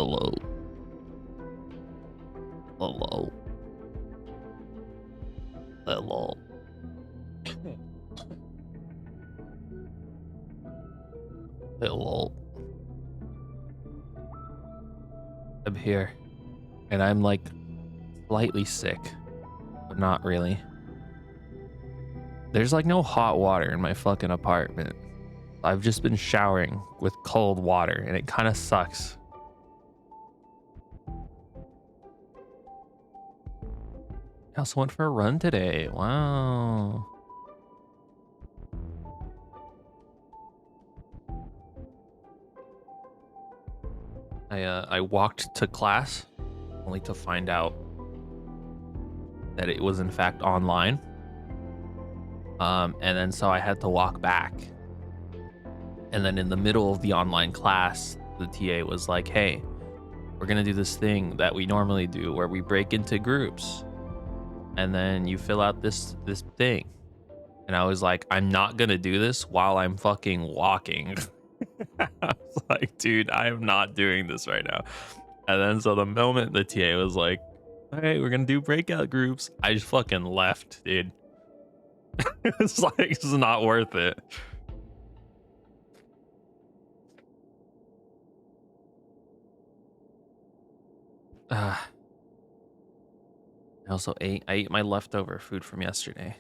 Hello. Hello. Hello. Hello. I'm here. And I'm like slightly sick, but not really. There's like no hot water in my fucking apartment. I've just been showering with cold water and it kind of sucks. I also went for a run today. Wow. I walked to class only to find out that it was in fact online. And then so I had to walk back. And then in the middle of the online class, the TA was like, hey, we're gonna do this thing that we normally do where we break into groups and then you fill out this thing. And I was like, I'm not gonna do this while I'm fucking walking. I was like, dude, I am not doing this right now. And then so the moment the TA was like, hey, we're gonna do breakout groups, I just fucking left, dude. It's like, it's not worth it. I also ate my leftover food from yesterday.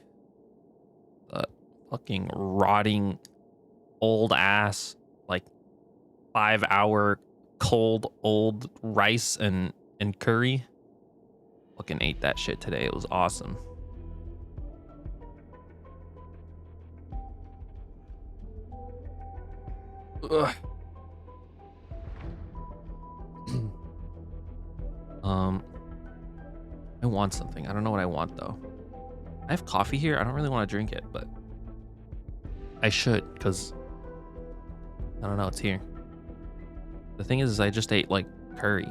The fucking rotting old ass, like 5-hour cold old rice and curry. Fucking ate that shit today. It was awesome. Ugh. I want something. I don't know what I want though. I have coffee here. I don't really want to drink it, but I should, because I don't know, it's here. The thing is I just ate like curry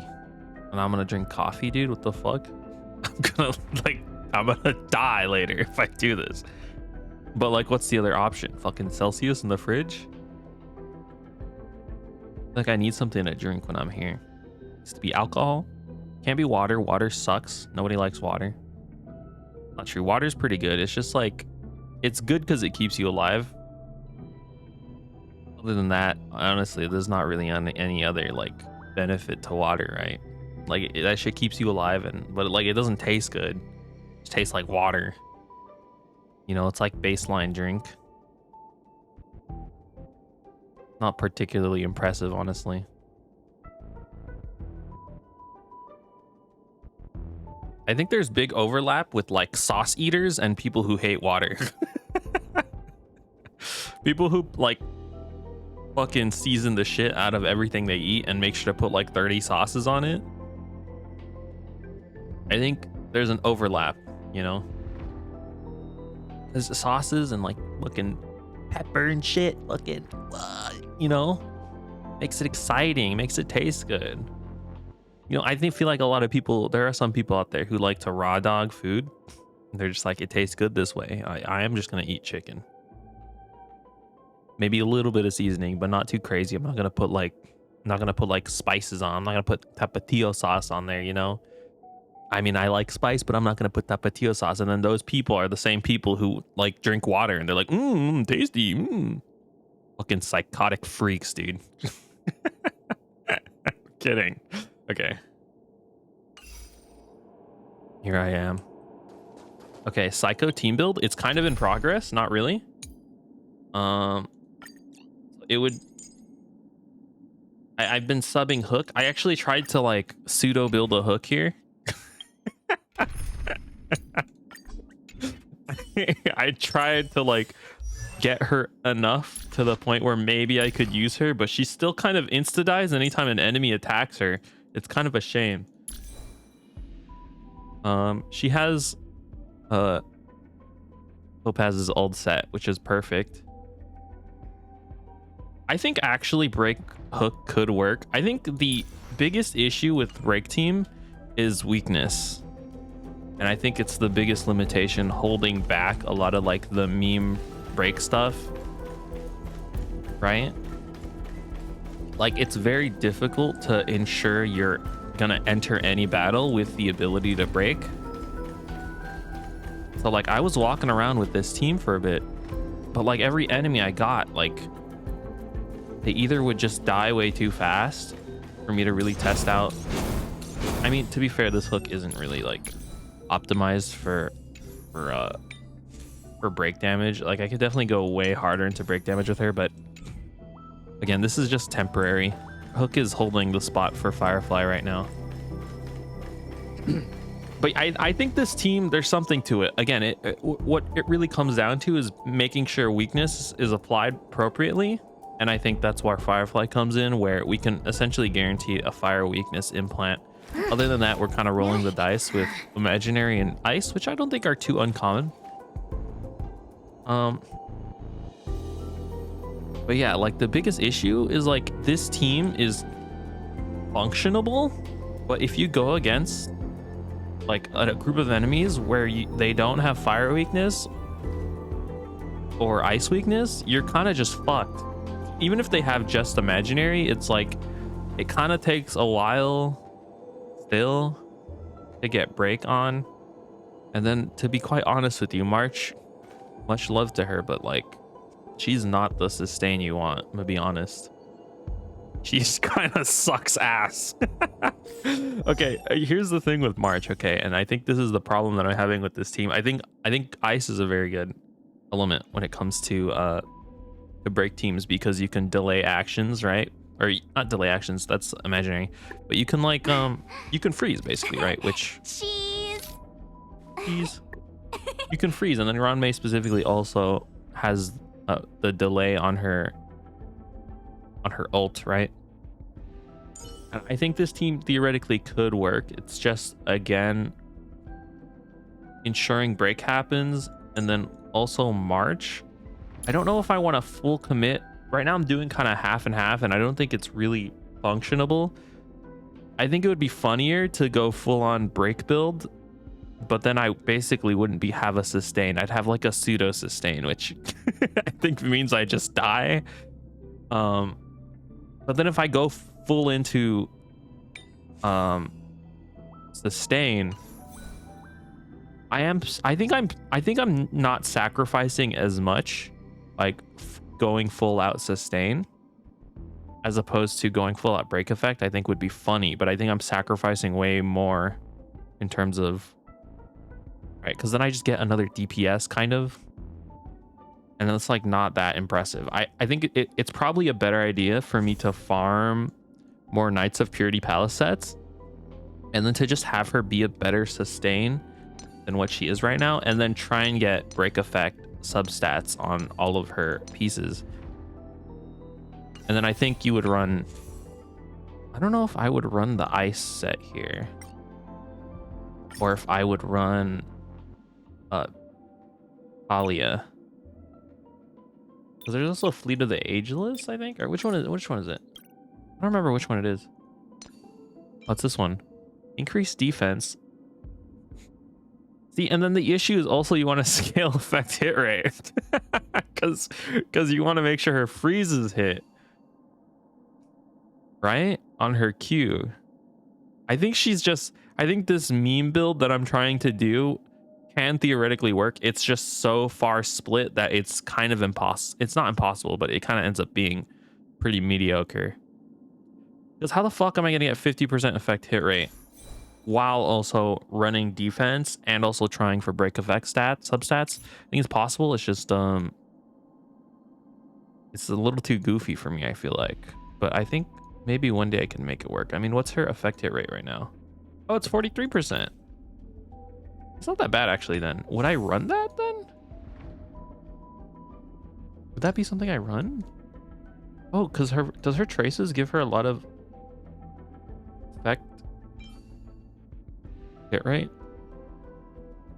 and I'm gonna drink coffee, dude. What the fuck? I'm gonna die later if I do this. But like, what's the other option? Fucking Celsius in the fridge? Like, I need something to drink when I'm here. It needs to be alcohol. Can't be water. Water sucks. Nobody likes water. Not true. Water's pretty good. It's just like, it's good because it keeps you alive. Other than that, honestly, there's not really any other like benefit to water, right? Like, that shit keeps you alive, but like, it doesn't taste good. It just tastes like water. You know, it's like baseline drink. Not particularly impressive, honestly. I think there's big overlap with like sauce eaters and people who hate water. People who like fucking season the shit out of everything they eat and make sure to put like 30 sauces on it. I think there's an overlap, you know? There's sauces and like looking pepper and shit, looking, you know, makes it exciting, makes it taste good. You know, I feel like a lot of people, there are some people out there who like to raw dog food. They're just like, it tastes good this way. I am just gonna eat chicken. Maybe a little bit of seasoning, but not too crazy. I'm not gonna put like spices on. I'm not gonna put tapatio sauce on there, you know? I mean, I like spice, but I'm not gonna put tapatio sauce. And then those people are the same people who like drink water and they're like, tasty, Fucking psychotic freaks, dude. Kidding. Okay. Here I am. Okay, Psycho team build. It's kind of in progress. Not really. It would... I've been subbing Hook. I actually tried to like pseudo build a Hook here. I tried to like get her enough to the point where maybe I could use her, but she still kind of insta-dies anytime an enemy attacks her. It's kind of a shame. She has Topaz's old set, which is perfect. I think actually Break Hook could work. I think the biggest issue with Break Team is weakness. And I think it's the biggest limitation holding back a lot of like the meme break stuff. Right? like it's very difficult to ensure you're gonna enter any battle with the ability to break. So like I was walking around with this team for a bit, but like every enemy I got, like they either would just die way too fast for me to really test out. I mean, to be fair, this hook isn't really like optimized for break damage. Like I could definitely go way harder into break damage with her, but again, this is just temporary. Hook is holding the spot for Firefly right now. But I think this team, there's something to it. Again, what it really comes down to is making sure weakness is applied appropriately. And I think that's where Firefly comes in, where we can essentially guarantee a fire weakness implant. Other than that, we're kind of rolling the dice with Imaginary and Ice, which I don't think are too uncommon. But yeah, like the biggest issue is like this team is functionable, but if you go against like a group of enemies where they don't have fire weakness or ice weakness, you're kind of just fucked. Even if they have just Imaginary, it's like it kind of takes a while still to get break on. And then to be quite honest with you, March, much love to her, but like she's not the sustain you want. I'm gonna be honest. She's kind of sucks ass. Okay, here's the thing with March. Okay, and I think this is the problem that I'm having with this team. I think Ice is a very good element when it comes to break teams, because you can delay actions, right? Or not delay actions, that's Imaginary, but you can like you can freeze basically, right? Which cheese. You can freeze, and then Ranmei specifically also has the delay on her ult, right? I think this team theoretically could work. It's just, again, ensuring break happens, and then also March. I don't know if I want to full commit. Right now I'm doing kind of half and half, and I don't think it's really functionable. I think it would be funnier to go full on break build, but then I basically wouldn't have a sustain. I'd have like a pseudo sustain, which I think means I just die. But then if I go full into sustain, I think I'm not sacrificing as much, like going full out sustain as opposed to going full out break effect. I think would be funny, but I think I'm sacrificing way more in terms of, right, because then I just get another DPS kind of, and it's like not that impressive. I think it's probably a better idea for me to farm more Knights of Purity Palace sets, and then to just have her be a better sustain than what she is right now, and then try and get break effect substats on all of her pieces. And then I think you would run, I don't know if I would run the ice set here, or if I would run Talia. Because there's also Fleet of the Ageless, I think, or which one is it? I don't remember which one it is. Oh, it's this one. Increase defense. See, and then the issue is also you want to scale effect hit rate, because you want to make sure her freezes hit right on her Q. I think this meme build that I'm trying to do can theoretically work. It's just so far split that it's kind of impossible. It's not impossible, but it kind of ends up being pretty mediocre. Because how the fuck am I gonna get 50% effect hit rate while also running defense and also trying for break effect substats? I think it's possible. It's just it's a little too goofy for me, I feel like. But I think maybe one day I can make it work. I mean, what's her effect hit rate right now? Oh, it's 43%. It's not that bad actually. Then would I run that then? Would that be something I run? Oh, because does her traces give her a lot of effect hit rate?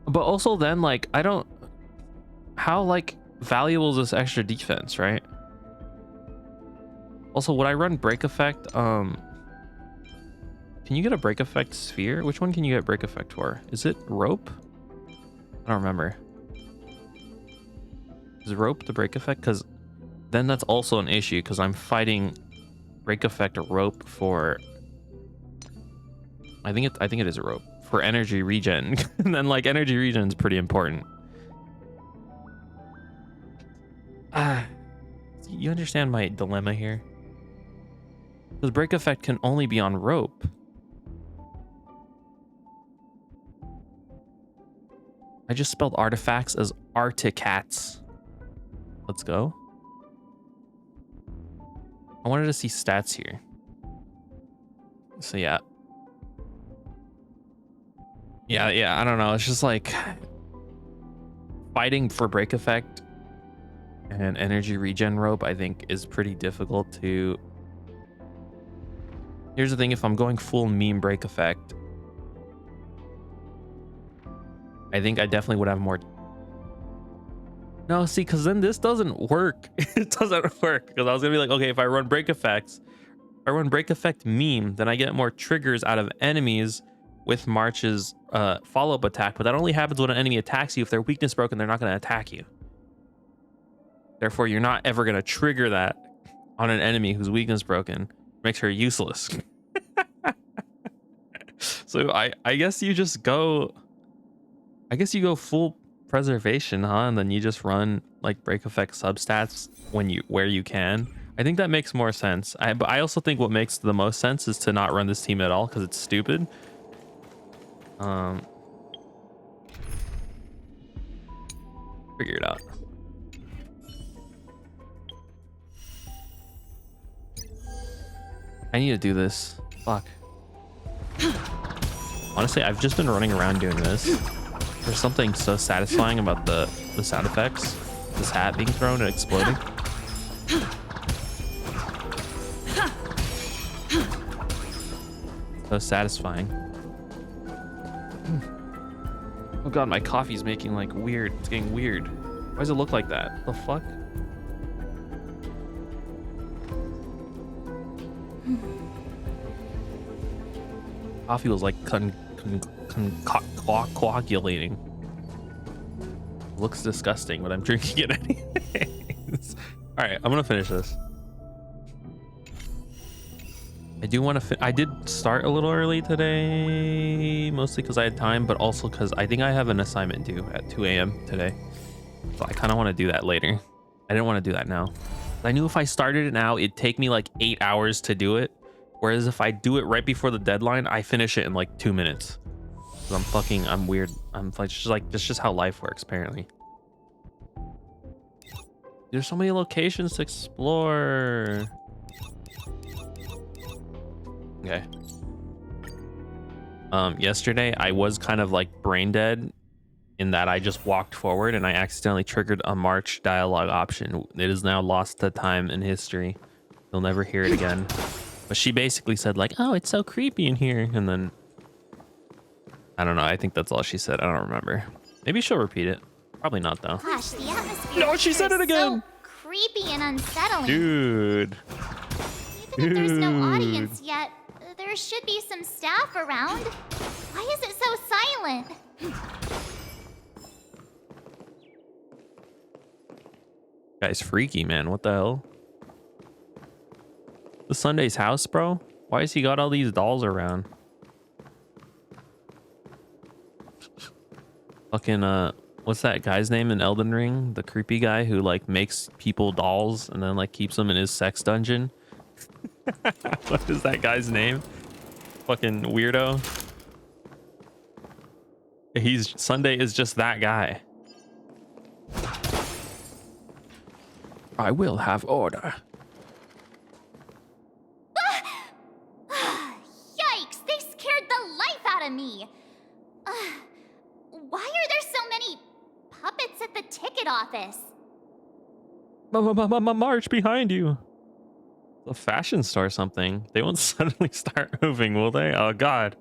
But also then, like, I don't, how like valuable is this extra defense, right? Also, would I run break effect? Can you get a break effect sphere? Which one can you get break effect for? Is it rope? I don't remember. Is rope the break effect? Because then that's also an issue, because I'm fighting break effect rope for. I think it is a rope for energy regen, and then like energy regen is pretty important. You understand my dilemma here? Because break effect can only be on rope. I just spelled artifacts as articats. Let's go. I wanted to see stats here. So yeah. Yeah, I don't know. It's just like fighting for break effect and energy regen rope, I think, is pretty difficult to. Here's the thing, if I'm going full meme break effect, I think I definitely would have more. No, see, because then this doesn't work. It doesn't work. Because I was going to be like, okay, if I run break effects, if I run break effect meme, then I get more triggers out of enemies with March's follow-up attack. But that only happens when an enemy attacks you. If they're weakness broken, they're not going to attack you. Therefore, you're not ever going to trigger that on an enemy whose weakness broken. Makes her useless. So I guess you just go. I guess you go full preservation, huh? And then you just run like break effect substats where you can. I think that makes more sense. But I also think what makes the most sense is to not run this team at all because it's stupid. Figure it out. I need to do this. Fuck. Honestly, I've just been running around doing this. There's something so satisfying about the sound effects. This hat being thrown and exploding. So satisfying. Oh god, my coffee's making like weird. It's getting weird. Why does it look like that? The fuck? Coffee was like coagulating. Looks disgusting, but I'm drinking it anyways. All right, I'm gonna finish this. I do want to. I did start a little early today, mostly because I had time, but also because I think I have an assignment due at 2 a.m. today. So I kind of want to do that later. I didn't want to do that now. I knew if I started it now, it'd take me like 8 hours to do it. Whereas if I do it right before the deadline, I finish it in like 2 minutes. I'm weird. I'm like, that's just how life works, apparently. There's so many locations to explore. Okay. Yesterday I was kind of like brain dead in that I just walked forward and I accidentally triggered a March dialogue option. It is now lost to time in history. You'll never hear it again. But she basically said like, oh, it's so creepy in here. And then I don't know. I think that's all she said. I don't remember. Maybe she'll repeat it. Probably not though. Gosh, the atmosphere. No, she said it again. So creepy and unsettling. Dude. Even if there's no audience yet, there should be some staff around. Why is it so silent? Guy's freaky, man. What the hell? The Sunday's house, bro? Why has he got all these dolls around? Fucking, what's that guy's name in Elden Ring? The creepy guy who, like, makes people dolls and then, like, keeps them in his sex dungeon? What is that guy's name? Fucking weirdo. Sunday is just that guy. I will have order. Yikes! They scared the life out of me. Why are there so many puppets at the ticket office? March behind you. A fashion store or something. They won't suddenly start moving, will they? Oh god.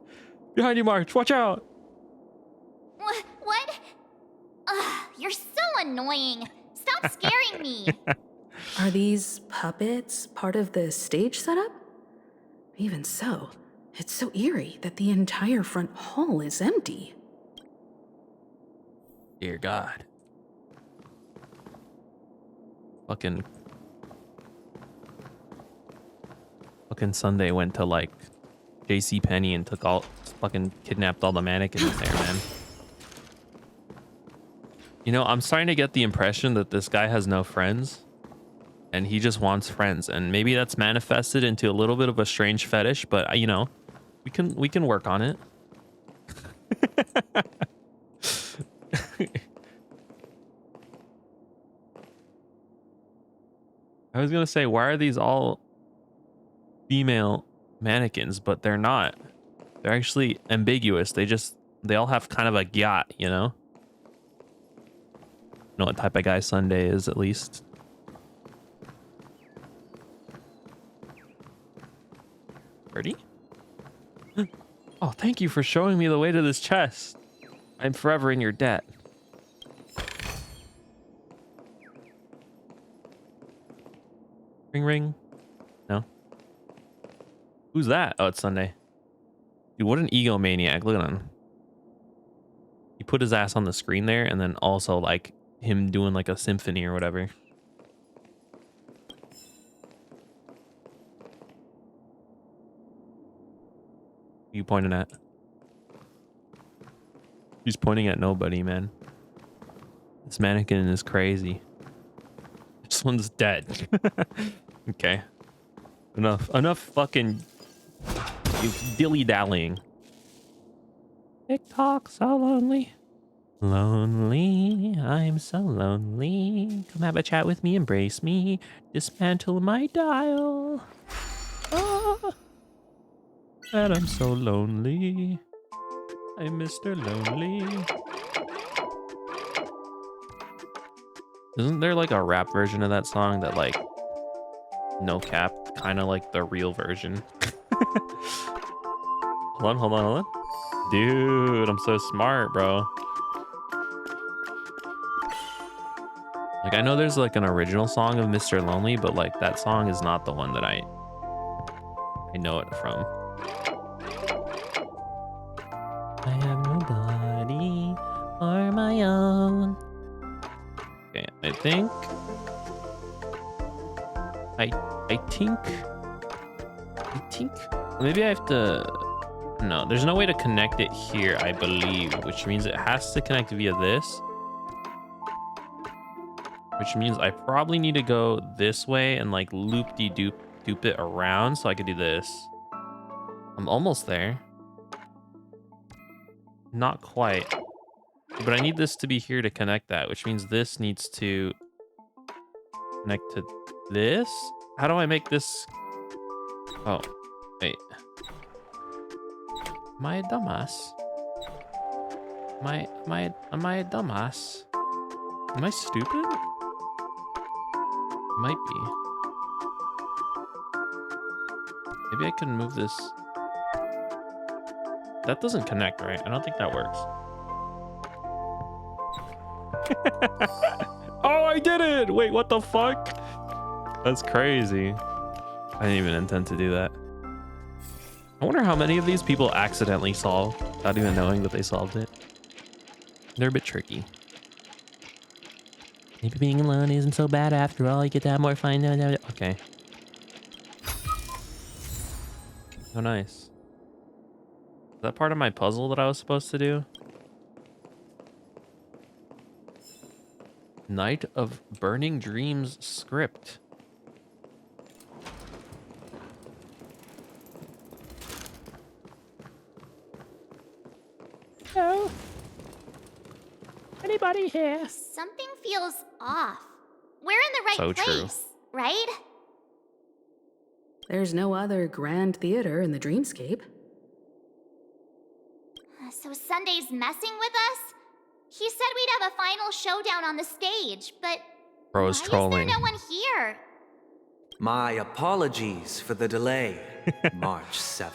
Behind you, March. Watch out. What? You're so annoying. Stop scaring me. Are these puppets part of the stage setup? Even so, it's so eerie that the entire front hall is empty. Dear God. Fucking. Fucking Sunday went to like JC Penney and took all fucking kidnapped all the mannequins there, man. You know, I'm starting to get the impression that this guy has no friends and he just wants friends, and maybe that's manifested into a little bit of a strange fetish, but you know, we can work on it. I was gonna say, why are these all female mannequins? But they're not. They're actually ambiguous. They all have kind of a gyat, you know? Know what type of guy Sunday is, at least. Ready? Oh, thank you for showing me the way to this chest. I'm forever in your debt. Ring ring. No. Who's that? Oh, it's Sunday. Dude, what an egomaniac. Look at him. He put his ass on the screen there, and then also like him doing like a symphony or whatever. Who you pointing at? He's pointing at nobody, man. This mannequin is crazy. This one's dead. Okay. Enough fucking dilly-dallying. TikTok, so lonely. Lonely, I'm so lonely. Come have a chat with me, embrace me. Dismantle my dial. Ah, and I'm so lonely. I'm Mr. Lonely. Isn't there like a rap version of that song that like, no cap, kind of like the real version? Hold on. Dude, I'm so smart, bro. Like, I know there's like an original song of Mr. Lonely, but like that song is not the one that I know it from. I have nobody for my own. Okay, I think maybe I have to. No, there's no way to connect it here, I believe, which means it has to connect via this. Which means I probably need to go this way and like loop-de-doop it around so I could do this. I'm almost there. Not quite. But I need this to be here to connect that, which means this needs to connect to this. How do I make this? Oh, wait. Am I a dumbass? Am I a dumbass? Am I stupid? Might be. Maybe I can move this. That doesn't connect, right? I don't think that works. Oh, I did it! Wait, what the fuck? That's crazy. I didn't even intend to do that. I wonder how many of these people accidentally solve without even knowing that they solved it. They're a bit tricky. Maybe being alone isn't so bad after all. You get to have more fun. Okay. Oh, nice. Is that part of my puzzle that I was supposed to do? Night of Burning Dreams script. Hello? Anybody here? Something feels off. We're in the right So place, true. right? There's no other grand theater in the dreamscape. So Sunday's messing with us? He said we'd have a final showdown on the stage, but Bro's why trolling. is there no one here? My apologies for the delay, March 7th.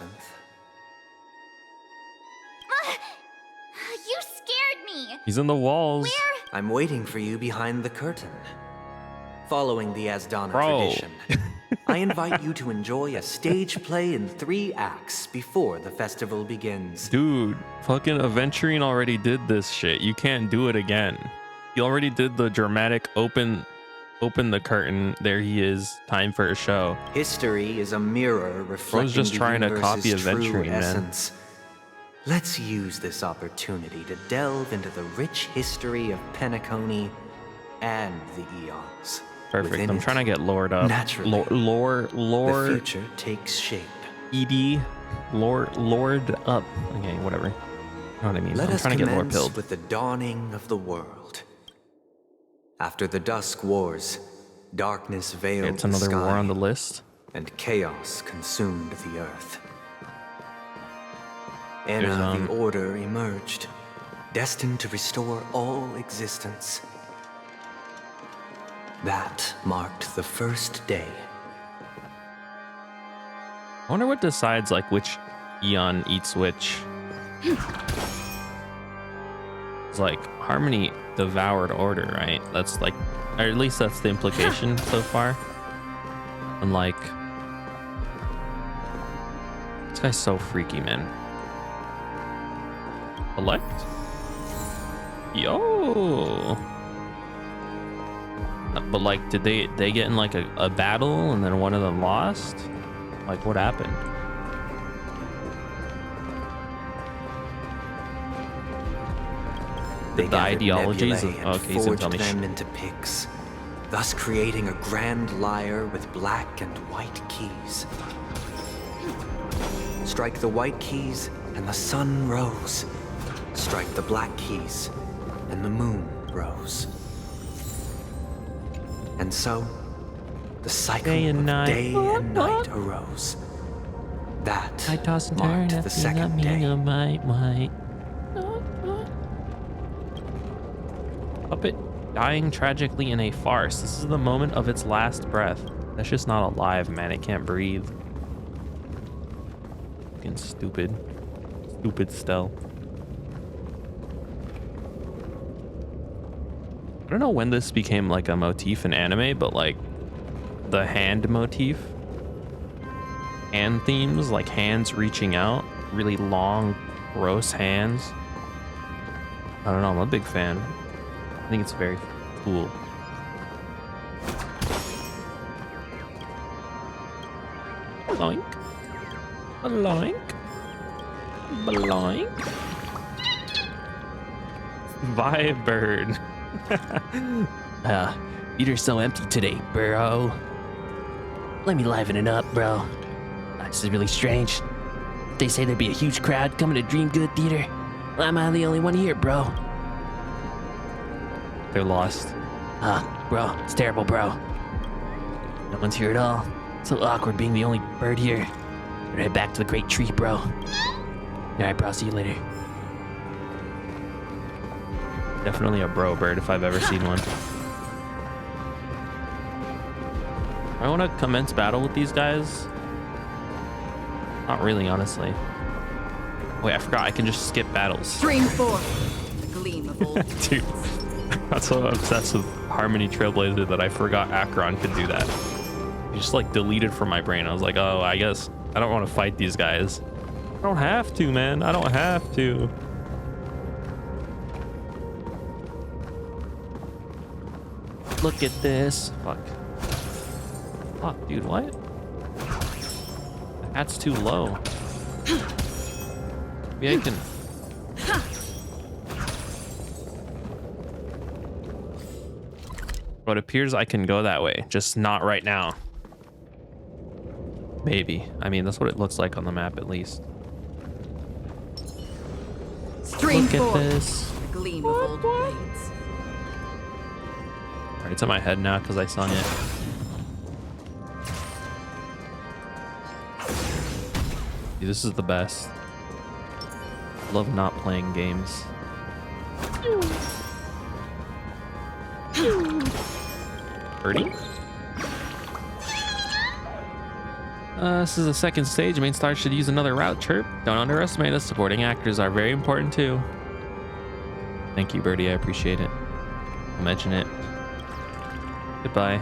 You scared me. He's in the walls. Where? I'm waiting for you behind the curtain. Following the Asdana Bro. tradition, I invite you to enjoy a stage play in 3 acts before the festival begins. Dude, fucking Aventurine already did this shit. You can't do it again. He already did the dramatic open Open the curtain. There he is. Time for a show. History is a mirror reflecting just the trying to copy universe's true Adventuring, man. essence. Let's use this opportunity to delve into the rich history of Penacony and the eons. Perfect. Within I'm it, trying to get lored up. naturally, Lore. the future takes shape. ED. Lord up. Okay, whatever. You know what I mean? Let I'm us trying to get lore commence pilled. with the dawning of the world. After the Dusk Wars, darkness veiled It's the another sky, war on the list. and chaos consumed the earth. There's, The Order emerged, destined to restore all existence. That marked the first day. I wonder what decides like which Eon eats which. It's like Harmony devoured Order, right? That's like, or at least that's the implication so far. And like, this guy's so freaky, man. Elect? Yo. But like, did they get in like a battle and then one of them lost? Like, what happened? They The ideologies of, and okay, he's gonna forged tell me them into picks, thus creating a grand lyre with black and white keys. Strike the white keys and the sun rose. Strike the black keys and the moon rose. And so, the cycle Day and of night. day and night arose. That I toss and marked turn, the second day. might. Puppet dying tragically in a farce. This is the moment of its last breath. That's just not alive, man. It can't breathe. Fucking stupid. Stupid Stell. I don't know when this became like a motif in anime, but like the hand motif. Hand themes, like hands reaching out. Really long, gross hands. I don't know. I'm a big fan. I think it's very cool. Bloink. Bloink. Bloink. Vibe bird. Peter's so empty today, bro. Let me liven it up, bro. This is really strange. They say there'd be a huge crowd coming to Dream Good Theater. Well, am I the only one here, bro? They're lost. Bro, it's terrible, bro. No one's here at all. So awkward being the only bird here. Better head back to the great tree, bro. Alright, bro, see you later. Definitely a bro bird if I've ever seen one. I want to commence battle with these guys. Not really, honestly. Wait, I forgot I can just skip battles. Stream 4. The gleam of old. Dude, that's so obsessed with Harmony Trailblazer that I forgot Akron could do that. He just like deleted from my brain. I was like, oh, I guess I don't want to fight these guys. I don't have to, man. I don't have to. Look at this. Fuck. Fuck, dude, what? That's too low. Maybe I can... Well, it appears I can go that way, just not right now. Maybe. I mean, that's what it looks like on the map, at least. Stream Look 4. at this. The gleam of old blades. Alright, it's in my head now because I sung it. Dude, this is the best. Love not playing games. Birdie? This is the second stage. Main star should use another route. Chirp. Don't underestimate us. Supporting actors are very important too. Thank you, Birdie. I appreciate it. I'll mention it. Goodbye.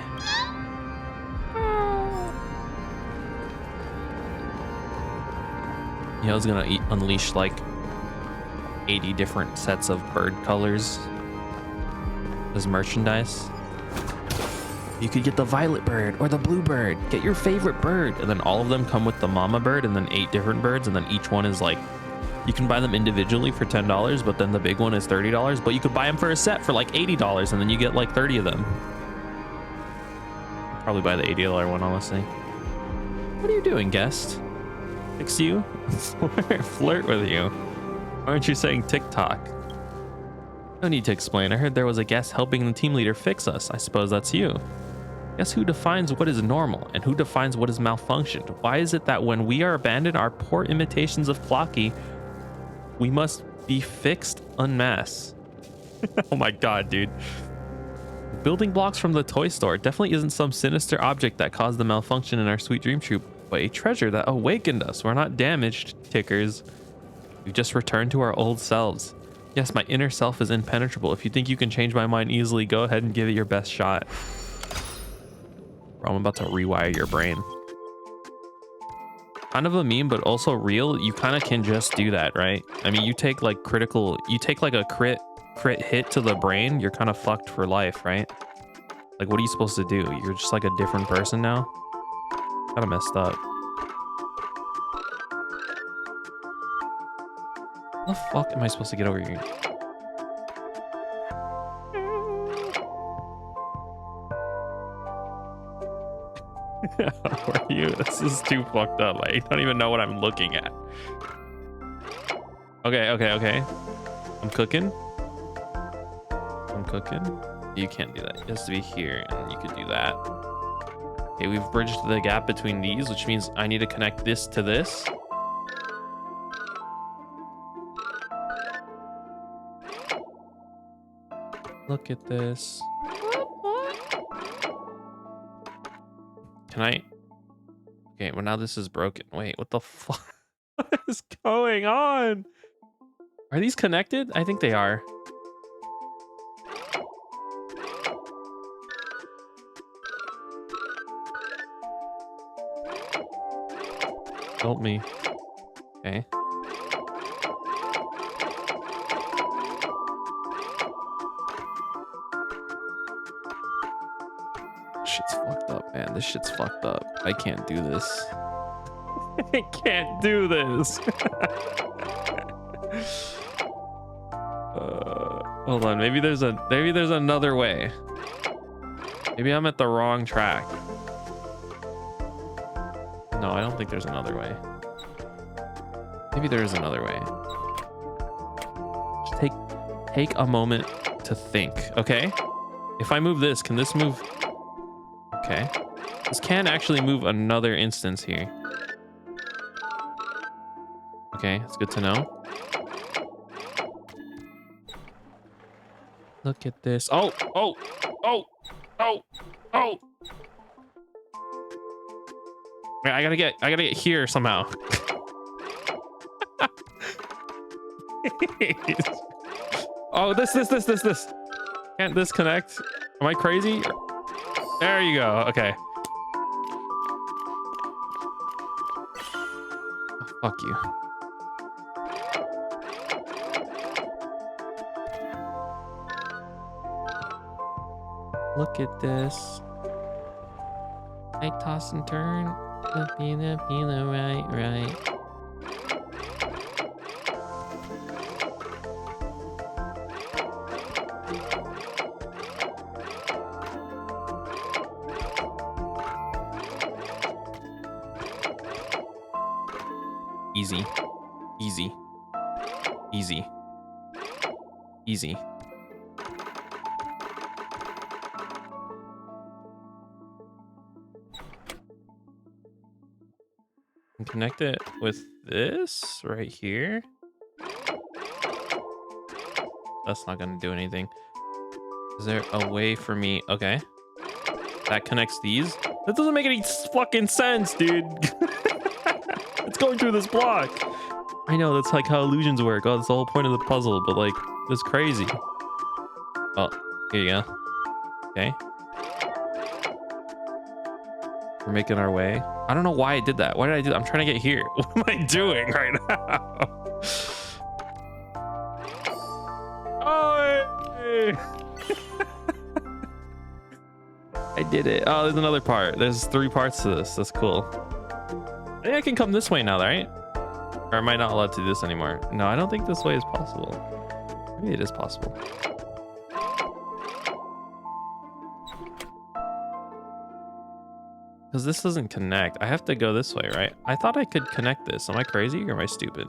You know, I was gonna unleash like 80 different sets of bird colors as merchandise. You could get the violet bird or the blue bird. Get your favorite bird. And then all of them come with the mama bird and then 8 different birds. And then each one is like, you can buy them individually for $10, but then the big one is $30. But you could buy them for a set for like $80 and then you get like 30 of them. Probably buy the $80 one, honestly. What are you doing, guest? Fix you? Flirt with you? Why aren't you saying TikTok? No need to explain. I heard there was a guest helping the team leader fix us. I suppose that's you. Guess who defines what is normal and who defines what is malfunctioned? Why is it that when we are abandoned, our poor imitations of Clocky, we must be fixed en masse? Oh my god, dude. Building blocks from the toy store definitely isn't some sinister object that caused the malfunction in our sweet dream troop, but a treasure that awakened us. We're not damaged, tickers. We've just returned to our old selves. Yes, my inner self is impenetrable. If you think you can change my mind easily, go ahead and give it your best shot. Bro, I'm about to rewire your brain. Kind of a meme, but also real. You kind of can just do that, right? I mean, you take like a crit hit to the brain, you're kind of fucked for life, right? Like, what are you supposed to do? You're just like a different person now? Kind of messed up. How the fuck am I supposed to get over here? Where are you? This is too fucked up. I don't even know what I'm looking at. Okay. I'm cooking. You can't do that. It has to be here, and you could do that. Okay, we've bridged the gap between these, which means I need to connect this to this. Look at this. Can I? Okay, well now this is broken. Wait, what the fuck? What is going on? Are these connected? I think they are. Help me. Okay. Shit's fucked up, man. This shit's fucked up. I can't do this. I can't do this. Hold on. Maybe there's another way. Maybe I'm at the wrong track. No, I don't think there's another way. Maybe there is another way. Just take a moment to think, okay? If I move this, can this move? Okay. This can actually move another instance here. Okay, it's good to know. Look at this. Oh! I gotta get here somehow. Oh, this. Can't this connect? Am I crazy? There you go. Okay. Oh, fuck you. Look at this. I toss and turn. Right. Easy. And connect it with this right here. That's not gonna do anything. Is there a way for me? Okay. That connects these. That doesn't make any fucking sense, dude. It's going through this block. I know, that's like how illusions work. Oh, that's the whole point of the puzzle, but like, it's crazy. Oh, here you go. Okay. We're making our way. I don't know why I did that. Why did I do that? I'm trying to get here. What am I doing right now? Oh, I did it. Oh, there's another part. There's 3 parts to this. That's cool. I think I can come this way now, right? Or am I not allowed to do this anymore? No, I don't think this way is possible. Maybe it is possible. Because this doesn't connect. I have to go this way, right? I thought I could connect this. Am I crazy or am I stupid?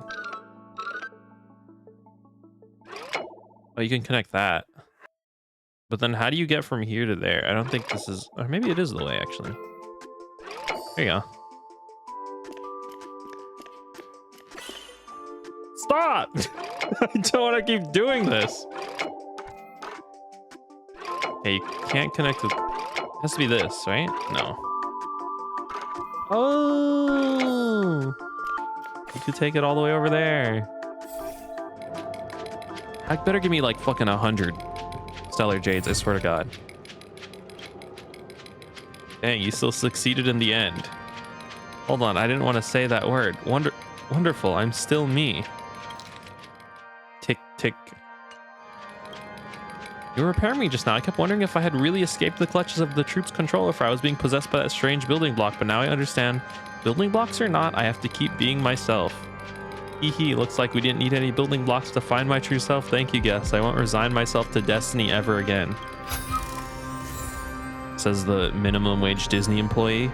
Oh, you can connect that. But then how do you get from here to there? I don't think this is... Or maybe it is the way, actually. There you go. Stop! I don't want to keep doing this. Okay, you can't connect with... It has to be this, right? No. Oh! You could take it all the way over there. I better give me like fucking 100 stellar jades, I swear to God. Dang, you still succeeded in the end. Hold on, I didn't want to say that word. Wonderful, I'm still me. Tick, tick. You were repairing me just now. I kept wondering if I had really escaped the clutches of the troops' control, or if I was being possessed by that strange building block, but now I understand. Building blocks or not, I have to keep being myself. Hee, looks like we didn't need any building blocks to find my true self. Thank you, guess. I won't resign myself to destiny ever again. Says the minimum wage Disney employee.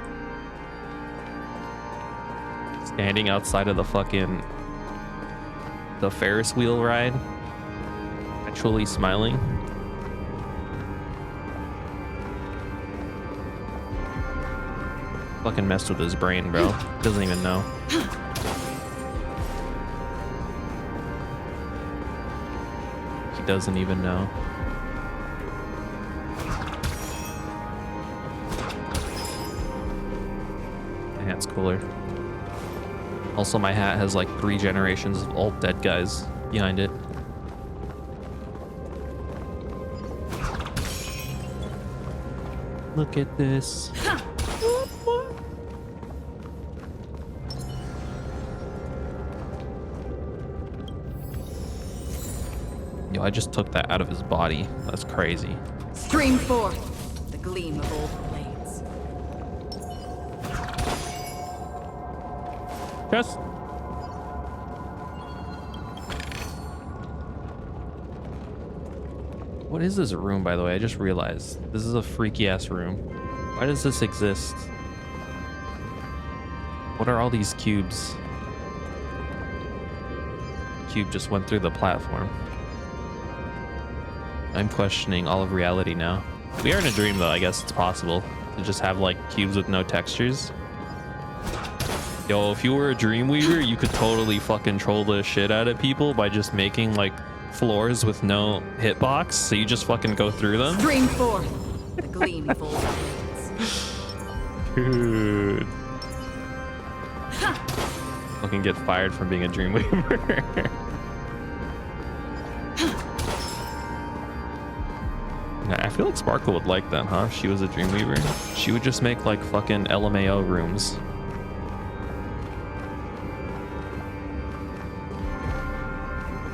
Standing outside of the fucking... the Ferris wheel ride. Actually smiling. Fucking messed with his brain, bro. Doesn't even know. He doesn't even know. My hat's cooler. Also, my hat has like 3 generations of old dead guys behind it. Look at this. Yo, I just took that out of his body. That's crazy. Stream forth the gleam of old blades. Yes. What is this room, by the way? I just realized. This is a freaky ass room. Why does this exist? What are all these cubes? Cube just went through the platform. I'm questioning all of reality now. We are in a dream, though. I guess it's possible to just have like cubes with no textures. Yo, if you were a Dreamweaver, you could totally fucking troll the shit out of people by just making like floors with no hitbox, so you just fucking go through them. Stream forth the gleam of old blades. Dude. Fucking get fired from being a Dreamweaver. I feel like Sparkle would like that, huh? If she was a Dreamweaver. She would just make like fucking LMAO rooms.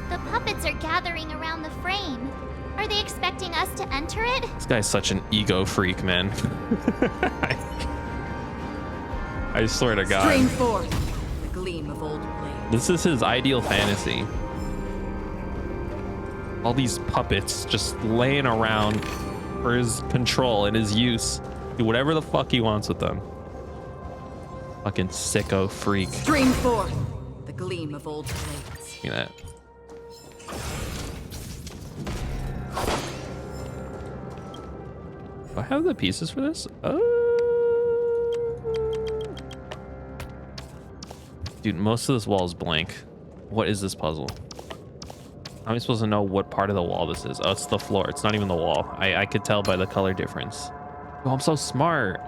The puppets are gathering around the frame. Are they expecting us to enter it? This guy's such an ego freak, man. I swear to God. Stream forth the gleam of old blades. This is his ideal fantasy. All these puppets just laying around for his control and his use. Do whatever the fuck he wants with them. Fucking sicko freak. Stream forth the gleam of old blades. Look at that. Do I have the pieces for this? Oh. Dude, most of this wall is blank. What is this puzzle? How am I supposed to know what part of the wall this is? Oh, it's the floor. It's not even the wall. I could tell by the color difference. Oh, I'm so smart.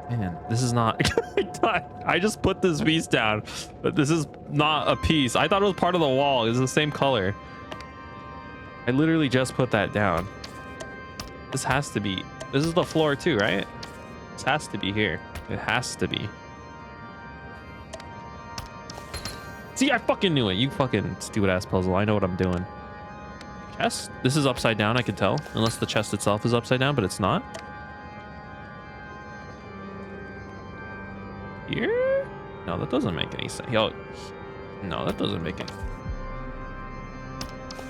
Man, this is not... I just put this piece down, but this is not a piece. I thought it was part of the wall. It's the same color. I literally just put that down. This has to be... This is the floor too, right? This has to be here. It has to be. See, I fucking knew it. You fucking stupid ass puzzle. I know what I'm doing. Chest? This is upside down, I could tell. Unless the chest itself is upside down, but it's not. here? No, that doesn't make any sense. Yo, no, that doesn't make any.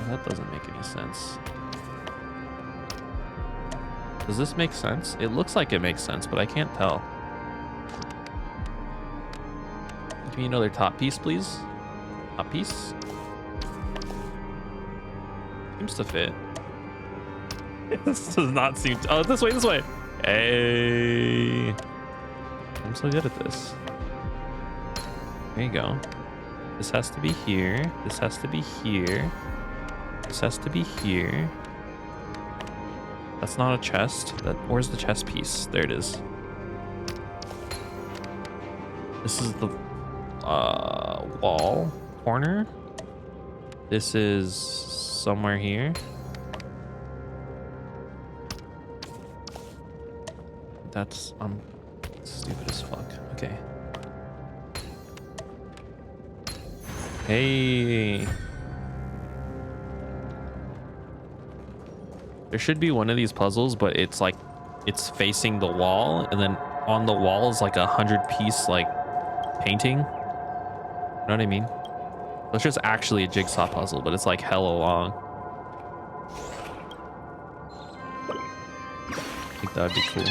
That doesn't make any sense. Does this make sense? It looks like it makes sense, but I can't tell. Give me another top piece, please. Top piece. Seems to fit. This does not seem to. Oh, this way, this way. Hey. I'm so good at this. There you go. This has to be here. This has to be here. This has to be here. That's not a chest. Where's the chest piece? There it is. This is the wall corner. This is somewhere here. That's stupid as fuck. Okay. Hey. There should be one of these puzzles, but it's like it's facing the wall, and then on the wall is like 100-piece like painting. You know what I mean? It's just actually a jigsaw puzzle, but it's like hella long. I think that would be cool.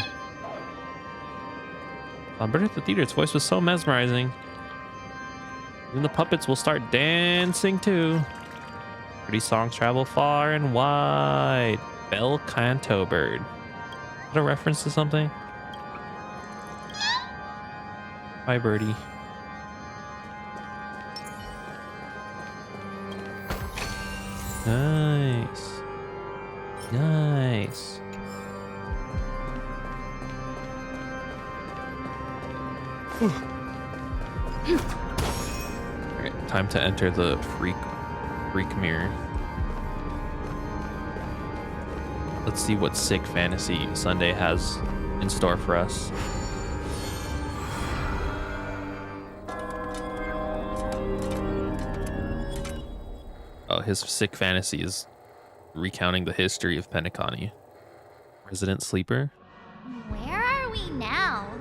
Bird at the Theater, its voice was so mesmerizing. Even the puppets will start dancing too. Pretty songs travel far and wide. Bel Canto Bird. Is that a reference to something? Hi, birdie. Nice. Nice. Alright, time to enter the freak mirror. Let's see what sick fantasy Sunday has in store for us. Oh, his sick fantasy is recounting the history of Penacony. Resident Sleeper? Where are we now?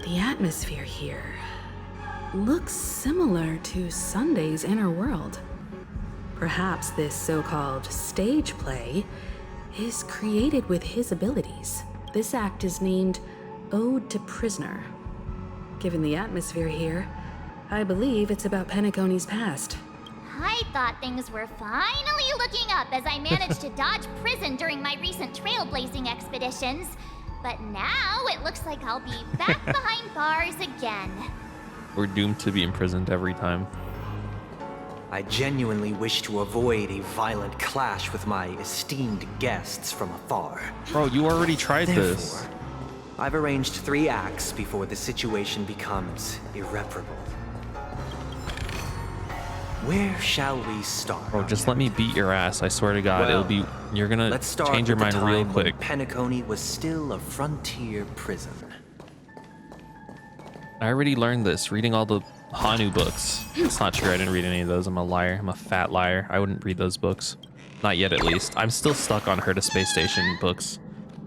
The atmosphere here looks similar to Sunday's inner world. Perhaps this so-called stage play is created with his abilities. This act is named Ode to Prisoner. Given the atmosphere here, I believe it's about Penacony's past. I thought things were finally looking up as I managed to dodge prison during my recent trailblazing expeditions. But now it looks like I'll be back behind bars again. We're doomed to be imprisoned every time. I genuinely wish to avoid a violent clash with my esteemed guests from afar. Bro, you already tried this. Therefore, I've arranged 3 acts before the situation becomes irreparable. Where shall we start? Bro, just let me beat your ass. I swear to God, Well, you're gonna let's start change your with mind the real time quick. when Penacony was still a frontier prison. I already learned this reading all the Hanu books. It's not true. I didn't read any of those. I'm a liar. I'm a fat liar. I wouldn't read those books. Not yet, at least. I'm still stuck on Her to Space Station books.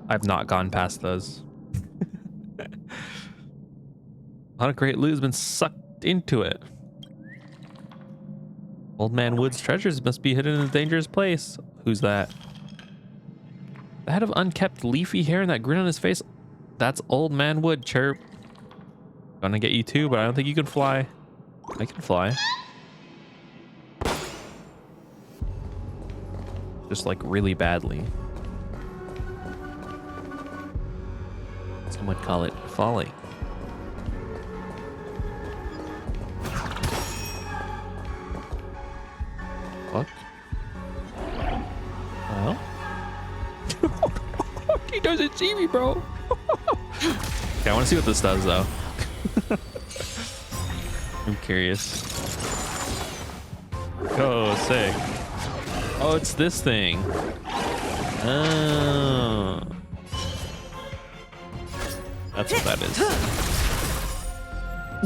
I've not gone past those. A lot of great loot has been sucked into it. Old Man Wood's treasures must be hidden in a dangerous place. Who's that? The head of unkept leafy hair and that grin on his face. That's Old Man Wood, chirp. Gonna get you too, but I don't think you can fly. I can fly. Just like really badly. Some would call it falling. Fuck. Well. He doesn't see me, bro. Okay, I want to see what this does, though. I'm curious. Oh, sick. Oh, it's this thing. Oh. That's what that is.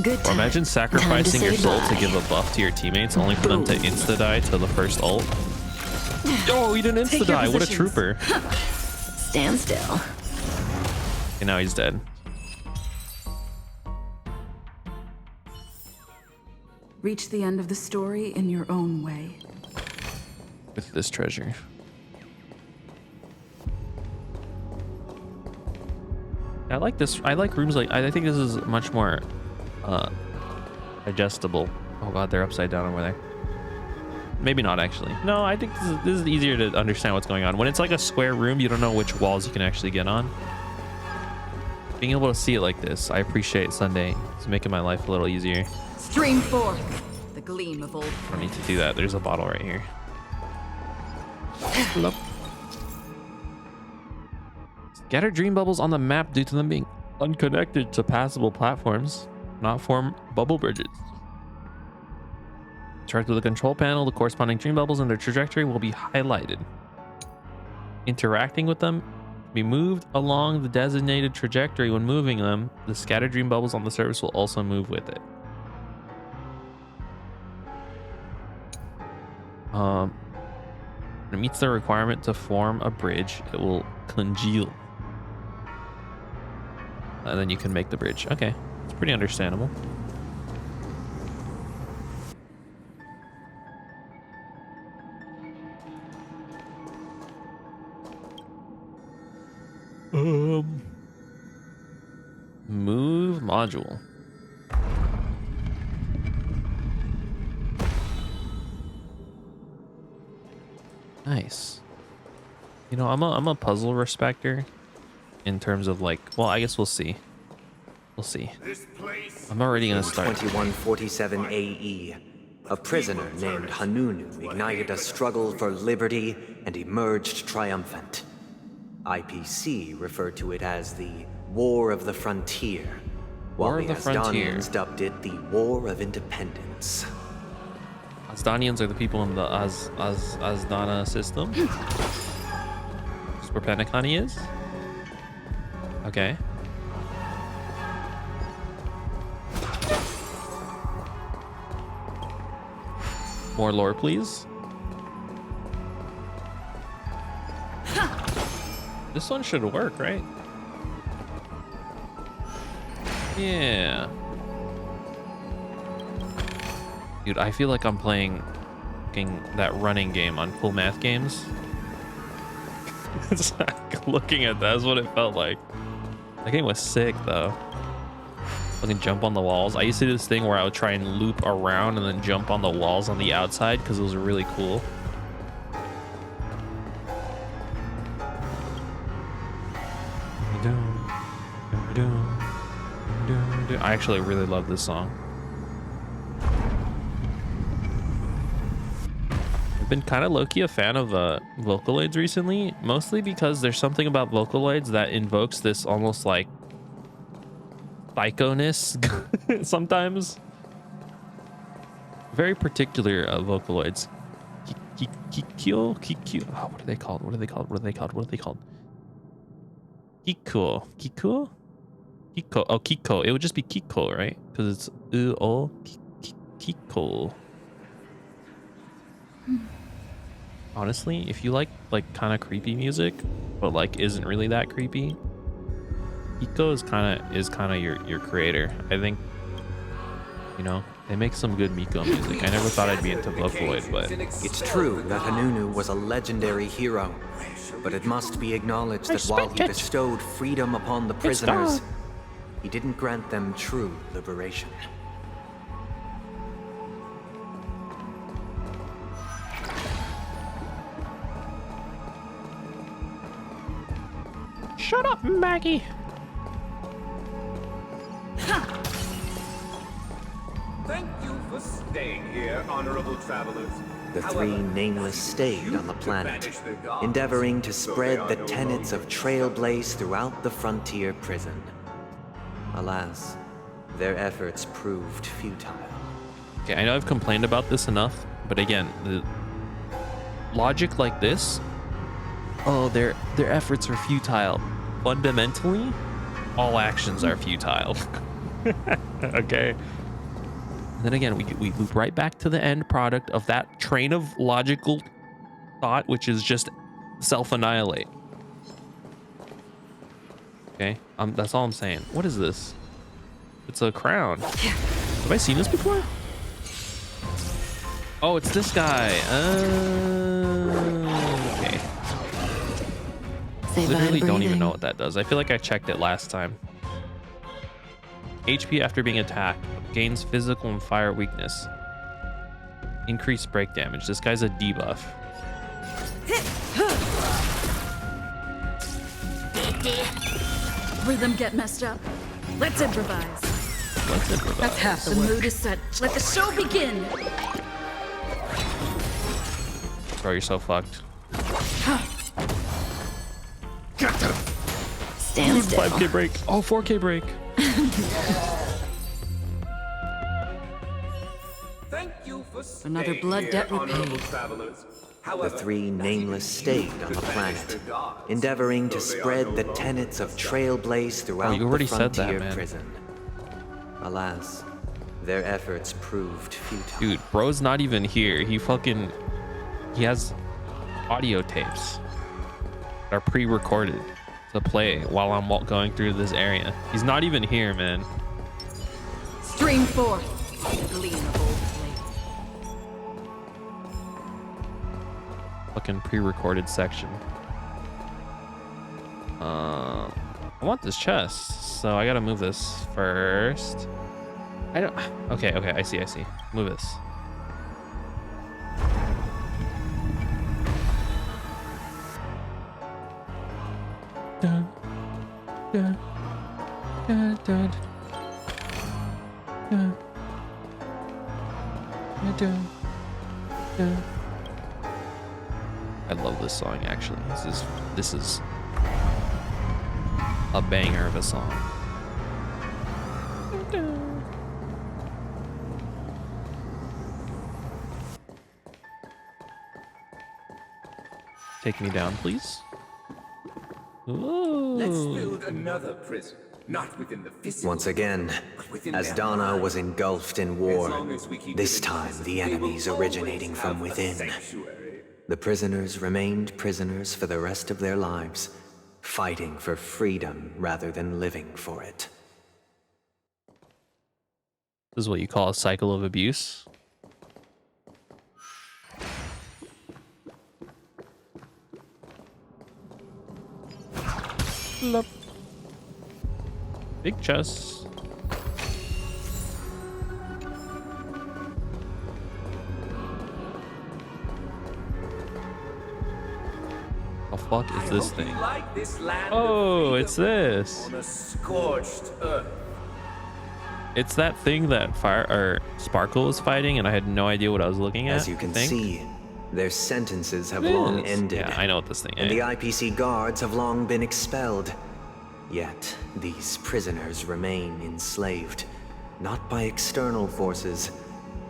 Good Or time. imagine sacrificing Time your to say soul to bye. give a buff to your teammates only for them to insta-die to the first ult. Oh, he didn't Take your insta-die. What a positions. trooper. Stand still. Okay, now he's dead. Reach the end of the story in your own way. With this treasure. I like this. I like rooms like. I think this is much more digestible. Oh god, they're upside down over there. Maybe not actually. No, I think this is easier to understand what's going on. When it's like a square room, you don't know which walls you can actually get on. Being able to see it like this, I appreciate Sunday. It's making my life a little easier. Stream forth the gleam of old. I don't need to do that. There's a bottle right here. Hello. Scatter dream bubbles on the map due to them being unconnected to passable platforms, not form bubble bridges. Charged with the control panel, the corresponding dream bubbles and their trajectory will be highlighted. Interacting with them, be moved along the designated trajectory. When moving them, the scattered dream bubbles on the surface will also move with it. When it meets the requirement to form a bridge, it will congeal. And then you can make the bridge. Okay, it's pretty understandable. Move module. Nice. You know, I'm a puzzle respecter in terms of like, well, I guess we'll see. We'll see. I'm already gonna start. 2147 AE, a prisoner named Hanunu ignited a struggle for liberty and emerged triumphant. IPC referred to it as the War of the Frontier, while War the of the Frontier. Asdanians dubbed it the War of Independence. Asdanians are the people in the Asdana system. That's where Penacony is. Okay. More lore, please. This one should work, right? Yeah. Dude, I feel like I'm playing that running game on Cool Math Games. It's like looking at that's what it felt like. That game was sick though. I can jump on the walls. I used to do this thing where I would try and loop around and then jump on the walls on the outside because it was really cool. I actually really love this song. I've been kind of low-key a fan of Vocaloids recently, mostly because there's something about Vocaloids that invokes this almost like psycho-ness sometimes. Very particular Vocaloids. Kikyo? Oh, what are they called? What are they called? What are they called? What are they called? Kiko. Kiko? Kiko. Oh, Kiko. It would just be Kiko, right? Because it's Kiko. Honestly, if you like kind of creepy music, but like isn't really that creepy, Kiko is kind of your creator. I think, you know, they make some good Miko music. I never thought I'd be into Vocaloid, but It's true that Hanunu was a legendary hero, but it must be acknowledged that while he bestowed freedom upon the prisoners, he didn't grant them true liberation. shut up, Maggie. Thank you for staying here, honorable travelers. The three nameless stayed on the planet, endeavoring to spread the tenets of Trailblaze throughout the frontier prison. Alas, their efforts proved futile. Okay, I know I've complained about this enough, but again, the logic like this, oh, their efforts are futile. Fundamentally, all actions are futile. Okay. And then again, we loop right back to the end product of that train of logical thought, which is just self-annihilate. Okay, that's all I'm saying. What is this? It's a crown. Have I seen this before? Oh, it's this guy. Okay. Say bye to Literally don't even breathing. know what that does. I feel like I checked it last time. HP after being attacked. Gains physical and fire weakness. Increased break damage. This guy's a debuff. Rhythm get messed up. Let's improvise. Let's improvise. That's half the The work. mood is set. Let the show begin. Bro, you're so fucked. Stand still. 5K break. Oh, 4K break. Thank you for staying Another blood here, debt honorable repaid. travelers. The However, three nameless stayed on the planet, endeavoring to spread the tenets of Trailblaze throughout you already the said that, frontier man. prison. Alas, their efforts proved futile. Dude, bro's not even here. He has audio tapes that are pre-recorded to play while I'm going through this area. He's not even here, man. Stream forth. The gleam of old flame. Fucking pre-recorded section. I want this chest, so I gotta move this first. I don't. Okay, I see. Move this. Dun, dun, dun, dun, dun, dun, dun. I love this song actually. This is a banger of a song. Take me down, please. Ooh. let's build another prison. Not within the physical, Once again, but within as their Dana minds. was engulfed in As war, long as we keep this it time invisible, the we will enemies always originating have from a within. sanctuary. The prisoners remained prisoners for the rest of their lives, fighting for freedom rather than living for it. This is what you call a cycle of abuse. Love. Big chest. The fuck is I this hope you thing? like this land Oh, of it's freedom this. on a scorched earth. It's that thing that Sparkle was fighting, and I had no idea what I was looking at. As you can I think. see, their sentences have It long is. ended. Yeah, I know what this thing And is. the IPC guards have long been expelled. Yet, these prisoners remain enslaved, not by external forces,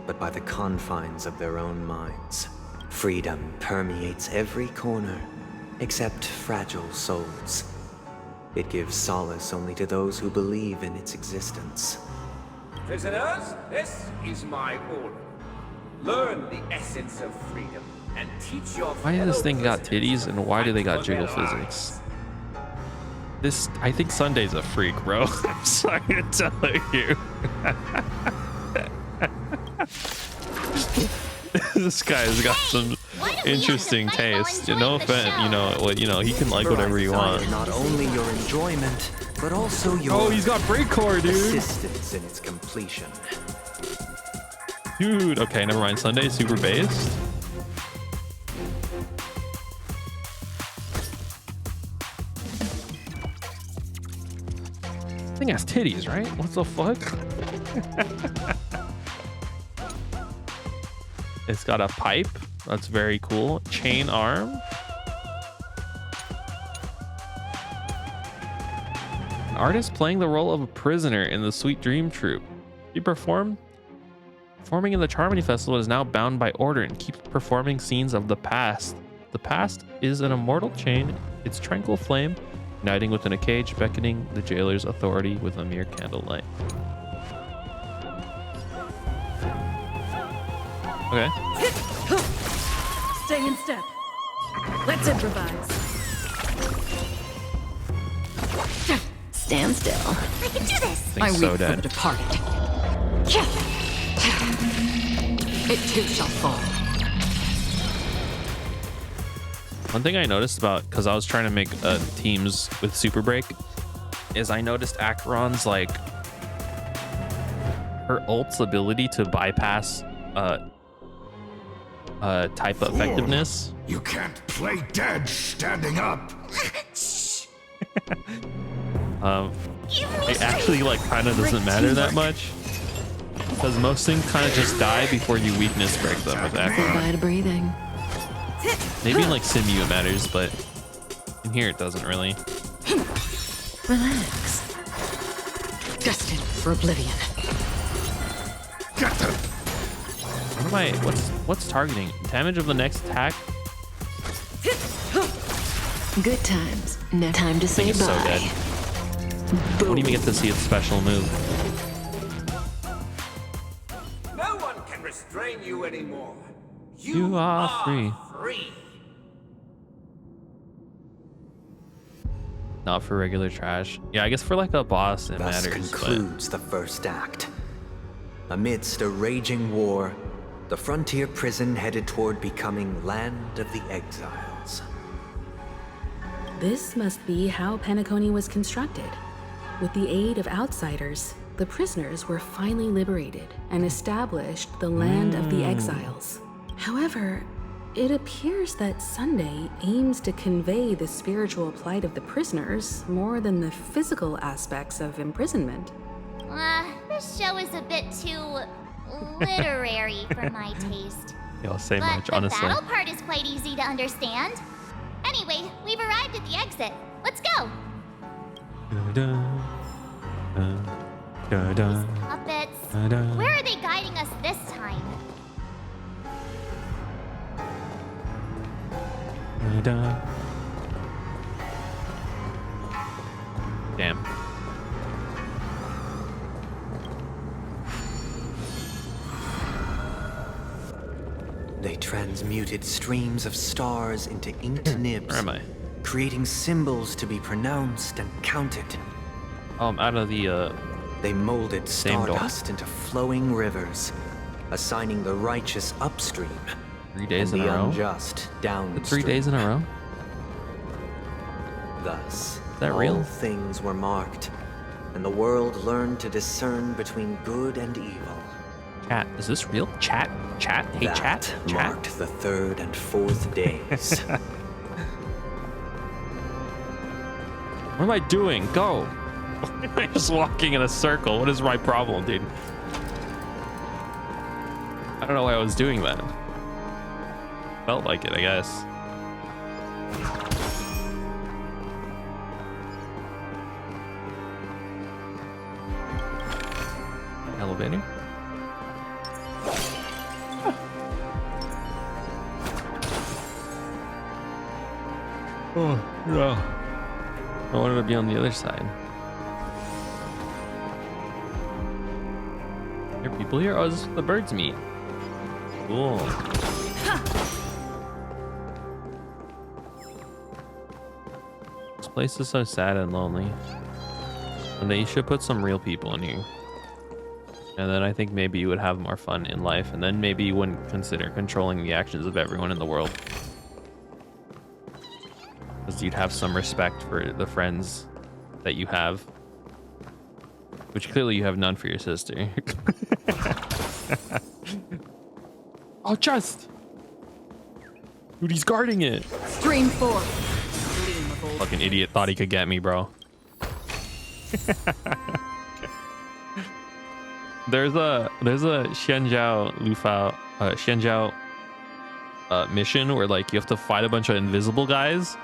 but by the confines of their own minds. Freedom permeates every corner, except fragile souls. It gives solace only to those who believe in its existence. Prisoners, this is my order. Learn the essence of freedom and teach your Why does this fellow thing got prisoners titties, and why do they got for their jiggle lives. physics? I think Sunday's a freak, bro. I'm sorry to tell you. This guy's got some why don't we interesting have to fight while taste. enjoying No the offense, show? he can like whatever he wants. Not only your enjoyment, but also your Oh, he's got breakcore, dude. assistance in its completion. Dude, okay, never mind. Sunday's super based. Thing has titties, right? What the fuck? It's got a pipe. That's very cool. Chain arm. An artist playing the role of a prisoner in the Sweet Dream Troupe. He performing in the Charmony Festival is now bound by order and keeps performing scenes of the past. The past is an immortal chain, its tranquil flame, uniting within a cage, beckoning the jailer's authority with a mere candlelight. Okay. Stay in step. Let's improvise. Stand still. I can do this. My Thing's weak so foot dead. departed. it too shall fall. One thing I noticed about, because I was trying to make teams with Super Break, is I noticed Acheron's like her ult's ability to bypass type of effectiveness. You can't play dead standing up. It actually like kind of doesn't matter that much, because most things kind of just die before you weakness break them with Acheron. Goodbye to breathing. Maybe in like Simu it matters, but in here it doesn't really. Relax. Destined for oblivion. Get them. What am I? What's targeting? Damage of the next attack? Good times. No time to say It's so bye. dead. Don't even get to see its special move. No one can restrain you anymore. You are free. Not for regular trash. Yeah, I guess for like a boss it Thus matters. concludes the first act. Amidst a raging war, the frontier prison headed toward becoming Land of the Exiles. This must be how Penacony was constructed. With the aid of outsiders, the prisoners were finally liberated and established the Land of the Exiles. However, it appears that Sunday aims to convey the spiritual plight of the prisoners more than the physical aspects of imprisonment. This show is a bit too literary for my taste. You'll say But much, the honestly. battle part is quite easy to understand. Anyway, we've arrived at the exit. Let's go. Puppets. Where are they guiding us this time? Damn. They transmuted streams of stars into inked nibs, Where am I? creating symbols to be pronounced and counted. Oh, I'm out of the They molded Same door? stardust into flowing rivers, assigning the righteous upstream 3 days and in the a row. unjust downstream. 3 days in a row. Thus, that all real? things were marked, and the world learned to discern between good and evil. Chat, is this real? Chat? Chat? Hey, That chat? Chat? marked the third and fourth days. What am I doing? Go. I'm just walking in a circle. What is my problem, dude? I don't know why I was doing that. Felt like it, I guess. Elevator? Oh, no. I wanted to be on the other side. There are people here? Oh, this is the birds meet. Cool. This place is so sad and lonely. And they should put some real people in here. And then I think maybe you would have more fun in life. And then maybe you wouldn't consider controlling the actions of everyone in the world. Because you'd have some respect for the friends that you have. Which clearly you have none for your sister. Oh, chest! Dude, he's guarding it. Stream 4. Gleam of old Fucking idiot thought he could get me, bro. There's a Xianzhao mission where like you have to fight a bunch of invisible guys,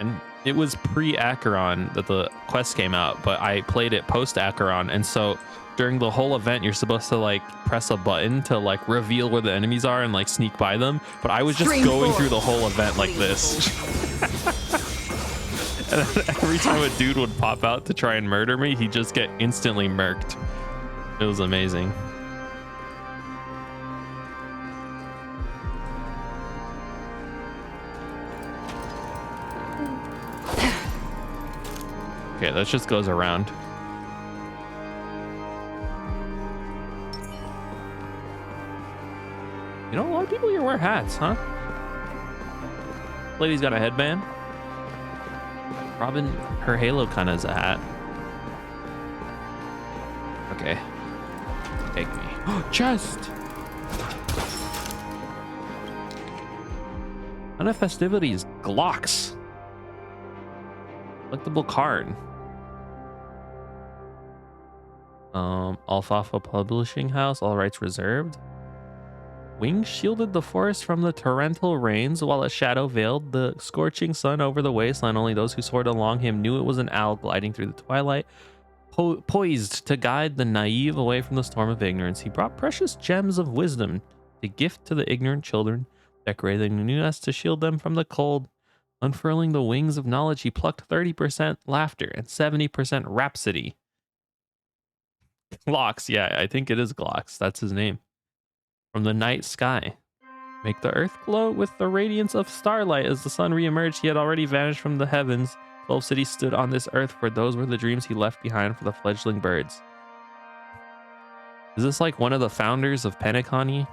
and it was pre-Acheron that the quest came out, but I played it post-Acheron, and so during the whole event you're supposed to like press a button to like reveal where the enemies are and like sneak by them, but I was just Stream going 4. through the whole event like this. And then every time a dude would pop out to try and murder me, he'd just get instantly murked. It was amazing. Okay, that just goes around. You know, a lot of people here wear hats, huh? Lady's got a headband. Robin, her halo kind of is a hat. Okay. Take me. Chest! Kind of festivities. Glocks. Collectible card. Alfalfa Publishing House. All rights reserved. Wings shielded the forest from the torrential rains, while a shadow veiled the scorching sun over the wasteland. Only those who soared along him knew it was an owl gliding through the twilight, poised to guide the naive away from the storm of ignorance. He brought precious gems of wisdom to gift to the ignorant children, decorating the new nest to shield them from the cold. Unfurling the wings of knowledge, he plucked 30% laughter and 70% rhapsody. Glocks, yeah, I think it is Glocks. That's his name. From the night sky. Make the earth glow with the radiance of starlight. As the sun re-emerged, he had already vanished from the heavens. 12 cities stood on this earth, for those were the dreams he left behind for the fledgling birds. Is this like one of the founders of Penacony?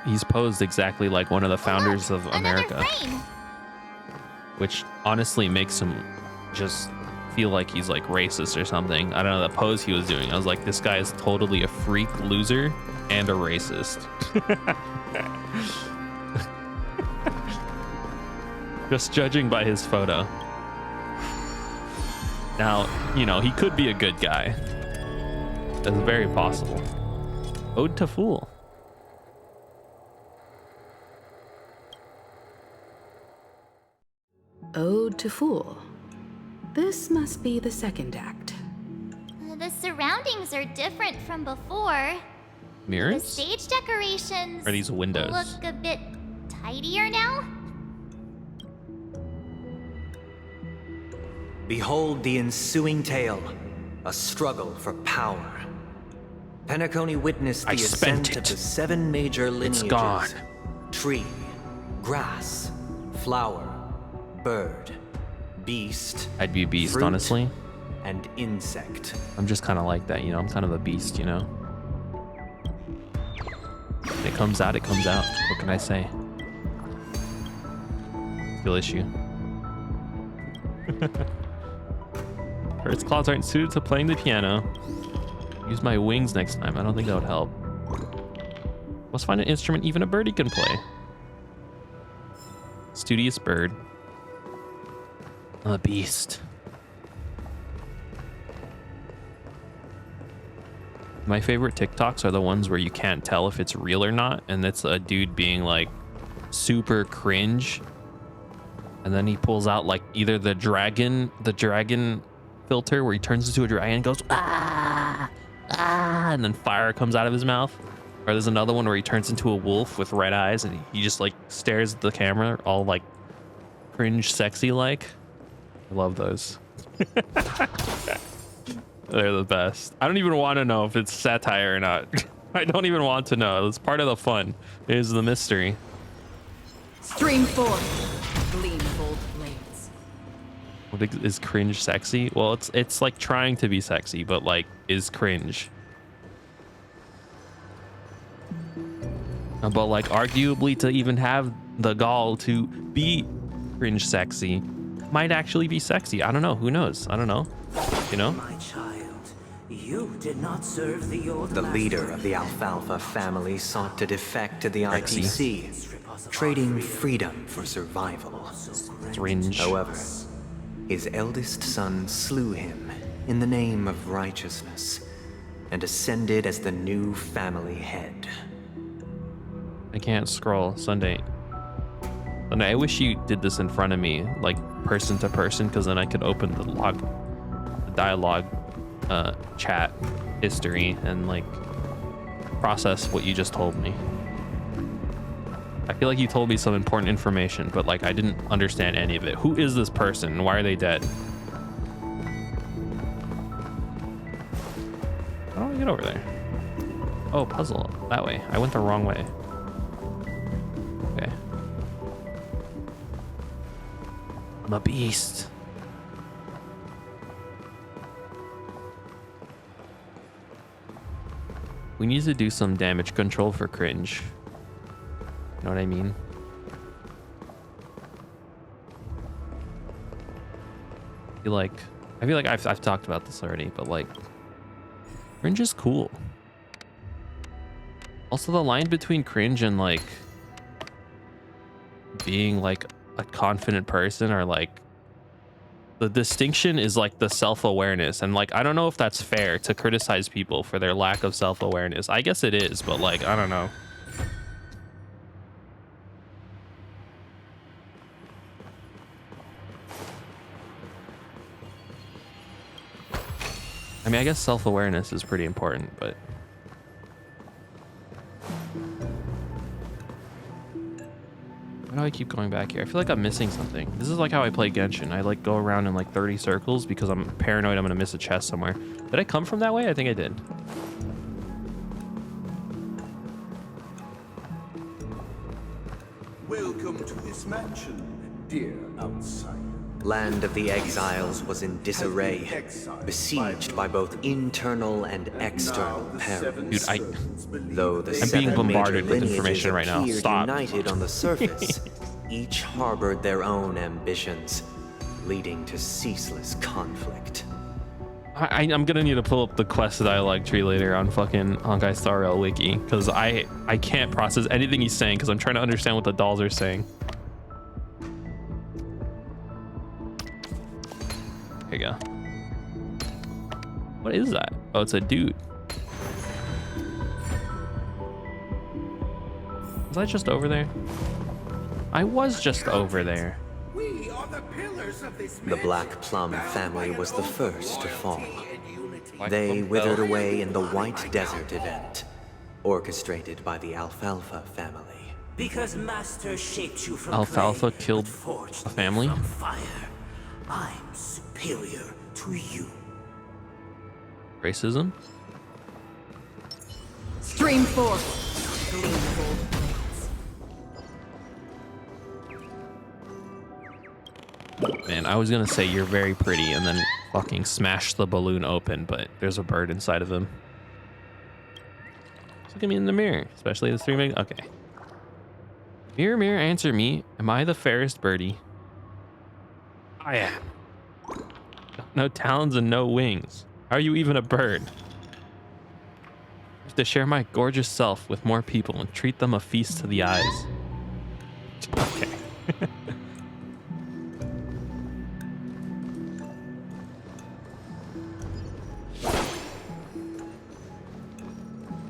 He's posed exactly like one of the founders of America. Which honestly makes him just feel like he's like racist or something. I don't know, the pose he was doing, I was like, this guy is totally a freak loser and a racist. Just judging by his photo. Now, you know, he could be a good guy. That's very possible. Ode to Fool. Ode to Fool. This must be the second act. The surroundings are different from before. Mirrors? The stage decorations Are these windows? look a bit tidier now. Behold the ensuing tale, a struggle for power. Penacony witnessed the ascent of the 7 major lineages. It's gone. Tree, grass, flower, bird, beast. I'd be a beast, fruit, honestly. And insect. I'm just kind of like that, you know? I'm kind of a beast, you know? When it comes out, it comes out. What can I say? Skill issue. Its claws aren't suited to playing the piano. Use my wings next time. I don't think that would help. Let's find an instrument even a birdie can play. Studious bird. A beast. My favorite TikToks are the ones where you can't tell if it's real or not, and it's a dude being like super cringe, and then he pulls out like either the dragon filter where he turns into a dragon and goes ah, and then fire comes out of his mouth, or there's another one where he turns into a wolf with red eyes and he just like stares at the camera all like cringe sexy like. I love those. They're the best. I don't even want to know if it's satire or not. I don't even want to know. It's part of the fun. It is the mystery. Stream forth, gleam of old blades. What is cringe sexy? Well, it's like trying to be sexy, but like is cringe. But like arguably to even have the gall to be cringe sexy might actually be sexy. I don't know. Who knows? I don't know. You know? My child, you did not serve the old The master. leader of the Alfalfa family sought to defect to the IPC, trading freedom for survival. Cringe. However, his eldest son slew him in the name of righteousness and ascended as the new family head. I can't scroll. Sunday. I wish you did this in front of me, like person to person, because then I could open the dialogue chat history and like process what you just told me. I feel like you told me some important information, but like I didn't understand any of it. Who is this person? Why are they dead? How do I get over there? Oh, puzzle. That way. I went the wrong way. Okay. I'm a beast. We need to do some damage control for cringe. You know what I mean? I feel like I've talked about this already, but like cringe is cool. Also, the line between cringe and like being like a confident person, or like the distinction is like the self-awareness, and like I don't know if that's fair to criticize people for their lack of self-awareness. I guess it is, but like I don't know. I mean, I guess self-awareness is pretty important, but why do I keep going back here? I feel like I'm missing something. This is like how I play Genshin. I like go around in like 30 circles because I'm paranoid I'm gonna miss a chest somewhere. Did I come from that way? I think I did. Welcome to this mansion, dear outsider. Land of the Exiles was in disarray, besieged by both internal and external perils. Dude, Though the I'm being bombarded with lineages information right now. appeared Stop. united on the surface, each harbored their own ambitions, leading to ceaseless conflict. I'm gonna need to pull up the quest dialogue tree later on fucking Honkai Star Rail wiki, because I can't process anything he's saying because I'm trying to understand what the dolls are saying. There you go. What is that? Oh, it's a dude. Was I just over there? I was just over there. We are the pillars of this The Black Plum family was the first to fall. They withered away in the White Desert event, orchestrated by the Alfalfa family. Because Master shaped you from Alfalfa clay, killed but forged a family? from fire. I'm superior to you. Racism? Stream forth. Gleam of old blades. Man, I was gonna say you're very pretty and then fucking smash the balloon open, but there's a bird inside of him. Look at me in the mirror, especially the streaming. Okay. Mirror, mirror, answer me. Am I the fairest birdie? I am. No talons and no wings. How are you even a bird? I have to share my gorgeous self with more people and treat them a feast to the eyes. Okay.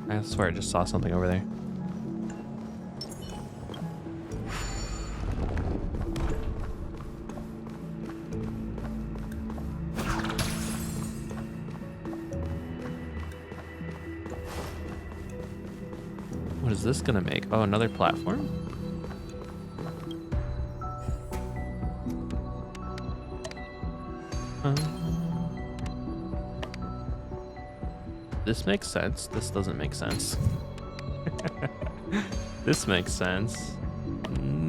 I swear I just saw something over there. What is this gonna make? Oh, another platform? This makes sense. This doesn't make sense. This makes sense.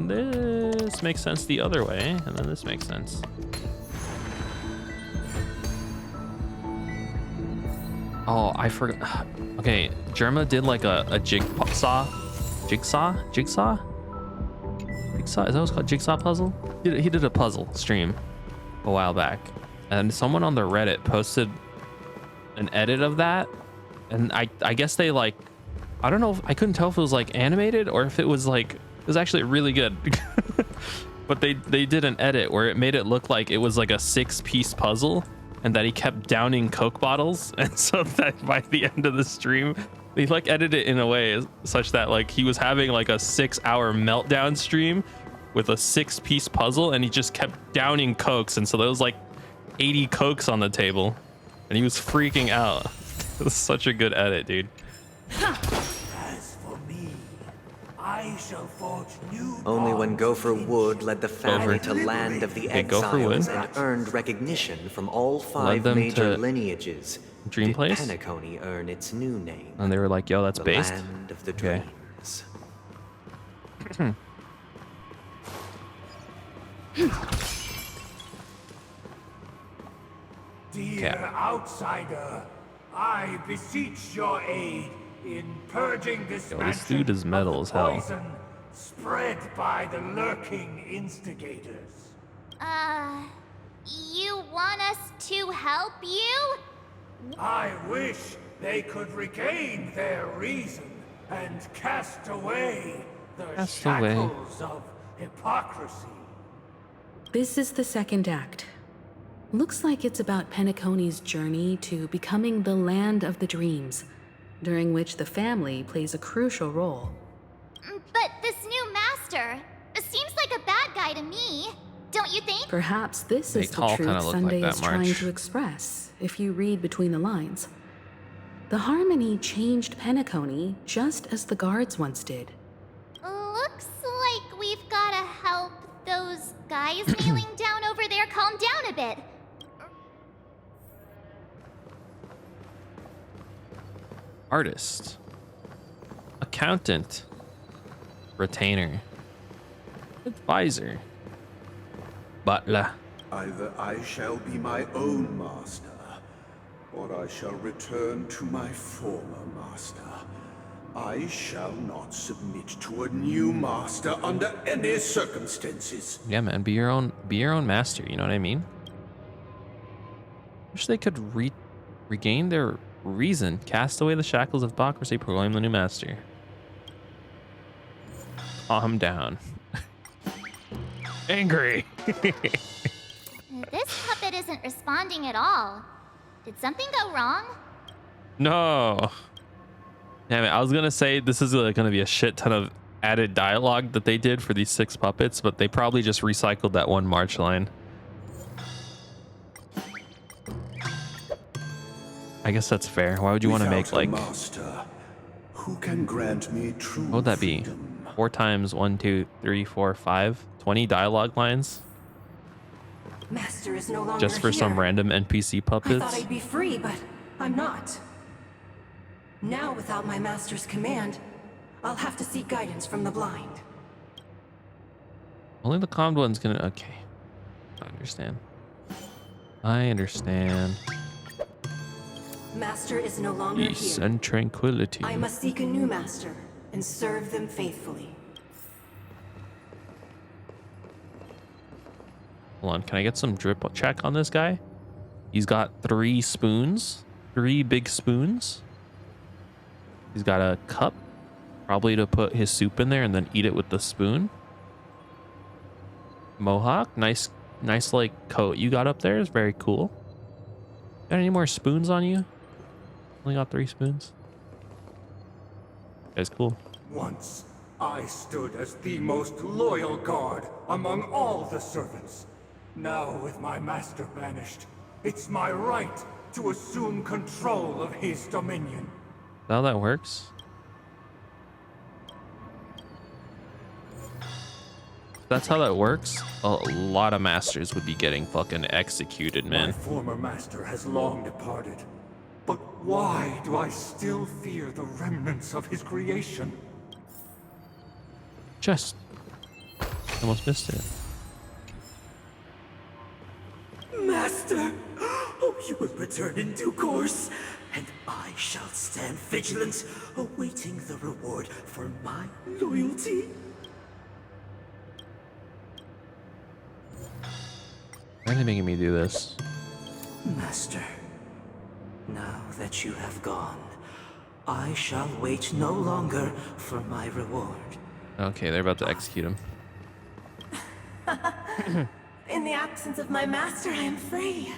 This makes sense the other way, and then this makes sense. Oh, I forgot. Okay, Germa did like a jigsaw? Jigsaw? Is that what it's called? Jigsaw puzzle? He did a puzzle stream a while back, and someone on the Reddit posted an edit of that, and I guess they like, I don't know if, I couldn't tell if it was like animated or if it was like, it was actually really good. But they did an edit where it made it look like it was like a 6-piece puzzle, and that he kept downing Coke bottles, and so that by the end of the stream they like edited it in a way such that like he was having like a 6-hour meltdown stream with a 6-piece puzzle, and he just kept downing Cokes, and so there was like 80 Cokes on the table, and he was freaking out. It was such a good edit, dude. As for me, I shall forge new Only when bonds Gopher of Wood led the family Gopher. to Land of the Okay, Gopher Wood. Exiles and earned recognition from all 5 them major to lineages Dream did Place? Penacony earn its new name, And they were like, yo, that's the based. Land of the Okay. Dreams. Dear outsider, I beseech your aid in purging this Yo, this mansion dude is metal of as the hell. poison spread by the lurking instigators. You want us to help you? I wish they could regain their reason and cast away the shackles of hypocrisy. This is the second act. Looks like it's about Penacony's journey to becoming the land of the dreams, during which the family plays a crucial role. But this new master seems like a bad guy to me, don't you think? Perhaps this They is the all truth kinda look like Sunday that, is trying March. to express, if you read between the lines. The harmony changed Penacony just as the guards once did. Looks like we've gotta help those guys kneeling down over there calm down a bit. Artist, accountant, retainer, advisor, butler. Either I shall be my own master, or I shall return to my former master. I shall not submit to a new master under any circumstances. Yeah, man, be your own master. You know what I mean? Wish they could regain their reason, cast away the shackles of hypocrisy, proclaim the new master. Calm down. Angry. This puppet isn't responding at all. Did something go wrong? No. Damn it, I was gonna say this is gonna be a shit ton of added dialogue that they did for these 6 puppets, but they probably just recycled that one March line. I guess that's fair. Why would you want to make like master who can grant me true what would that be? freedom? 4 times 1, 2, 3, 4, 5, 20 dialogue lines Master is no longer just for here. some random NPC I puppets? thought I'd be free, but I'm not. Now, without my master's command, I'll have to seek guidance from the blind. Only the calmed one's gonna. Okay, I understand. I understand. Master is no longer Peace here. and tranquility. I must seek a new master and serve them faithfully. Hold on, can I get some drip check on this guy? He's got 3 spoons, 3 big spoons. He's got a cup, probably to put his soup in there and then eat it with the spoon. Mohawk, nice like coat you got up there is very cool. Got any more spoons on you? Only got 3 spoons. That's cool. Once, I stood as the most loyal guard among all the servants. Now, with my master banished, it's my right to assume control of his dominion. Is that how that works? If that's how that works, a lot of masters would be getting fucking executed, man. My former master has long departed. But why do I still fear the remnants of his creation? Just almost missed it. Master! Oh, you will return in due course, and I shall stand vigilant, awaiting the reward for my loyalty. Why are they making me do this? Master, now that you have gone, I shall wait no longer for my reward. Okay, they're about to execute him. In the absence of my master, I am free.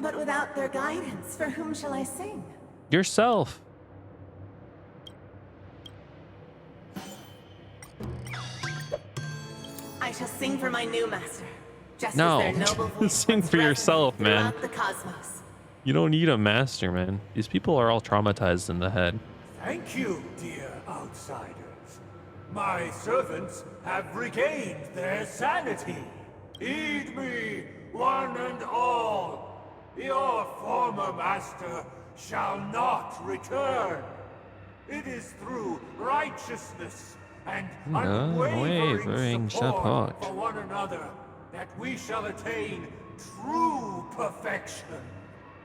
But without their guidance, for whom shall I sing? Yourself. I shall sing for my new master. Just No. as their noble voice Sing once for yourself, resonated man. throughout the cosmos. You don't need a master, man. These people are all traumatized in the head. Thank you, dear outsiders. My servants have regained their sanity. Heed me, one and all. Your former master shall not return. It is through righteousness and unwavering Unwavering support support. for one another that we shall attain true perfection.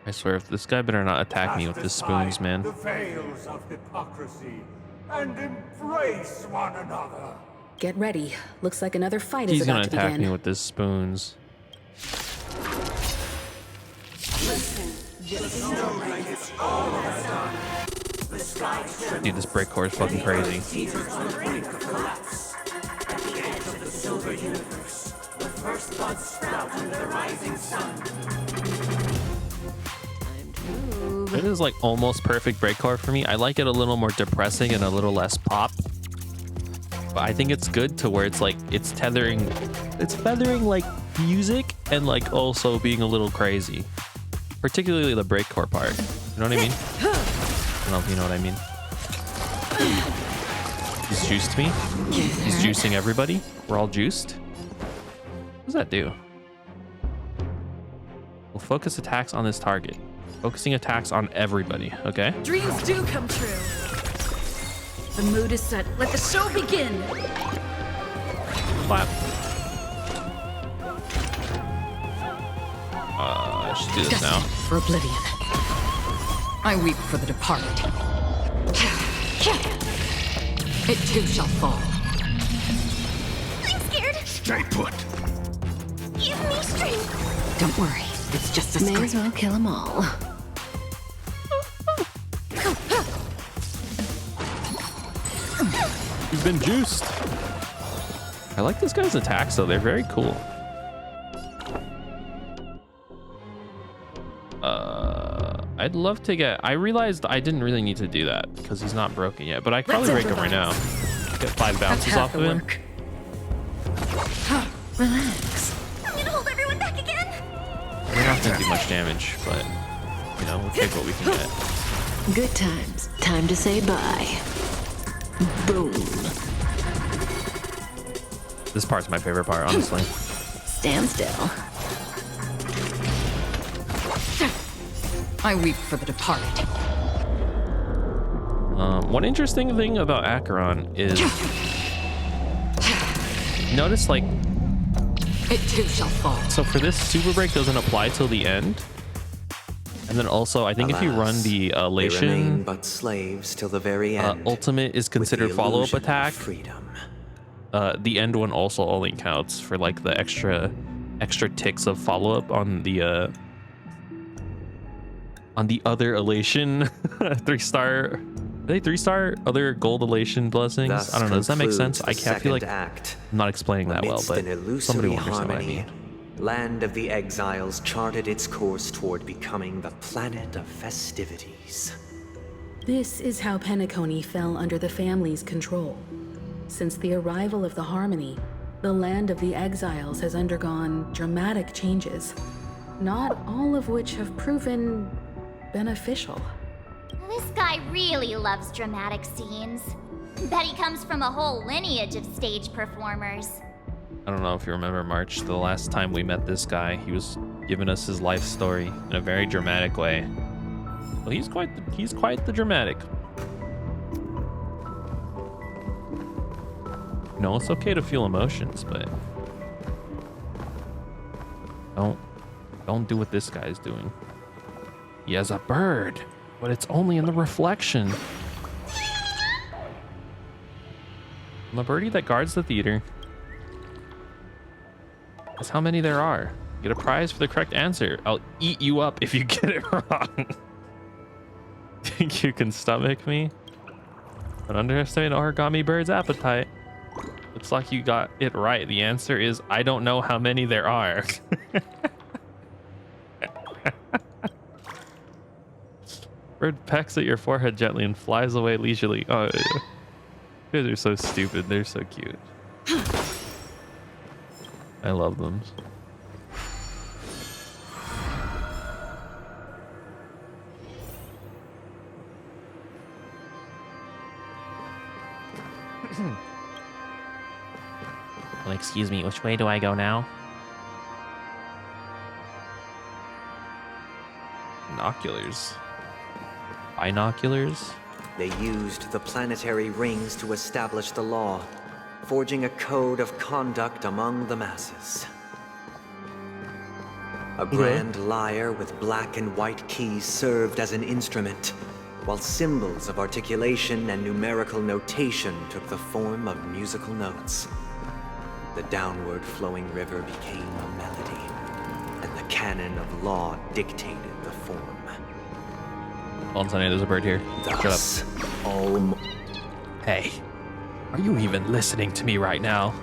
I swear, if this guy better not attack me with his spoons, man. The veils of hypocrisy and embrace one another. Get ready. Looks like another fight is He's gonna about to attack begin. me with his spoons. Dude, this breakcore is fucking crazy. It is like almost perfect breakcore for me. I like it a little more depressing and a little less pop. But I think it's good to where it's like it's feathering like music and like also being a little crazy. Particularly the breakcore part. You know what I mean? I don't know if you know what I mean. He's juiced me. He's juicing everybody. We're all juiced. What does that do? We'll focus attacks on this target. Focusing attacks on everybody, okay? Dreams do come true. The mood is set. Let the show begin. Clap. I should do this now. For oblivion. I weep for the departed. It too shall fall. I'm scared. Stay put. Give me strength. Don't worry, it's just a May scream. as well kill them all. He's been juiced. I like this guy's attacks though. They're very cool. I'd love to get... I realized I didn't really need to do that because he's not broken yet, but I could probably break him right now. Get 5 bounces off of him. Relax. I'm gonna hold everyone back again. We're not gonna do much damage, but you know, we'll take what we can get. Good times. Time to say bye. Boom. This part's my favorite part, honestly. Stand still. I weep for the departed. One interesting thing about Acheron is notice like It too shall fall. so for this super break doesn't apply till the end. And then also I think if you run the They remain elation but slaves till the very end. ultimate is with the considered follow-up illusion of attack. Freedom. The end one also only counts for like the extra ticks of follow-up on the other elation 3-star. Are they 3-star other gold elation blessings? Thus I don't know. Does that make sense? concludes I the feel like second act. I'm not explaining that well, Amidst but an illusory somebody will understand what I harmony, mean. Land of the Exiles charted its course toward becoming the planet of festivities. This is how Penacony fell under the family's control. Since the arrival of the Harmony, the land of the Exiles has undergone dramatic changes, not all of which have proven beneficial. This guy really loves dramatic scenes. Bet he comes from a whole lineage of stage performers. I don't know if you remember, March, the last time we met this guy, he was giving us his life story in a very dramatic way. Well, he's quite the dramatic. No, it's okay to feel emotions, but don't do what this guy's doing. He has a bird, but it's only in the reflection. I'm a birdie that guards the theater. That's how many there are. Get a prize for the correct answer. I'll eat you up if you get it wrong. Think you can stomach me? Don't underestimate an origami bird's appetite. Looks like you got it right. The answer is I don't know how many there are. Bird pecks at your forehead gently and flies away leisurely. Oh, yeah. You guys are so stupid. They're so cute. I love them. Well, excuse me, which way do I go now? Binoculars. Binoculars? They used the planetary rings to establish the law, forging a code of conduct among the masses. A grand lyre with black and white keys served as an instrument, while symbols of articulation and numerical notation took the form of musical notes. The downward flowing river became a melody, and the canon of law dictated the form. Hold on, Sonny, there's a bird here. Thus, Hey, are you even listening to me right now?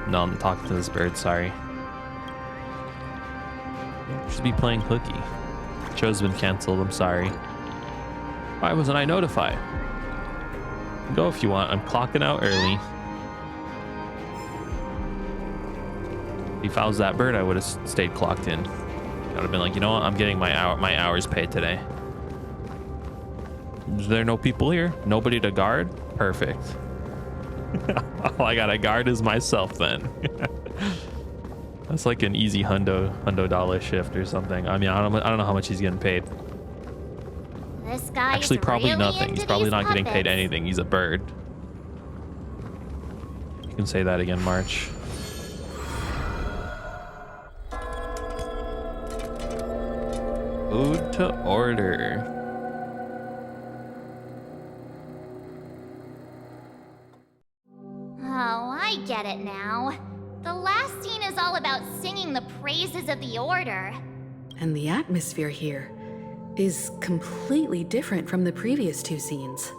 No, I'm talking to this bird, sorry. Should be playing hooky. Show's been canceled, I'm sorry. Why wasn't I notified? Go if you want, I'm clocking out early. If I was that bird, I would have stayed clocked in. I would have been like, you know what, I'm getting my hours paid today. Is there no people here? Nobody to guard? Perfect. All I gotta guard is myself then. That's like an easy hundo dollar shift or something. I mean, I don't know how much he's getting paid. This guy Actually, probably really nothing. He's probably not getting paid puppets. anything. He's a bird. You can say that again, March. Food to order. Oh, I get it now. The last scene is all about singing the praises of the Order. And the atmosphere here is completely different from the previous two scenes.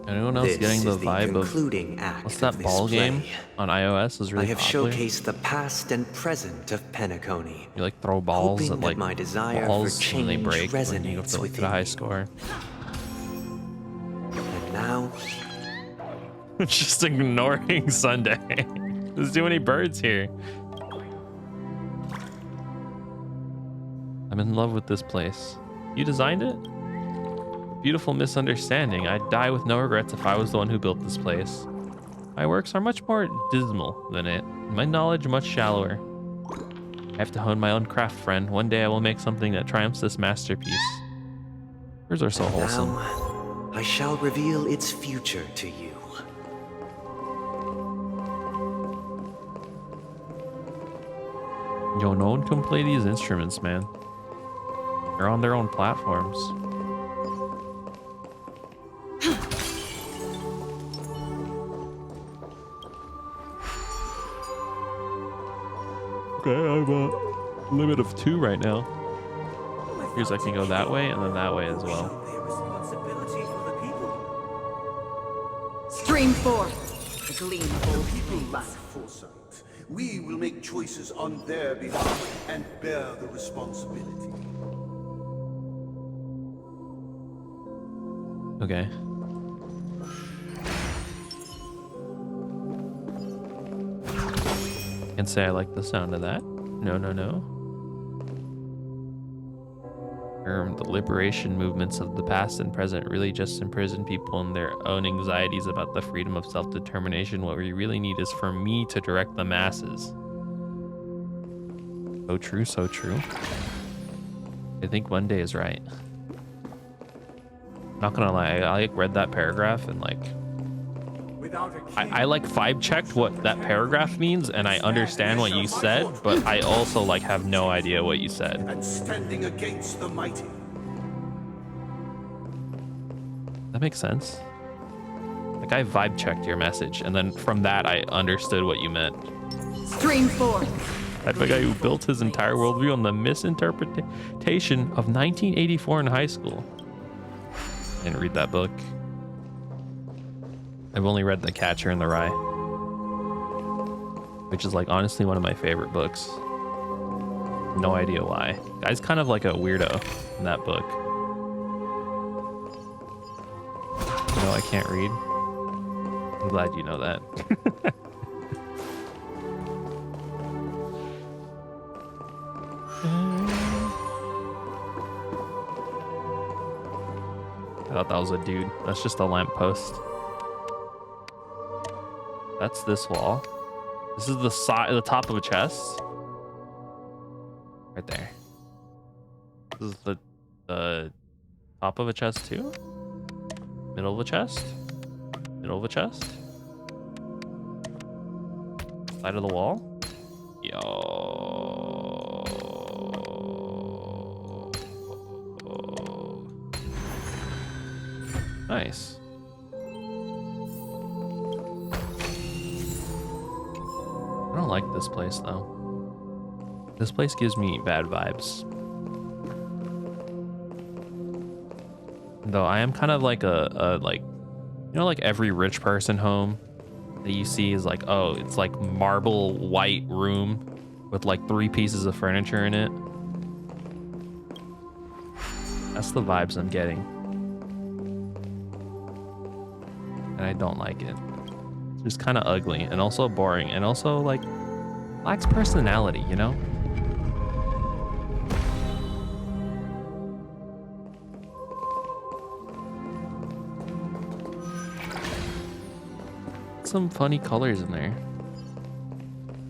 Anyone else This getting the is the vibe concluding of act what's that of this ball game play. on iOS is really I have popular? showcased the past and present of Penacony. You like throw balls hoping at that like my desire balls for and they change break when you have resonates to like, within get a high me. score. And now, Just ignoring Sunday. There's too many birds here. I'm in love with this place. You designed it? Beautiful misunderstanding. I'd die with no regrets if I was the one who built this place. My works are much more dismal than it. My knowledge much shallower. I have to hone my own craft, friend. One day I will make something that triumphs this masterpiece. Birds are so wholesome. now, I shall reveal its future to you. Yo, no one can play these instruments, man. They're on their own platforms. Okay, I have a limit of 2 right now. Here's I can go that way and then that way as well. Stream forth the gleam of People lack foresight. We will make choices on their behalf and bear the responsibility. Okay. Can't say I like the sound of that. No, no, no. The liberation movements of the past and present really just imprison people in their own anxieties about the freedom of self-determination. What we really need is for me to direct the masses. So true, so true. I think Monday is right. Not gonna lie, I like read that paragraph and like I like vibe checked what that paragraph means and I understand what you said, but I also like have no idea what you said. And standing against the mighty. That makes sense. Like I vibe checked your message and then from that I understood what you meant. Stream forth. That guy who built his entire worldview on the misinterpretation of 1984 in high school. I didn't read that book. I've only read The Catcher in the Rye, which is like honestly one of my favorite books. No idea why. Guy's kind of like a weirdo in that book. You know, I can't read. I'm glad you know that. I thought that was a dude. That's just a lamppost. That's this wall. This is the side, the top of a chest. Right there. This is the top of a chest too. Middle of a chest. Middle of a chest. Side of the wall? Yo. Nice. I don't like this place though. This place gives me bad vibes. Though I am kind of like a like, you know, like every rich person home that you see is like, oh, it's like marble white room with like 3 pieces of furniture in it. That's the vibes I'm getting. And I don't like it. It's just kind of ugly and also boring and also like lacks personality, you know? Some funny colors in there.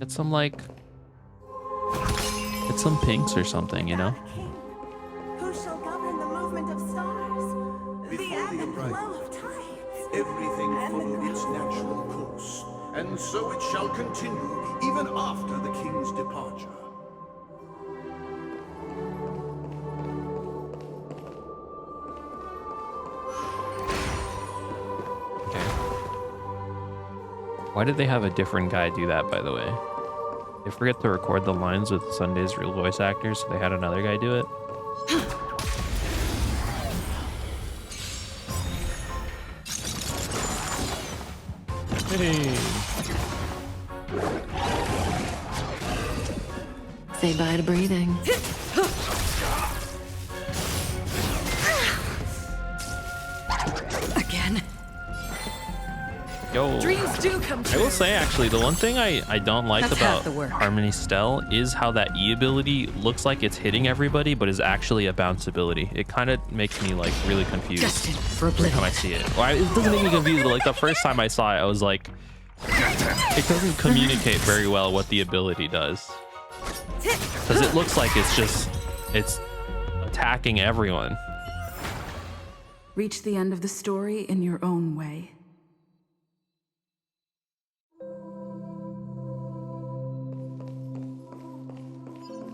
Get some like, get some pinks or something, you know? Who shall govern the movement of stars? The ebb and flow of time. Everything followed its natural course, and so it shall continue even after the king's departure. Why did they have a different guy do that, by the way? They forget to record the lines with Sunday's real voice actors, so they had another guy do it. Hey. Say bye to breathing. Again. Yo. Dreams do come true. I will say, actually, the one thing I don't like That's about half the work. Harmony Stell is how that E ability looks like it's hitting everybody, but is actually a bounce ability. It kind of makes me like really confused Destined for every time I oblivion. see it. Well, it doesn't make me confused, but like the first time I saw it, I was like, it doesn't communicate very well what the ability does. Because it looks like it's attacking everyone. Reach the end of the story in your own way.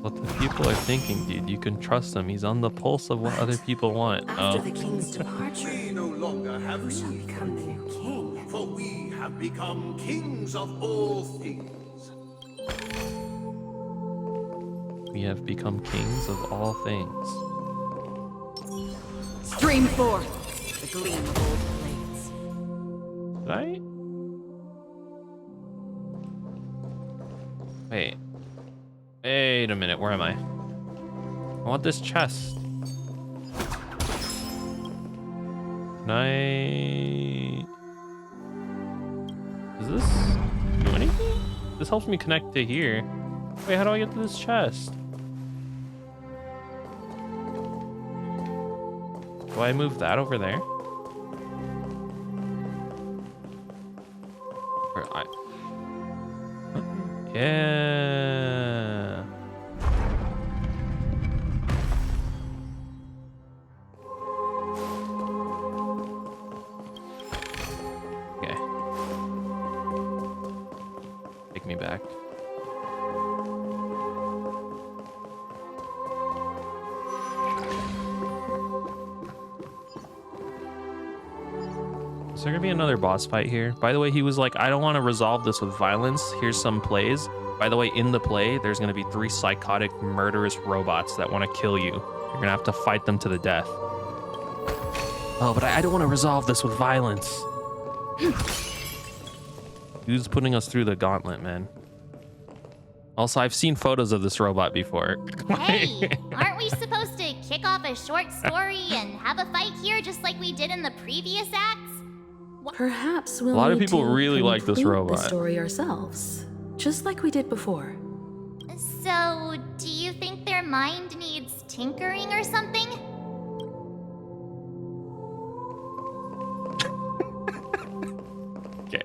What the people are thinking, dude. You can trust him. He's on the pulse of what other people want. After Oh. the king's departure, We no longer have who shall need become the new king? for we have become kings of all things. We have become kings of all things. Stream forth the gleam of old blades. Right? Wait. Wait a minute. Where am I? I want this chest. Can I... Does this do anything? This helps me connect to here. Wait, how do I get to this chest? Do I move that over there? Or yeah. Okay. Take me back. Is there gonna be another boss fight here? By the way, he was like, I don't want to resolve this with violence. Here's some plays. By the way, in the play, there's gonna be 3 psychotic, murderous robots that want to kill you. You're gonna have to fight them to the death. Oh, but I don't want to resolve this with violence. Who's putting us through the gauntlet, man? Also, I've seen photos of this robot before. Hey, aren't we supposed to kick off a short story and have a fight here just like we did in the previous acts? Perhaps we'll A lot of need people to really like this complete robot. the story ourselves, just like we did before. So, do you think their mind needs tinkering or something? Okay.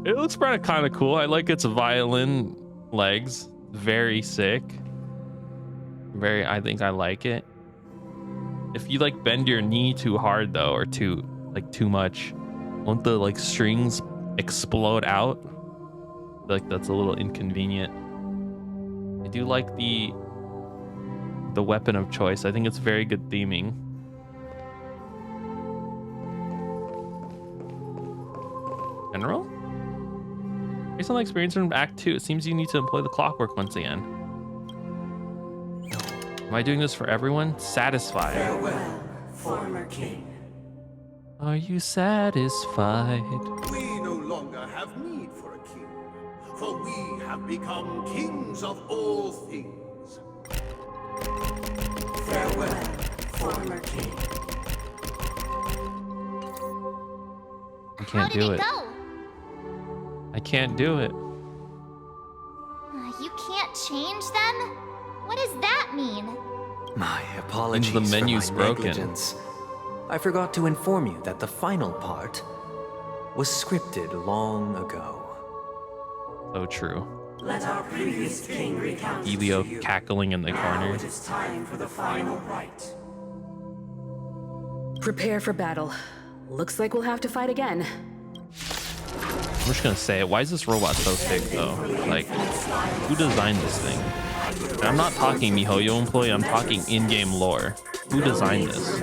It looks kind of cool. I like its violin legs. Very sick. I think I like it. If you like bend your knee too hard though, or too much, won't the like strings explode out? feel like that's a little inconvenient. I do like the weapon of choice. I think it's very good theming. General? Based on the experience from Act 2, it seems you need to employ the clockwork once again. Am I doing this for everyone? Satisfied. Farewell, former king. Are you satisfied? We no longer have need for a king, for we have become kings of all things. Farewell, former king. I can't do it. How did it go? I can't do it. You can't change them? What does that mean? My apologies The menu's for my broken. negligence. I forgot to inform you that the final part was scripted long ago. So true. Let our previous king recount to Elio you. cackling in the Now corner. it is time for the final rite. Prepare for battle. Looks like we'll have to fight again. I'm just gonna say it. Why is this robot so thick though? Like, who designed this thing? And I'm not talking MiHoYo employee, I'm talking in-game lore. Who designed this?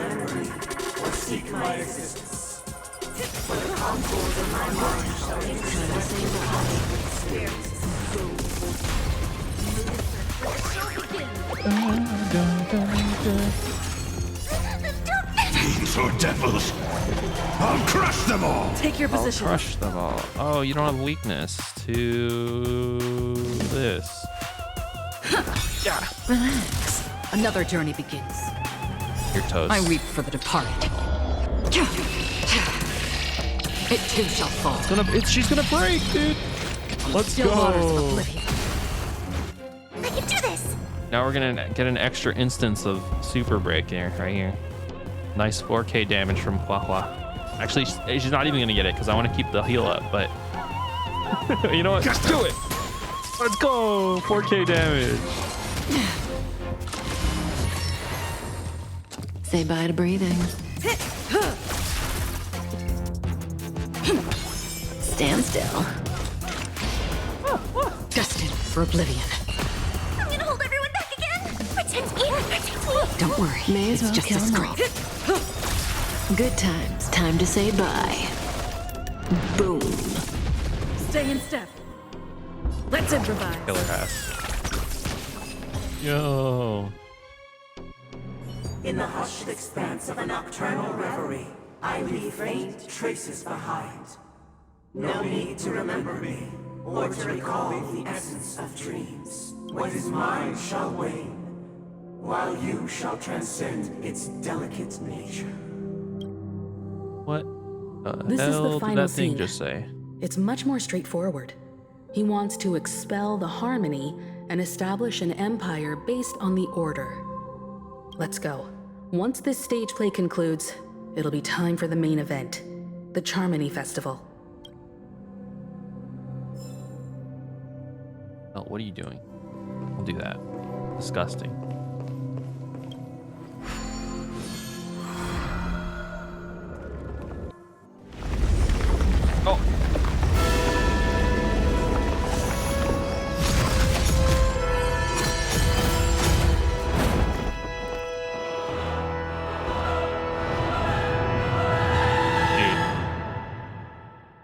Seek my assistance. For the contours of my mind shall Fiends or devils, I'll crush them all! Take your I'll position. crush them all. Oh, you don't have weakness to this. Yeah. Relax. Another journey begins. Your toes. I weep for the departed. It too shall fall. She's gonna break, dude. Let's Still waters of go. oblivion. I can do this! Now we're gonna get an extra instance of super break here, right here. Nice 4K damage from Wahhhh. Actually, she's not even gonna get it because I want to keep the heal up, but you know what? Just do it. Let's go. 4K damage. Say bye to breathing. Stand still. Destined for oblivion. I'm gonna hold everyone back again! Protect me! Protect me! Don't worry. May as it's well just kill a 'em scrape. Good times. Time to say bye. Boom. Stay in step. Let's improvise. Killer ass. Yo. In the hushed expanse of a nocturnal reverie, I leave faint traces behind. No need to remember me, or to recall the essence of dreams. What is mine shall wane, while you shall transcend its delicate nature. What the This is hell the did final that thing scene. just say? It's much more straightforward. He wants to expel the harmony and establish an empire based on the order. Let's go. Once this stage play concludes, it'll be time for the main event, the Charmony Festival. Oh, what are you doing? I'll do that. Disgusting. Oh.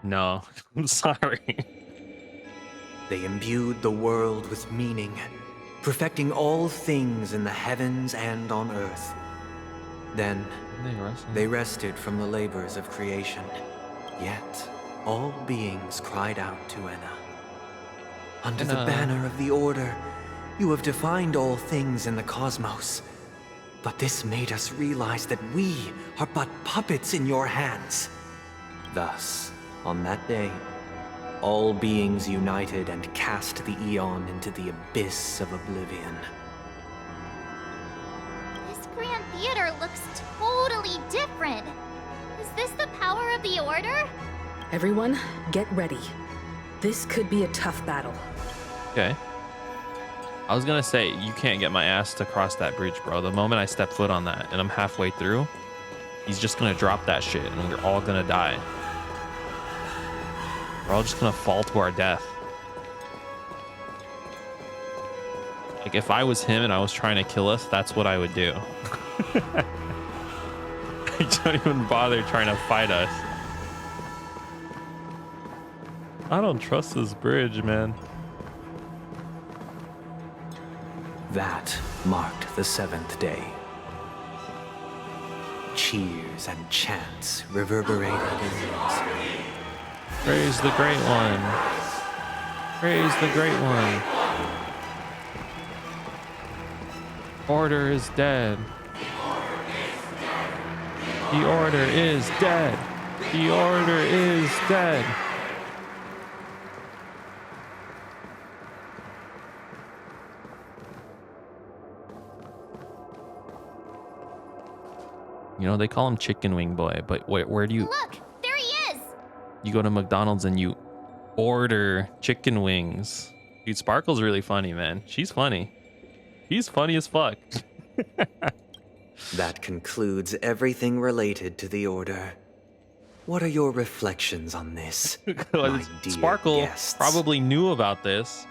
No, I'm sorry. They imbued the world with meaning, perfecting all things in the heavens and on earth. Then they rested from the labors of creation. Yet all beings cried out to Enna. Under the banner of the Order, you have defined all things in the cosmos. But this made us realize that we are but puppets in your hands. Thus, on that day, all beings united and cast the Eon into the abyss of oblivion. This Grand Theater looks totally different. Is this the power of the Order? Everyone, get ready. This could be a tough battle. Okay. I was gonna say, you can't get my ass to cross that bridge, bro. The moment I step foot on that and I'm halfway through, he's just gonna drop that shit and we're all gonna die. We're all just gonna fall to our death. Like if I was him and I was trying to kill us, that's what I would do. I don't even bother trying to fight us. I don't trust this bridge, man. That marked the 7th day. Cheers and chants reverberated in unison. Praise the Great One. Praise the Great One. Order is dead. The Order is dead. The Order is dead. You know, they call him Chicken Wing Boy, but where do you... Look, there he is. You go to McDonald's and you order chicken wings. Dude, Sparkle's really funny, man. She's funny. She's funny as fuck. That concludes everything related to the Order. What are your reflections on this, my dear Sparkle guests? probably knew about this,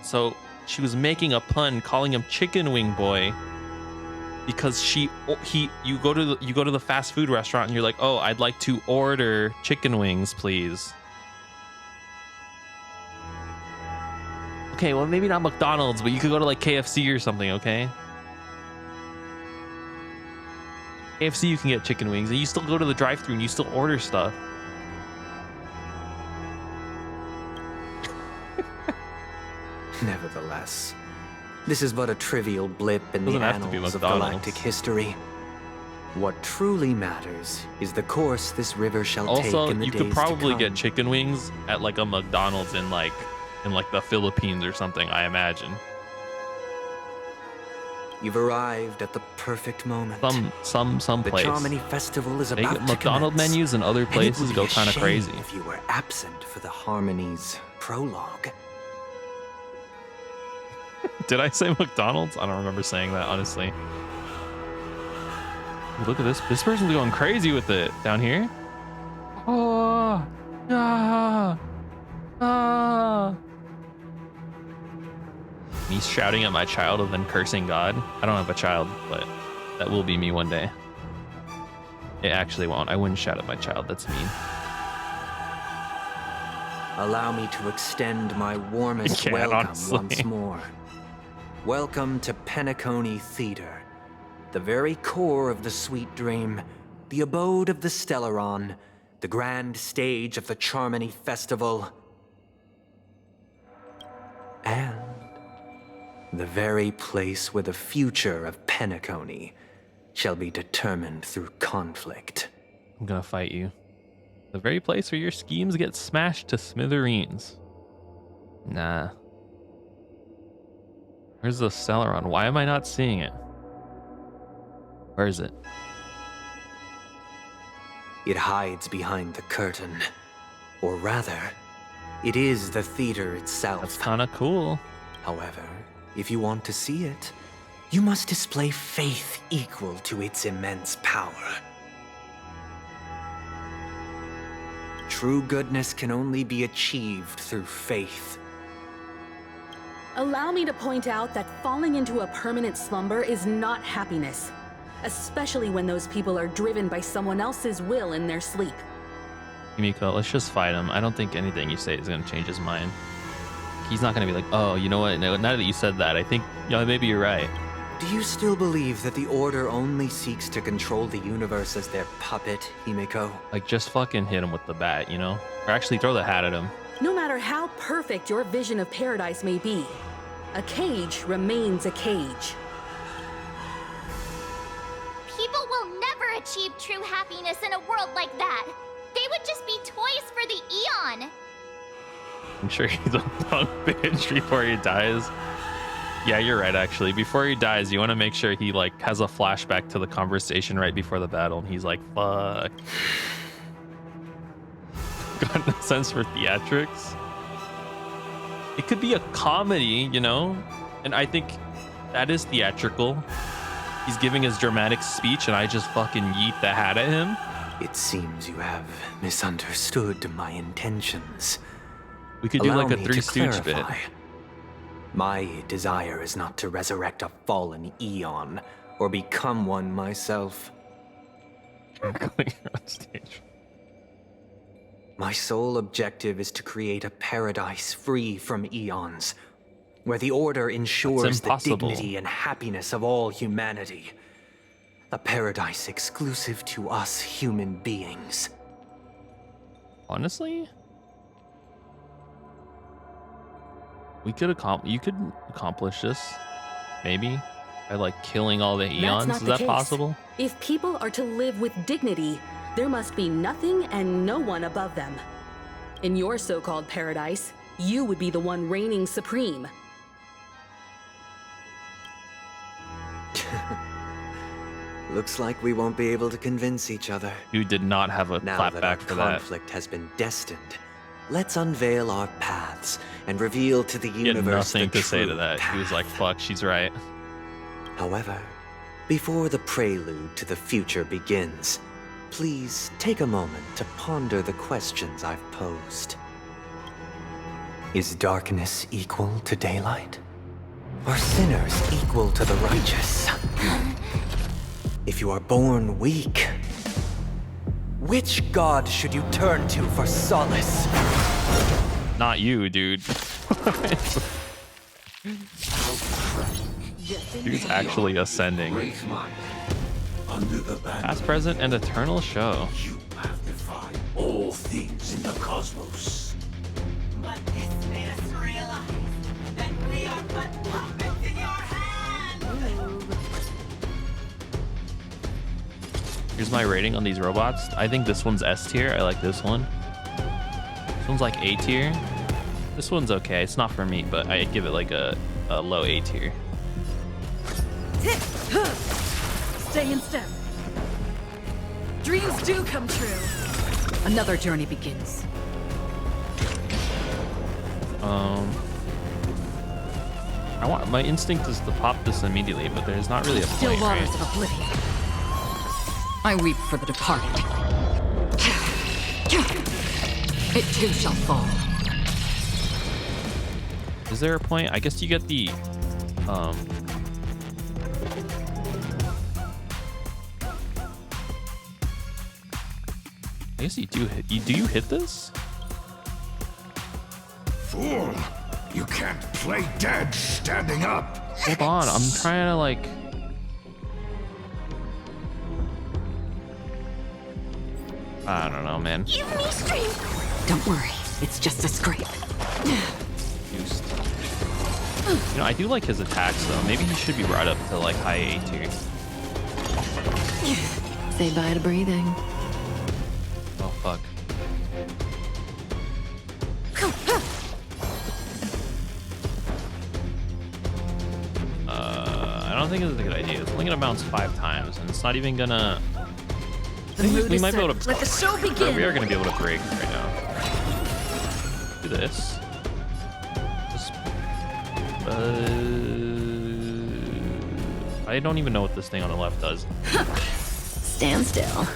so she was making a pun calling him Chicken Wing Boy because you go to the fast food restaurant and you're like, oh, I'd like to order chicken wings, please. Okay, well maybe not McDonald's, but you could go to like KFC or something, okay? KFC you can get chicken wings, and you still go to the drive-thru and you still order stuff. Nevertheless, this is but a trivial blip in the Doesn't have to be annals of McDonald's. galactic history. What truly matters is the course this river shall take Also, in the you days could probably to get come. chicken wings at like a McDonald's in like the Philippines or something, I imagine. You've arrived at the perfect moment. Some The place. Charmony Festival is They about get to McDonald's commence, menus in other and it places would go be a kind of shame crazy. if you were absent for the Harmony's prologue. Did I say McDonald's? I don't remember saying that, honestly. Look at this. This person's going crazy with it down here. Oh, Me shouting at my child and then cursing God. I don't have a child, but that will be me one day. It actually won't. I wouldn't shout at my child. That's mean. Allow me to extend my warmest You can't, welcome honestly. once more. Welcome to Penacony Theater, the very core of the Sweet Dream, the abode of the Stellaron, the grand stage of the Charmony Festival, and the very place where the future of Penacony shall be determined through conflict. I'm gonna fight you. The very place where your schemes get smashed to smithereens. Nah. Where's the Stellaron? Why am I not seeing it? Where is it? It hides behind the curtain. Or rather, it is the theater itself. That's kind of cool. However, if you want to see it, you must display faith equal to its immense power. True goodness can only be achieved through faith. Allow me to point out that falling into a permanent slumber is not happiness, especially when those people are driven by someone else's will in their sleep. Kimiko, let's just fight him. I don't think anything you say is going to change his mind. He's not going to be like, oh, you know what? Now that you said that, I think, maybe you're right. Do you still believe that the Order only seeks to control the universe as their puppet, Himiko? Like, just fucking hit him with the bat, you know? Or actually throw the hat at him. No matter how perfect your vision of paradise may be, a cage remains a cage. People will never achieve true happiness in a world like that. They would just be toys for the Eon. I'm sure he's a punk bitch before he dies. Yeah, you're right, actually. Before he dies, you want to make sure he, like, has a flashback to the conversation right before the battle, and he's like, fuck. Got no sense for theatrics. It could be a comedy, you know? And I think that is theatrical. He's giving his dramatic speech, and I just fucking yeet the hat at him. It seems you have misunderstood my intentions. We could do Allow like a me Three to Stooge bit. clarify. My desire is not to resurrect a fallen eon, or become one myself. On stage. My sole objective is to create a paradise free from eons, where the Order ensures the dignity and happiness of all humanity. A paradise exclusive to us human beings. Honestly, you could accomplish this, maybe, by like killing all the eons. Is that possible? If people are to live with dignity, there must be nothing and no one above them. In your so-called paradise, you would be the one reigning supreme. Looks like we won't be able to convince each other. You did not have a clapback for that. Now that our conflict has been destined, let's unveil our paths and reveal to the universe the He had nothing to say to true that. path. He was like, fuck, she's right. However, before the prelude to the future begins, please take a moment to ponder the questions I've posed. Is darkness equal to daylight? Are sinners equal to the righteous? If you are born weak, which god should you turn to for solace? Not you, dude. Dude's actually ascending. Past, present, and eternal show. You have defied all things in the cosmos. But this made us realize that we are but puppets in your hands. Here's my rating on these robots. I think this one's S tier. I like this one. This one's like A tier. This one's okay. It's not for me, but I give it like a low A tier. Stay in step. Dreams do come true. Another journey begins. My instinct is to pop this immediately, but there's not really a Still point, waters right? of oblivion. I weep for the departed. It too shall fall. Is there a point? I guess you get the I guess you do hit. Do you hit this? Fool! You can't play dead standing up! Hold on, I'm trying to like. I don't know, man. Give me strength. Don't worry, it's just a scrape. Used. You know, I do like his attacks though. Maybe he should be brought up to like high A tier. Say bye to breathing. Oh fuck. I don't think this is a good idea. It's only gonna bounce 5 times, and it's not even gonna. The mood We is might be set. able to. Let the show begin. We are gonna be able to break right now. Do this. Just, I don't even know what this thing on the left does. Stand still.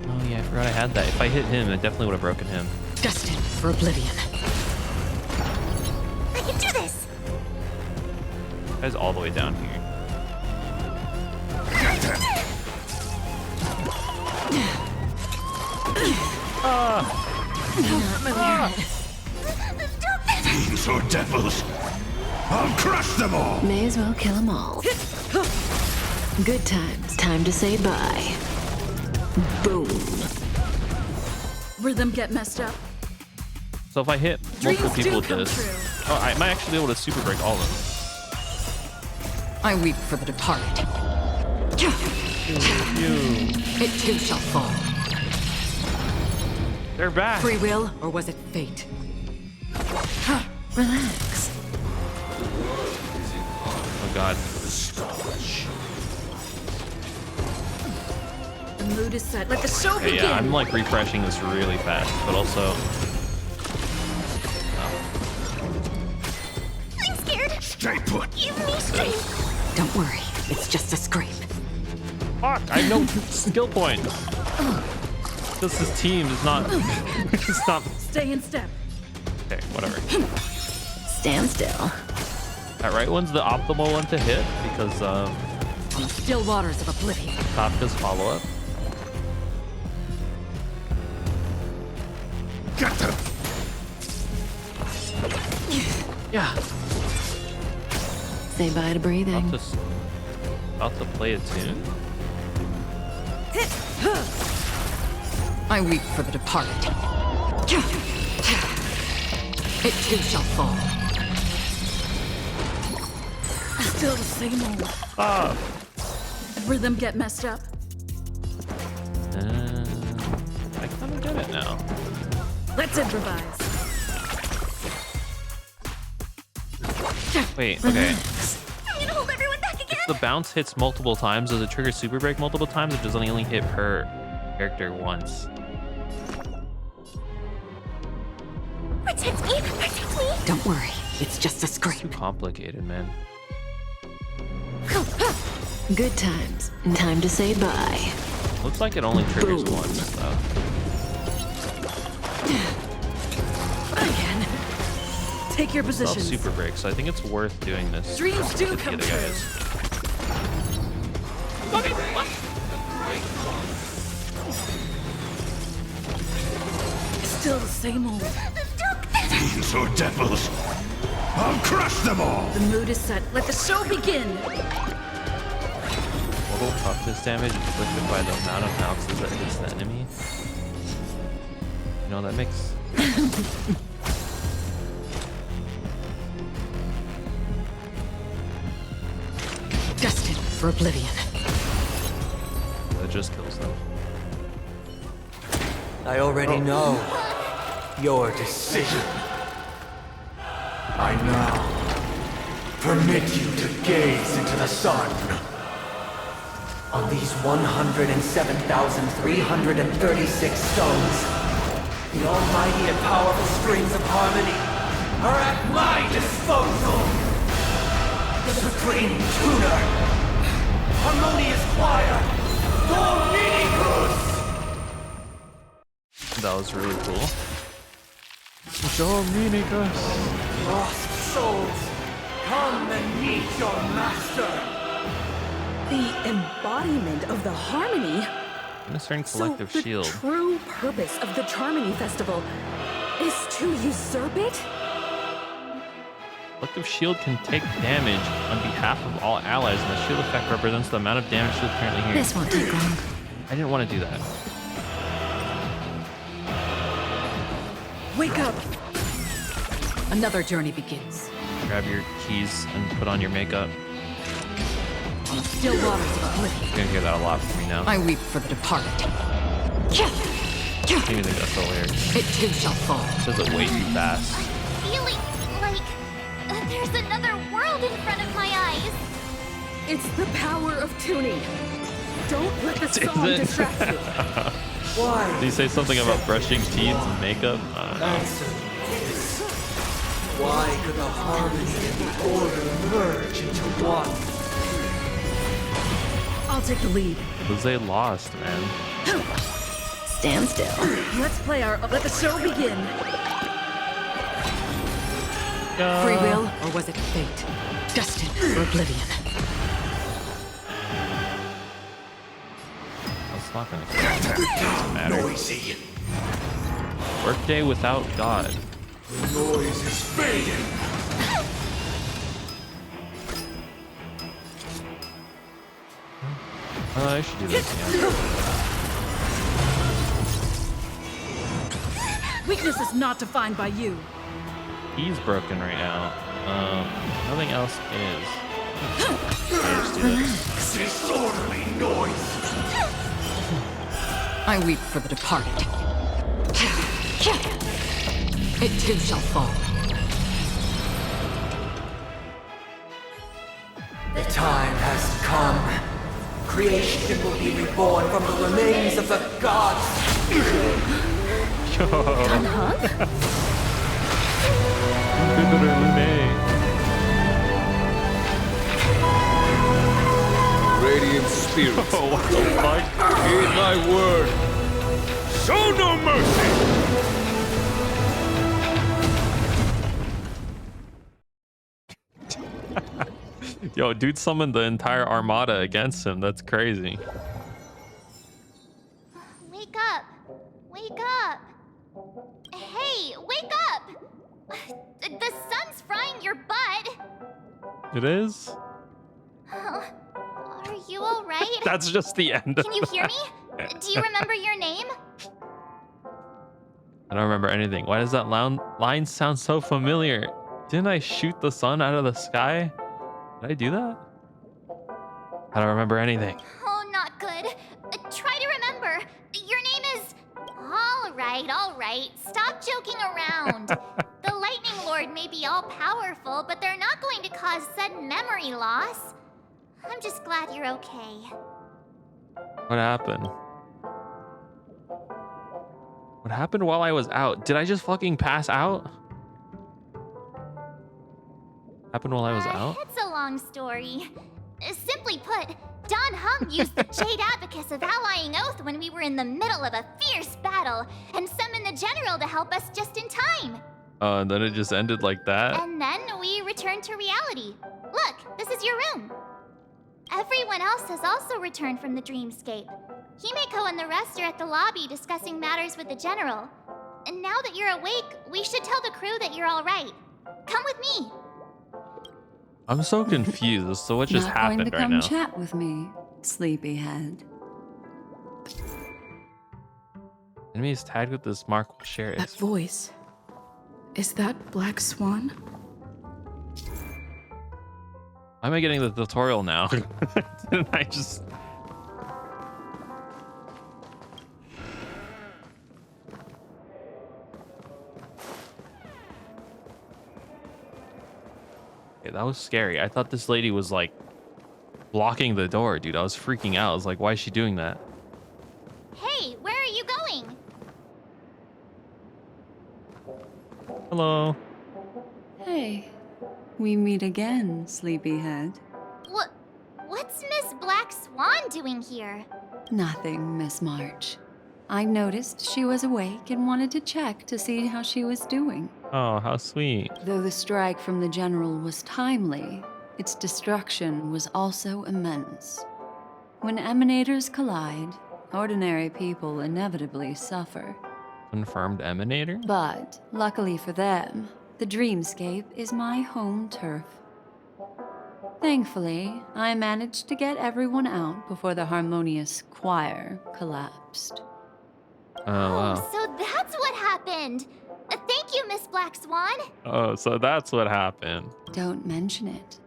Oh yeah, I forgot I had that. If I hit him, it definitely would have broken him. Destined for oblivion. I can do this. This guy's all the way down here. Fiends or devils! I'll crush them all! May as well kill them all. Good times. Time to say bye. Boom. Rhythm get messed up. So if I hit multiple Dreams people do with come this, true. oh, I might actually be able to super break all of them. I weep for the departed. It too shall fall. They're back. Free will, or was it fate? Relax. Oh god. The mood is set. Let the show Okay, begin. yeah, I'm like refreshing this really fast, but also. I'm scared. Stay put! Give me strength. Don't worry, it's just a scrape. Fuck! I have no skill point. Because this team is not. It's not. Stay in step. Okay, whatever. Stand still. That right one's the optimal one to hit because On the still waters of oblivion. Kafka's follow-up. Get them! Yeah. Say bye to breathing. About to play a tune. I weep for the departed. It too shall fall. Still the same old. Rhythm get messed up. I kind of get it now. Let's improvise. Wait, okay. I'm gonna hold everyone back again. If the bounce hits multiple times, does it trigger super break multiple times, or does it only hit per character once? Protect me! Protect me! Don't worry, it's just a Too scream. complicated, man. Good times. Time to say bye. Looks like it only triggers once, though. Again. Take your Self position. super break, so I think it's worth doing this. Dreams do with the come other true. guys. Still the same old. Fiends or devils, I'll crush them all! The mood is set. Let the show begin. Total toughness damage inflicted by the amount of bounces that hits the enemy. You know, that makes... Destined for oblivion. That just kills them. I already know your decision. I now permit you to gaze into the sun. On these 107,336 stones, the almighty and powerful strings of harmony are at my disposal. The supreme tuner, harmonious choir, Dominicus! That was really cool. Dominicus! Lost souls, come and meet your master. The embodiment of the harmony. I'm gonna start collective so shield. The true purpose of the Charmony Festival is to usurp it? Collective shield can take damage on behalf of all allies, and the shield effect represents the amount of damage shield currently here. This won't take long. I didn't want to do that. Wake up. Another journey begins. Grab your keys and put on your makeup. On the still waters of oblivion. You're gonna hear that a lot from me now. I weep for the departed. I don't even think that's hilarious. It too shall fall. It says it way too fast. Feeling like there's another world in front of my eyes. It's the power of tuning. Don't let the Is song it? distract you. Why? Did you say something about brushing teeth and makeup? I don't know. Answer this. Why could the harmony and the order merge into one? I'll take the lead. Jose lost, man. Stand still. Let's play our... Let the show begin. Free will, or was it fate? Destined for oblivion. That's not gonna kill him. Doesn't matter. Noisy. Workday without God. The noise is fading. I should do this again. Weakness is not defined by you. He's broken right now. Nothing else is. Let's do this. Disorderly noise. I weep for the departed. It too shall fall. The time has come. Creation will be reborn from the remains of the gods. Radiant spirits, Oh, what the fuck? heed my word. Show no mercy. Yo, dude summoned the entire armada against him. That's crazy. Wake up! Wake up! Hey, wake up! The sun's frying your butt. It is? Are you alright? That's just the end. Can you hear me? Do you remember your name? I don't remember anything. Why does that line sound so familiar? Didn't I shoot the sun out of the sky? Did I do that? I don't remember anything. Oh, not good. Try to remember. Your name is... All right. Stop joking around. The Lightning Lord may be all-powerful, but they're not going to cause sudden memory loss. I'm just glad you're okay. What happened? What happened while I was out? Did I just fucking pass out? Happened while I was out? It's a long story. Simply put, Don Hung used the Jade Abacus of Allying Oath when we were in the middle of a fierce battle and summoned the General to help us just in time. And then it just ended like that? And then we returned to reality. Look, this is your room. Everyone else has also returned from the dreamscape. Himeko and the rest are at the lobby discussing matters with the General. And now that you're awake, we should tell the crew that you're all right. Come with me. I'm so confused as to what just happened right now. Not going to come chat with me, sleepyhead. Enemies tagged with this mark will share it. That voice. Is that Black Swan? Why am I getting the tutorial now? Didn't I just... Okay, that was scary. I thought this lady was like blocking the door, dude. I was freaking out. I was like, why is she doing that? Hey, where are you going? Hello. Hey, we meet again, sleepyhead. What's Miss Black Swan doing here? Nothing, Miss March. I noticed she was awake and wanted to check to see how she was doing. Oh, how sweet. Though the strike from the General was timely, its destruction was also immense. When emanators collide, ordinary people inevitably suffer. Confirmed emanator? But, luckily for them, the dreamscape is my home turf. Thankfully, I managed to get everyone out before the harmonious choir collapsed. Oh, wow. So that's what happened. Thank you, Miss Black Swan. Oh, so that's what happened. Don't mention it.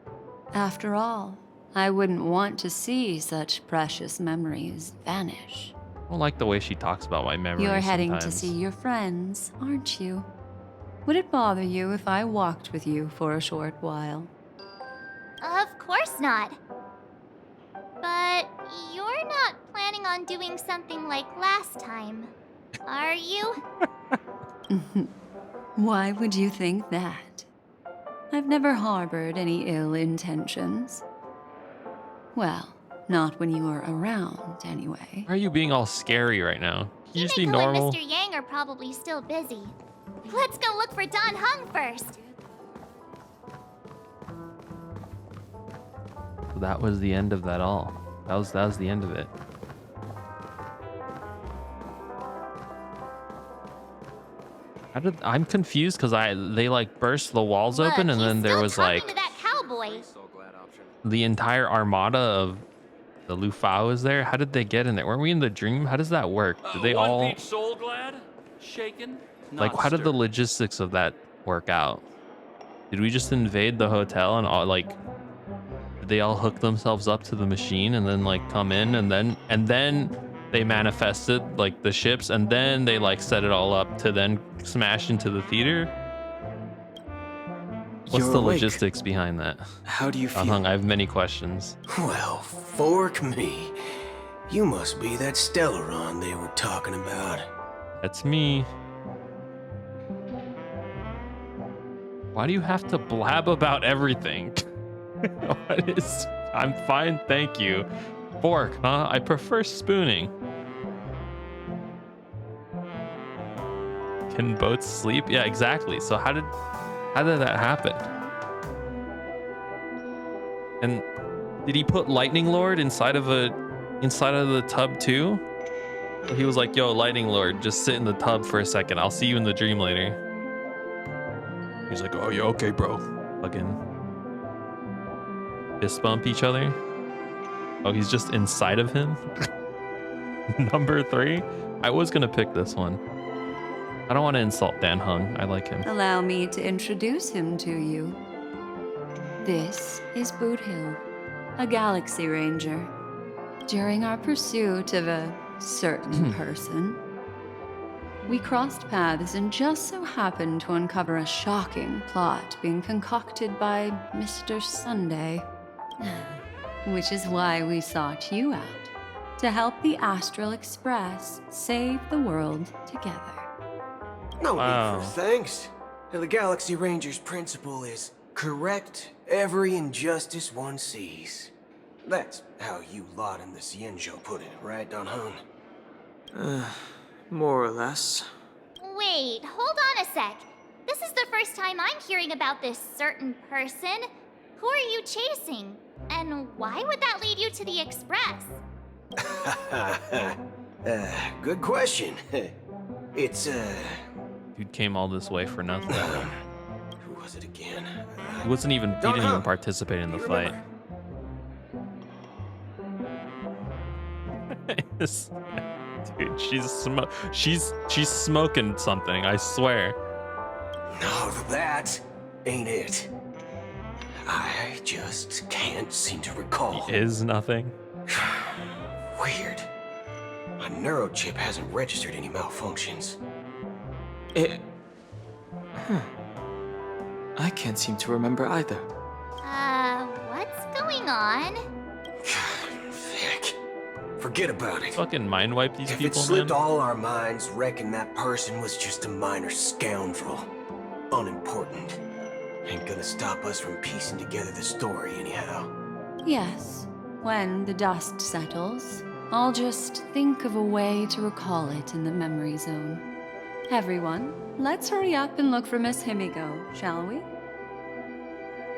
After all, I wouldn't want to see such precious memories vanish. I don't like the way she talks about my memories. You're heading to sometimes. see your friends, aren't you? Would it bother you if I walked with you for a short while? Of course not. But you're not planning on doing something like last time, are you? Why would you think that? I've never harbored any ill intentions. Well, not when you were around, anyway. Why are you being all scary right now? Can you just be Himeko normal? and Mr. Yang are probably still busy. Let's go look for Don Hung first. That was the end of that all. That was the end of it. I'm confused because they like burst the walls Look, open and then he's there still was talking like to that cowboy. the entire armada of the Lufao is there. How did they get in there? Weren't we in the dream? How does that work? Did they all Beach soul glad, shaken, like not how did the stirred. logistics of that work out? Did we just invade the hotel and all like did they all hook themselves up to the machine and then like come in and then they manifested like the ships and then they like set it all up to then smash into the theater? What's You're the awake. logistics behind that? How do you feel? I have many questions. Well, fork me. You must be that Stellaron they were talking about. That's me. Why do you have to blab about everything? What is... I'm fine, thank you. Fork, huh? I prefer spooning. Can boats sleep? Yeah, exactly. So how did that happen? And did he put Lightning Lord inside of the tub too? He was like, yo, Lightning Lord, just sit in the tub for a second. I'll see you in the dream later. He's like, oh, yeah, okay, bro. Fucking fist bump each other. Oh, he's just inside of him? Number 3? I was going to pick this one. I don't want to insult Dan Hung. I like him. Allow me to introduce him to you. This is Boot Hill, a Galaxy Ranger. During our pursuit of a certain person, we crossed paths and just so happened to uncover a shocking plot being concocted by Mr. Sunday. Which is why we sought you out, to help the Astral Express save the world together. No need for thanks. The Galaxy Ranger's principle is correct every injustice one sees. That's how you lot in the ᵍᵒᵗᵗᵗ put it, right, Don Hung? More or less. Wait, hold on a sec. This is the first time I'm hearing about this certain person. Who are you chasing? And why would that lead you to the Express? Good question. It's, Dude came all this way for nothing. Who was it again? He didn't even participate in the fight. Dude, she's smoking something, I swear. No, that ain't it. I just can't seem to recall. Is nothing. Weird. My neurochip hasn't registered any malfunctions. I can't seem to remember either. What's going on? Vic, forget about it. Fucking mind wipe these people, If it slipped man. all our minds, reckon that person was just a minor scoundrel. Unimportant. Ain't gonna stop us from piecing together the story anyhow. Yes, when the dust settles, I'll just think of a way to recall it in the memory zone. Everyone, let's hurry up and look for Miss Himiko, shall we?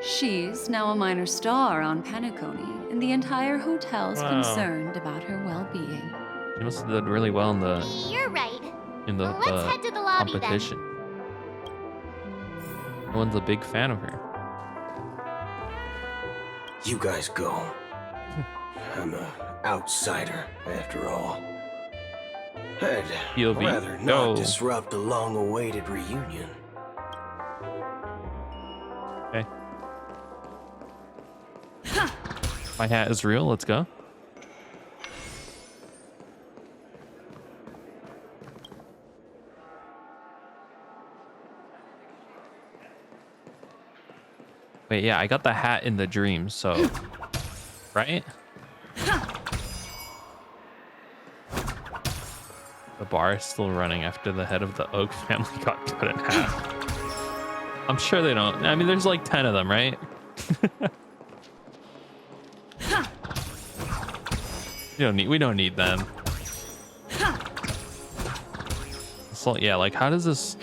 She's now a minor star on Penacony, and the entire hotel's concerned about her well-being. She must have done really well in the You're right. Let's head to the lobby competition. Everyone's a big fan of her. You guys go. I'm an outsider, after all. I'd POV, rather go. not disrupt the long-awaited reunion. Okay. My hat is real. Let's go. Wait, yeah, I got the hat in the dream, so... Right? The bar is still running after the head of the Oak family got cut in half. I'm sure they don't. I mean, there's like 10 of them, right? We don't need them. So yeah, like how does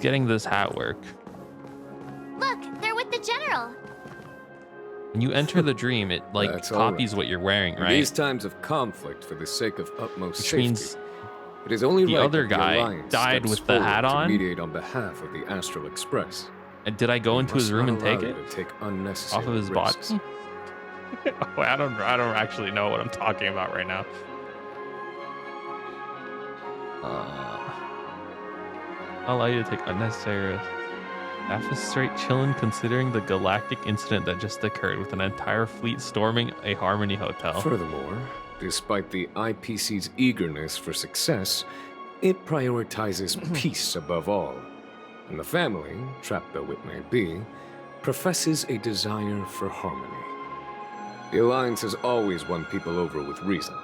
getting this hat work? Look, they're with the general. When you enter the dream, it like That's copies all right. what you're wearing, In right? these times of conflict, for the sake of utmost Which safety, means it is only the right other that the guy Alliance died steps with the hat forward on. to mediate on behalf of the Astral Express. And did I go into his Must room not and take allow it you to take unnecessary off of his risks. body? Oh, I don't actually know what I'm talking about right now. I'll allow you to take unnecessary risks. Staff is straight chilling considering the galactic incident that just occurred with an entire fleet storming a Harmony hotel. Furthermore, despite the IPC's eagerness for success, it prioritizes peace above all. And the family, trapped though it may be, professes a desire for harmony. The Alliance has always won people over with reason.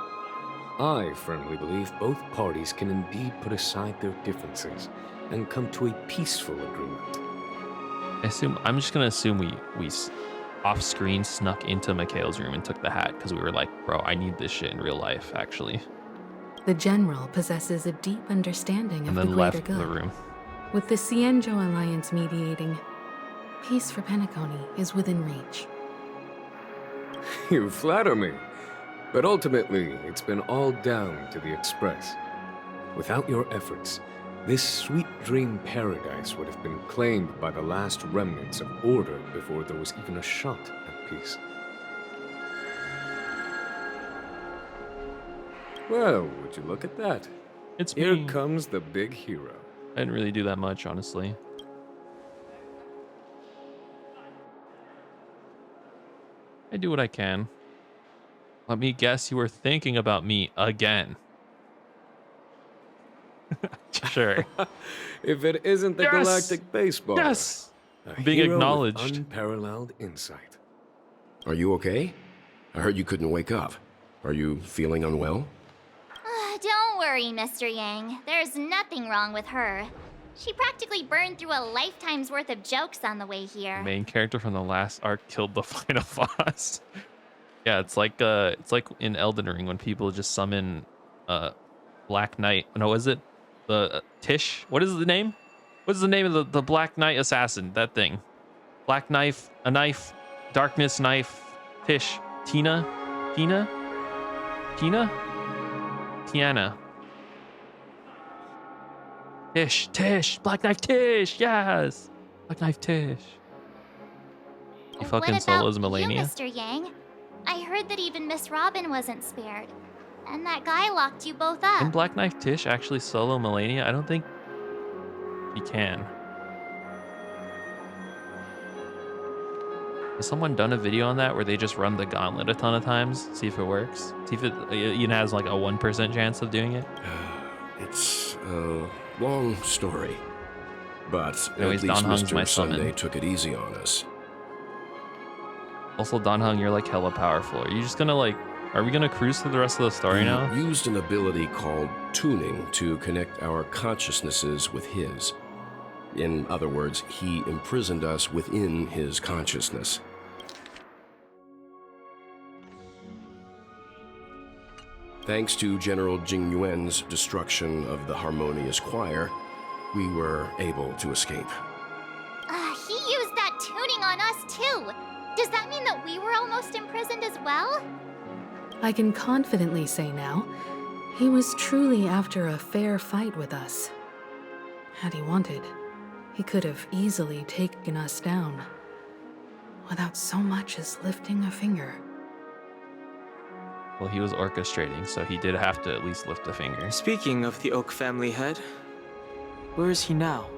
I firmly believe both parties can indeed put aside their differences and come to a peaceful agreement. I'm just gonna assume we off screen snuck into Mikhail's room and took the hat because we were like, bro, I need this shit in real life, actually. The general possesses a deep understanding of And the then greater left good. the room. With the ᵍᵒᵗᵗ Alliance mediating, Peace for Penacony is within reach. You flatter me. But ultimately, it's been all down to the Express. Without your efforts, this sweet dream paradise would have been claimed by the last remnants of order before there was even a shot at peace. Well, would you look at that? It's Here me. comes the big hero. I didn't really do that much, honestly. I do what I can. Let me guess you were thinking about me again. Sure. If it isn't the Yes! Galactic Baseball. Yes! A Being hero with acknowledged. Unparalleled insight. Are you okay? I heard you couldn't wake up. Are you feeling unwell? Don't worry, Mr. Yang. There's nothing wrong with her. She practically burned through a lifetime's worth of jokes on the way here. The main character from the last arc killed the final boss. Yeah, it's like in Elden Ring when people just summon Black Knight. No, is it the Tish? What is the name? What is the name of the Black Knight assassin? That thing. Black knife, a knife, darkness knife, Tish, Tiana. Tish, Black Knife Tish, yes, Black Knife Tish. He fucking solos Melania. You, Mr. Yang? I heard that even Miss Robin wasn't spared, and that guy locked you both up. Can Black Knife Tish actually solo Melania? I don't think he can. Has someone done a video on that where they just run the gauntlet a ton of times, see if it works? See if it even has like a 1% chance of doing it? It's a long story. But Anyways, at least Don Hung's Mr. my summon. Sunday took it easy on us. Also, Don Hung, you're like hella powerful. Are you just gonna like, are we gonna cruise through the rest of the story now? He used an ability called tuning to connect our consciousnesses with his. In other words, he imprisoned us within his consciousness. Thanks to General Jing Yuan's destruction of the Harmonious Choir, we were able to escape. He used that tuning on us too. Does that mean that we were almost imprisoned as well? I can confidently say now, he was truly after a fair fight with us. Had he wanted, he could have easily taken us down, without so much as lifting a finger. Well, he was orchestrating, so he did have to at least lift a finger. Speaking of the Oak family head, where is he now?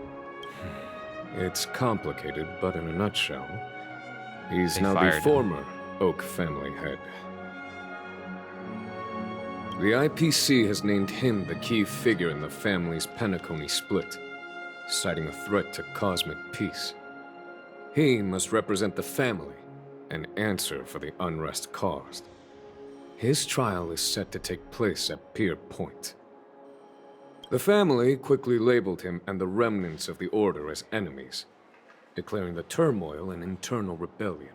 It's complicated, but in a nutshell, he's They now the fired him. former Oak family head. The IPC has named him the key figure in the family's Penacony split, citing a threat to cosmic peace. He must represent the family and answer for the unrest caused. His trial is set to take place at Pier Point. The family quickly labeled him and the remnants of the Order as enemies, declaring the turmoil an internal rebellion.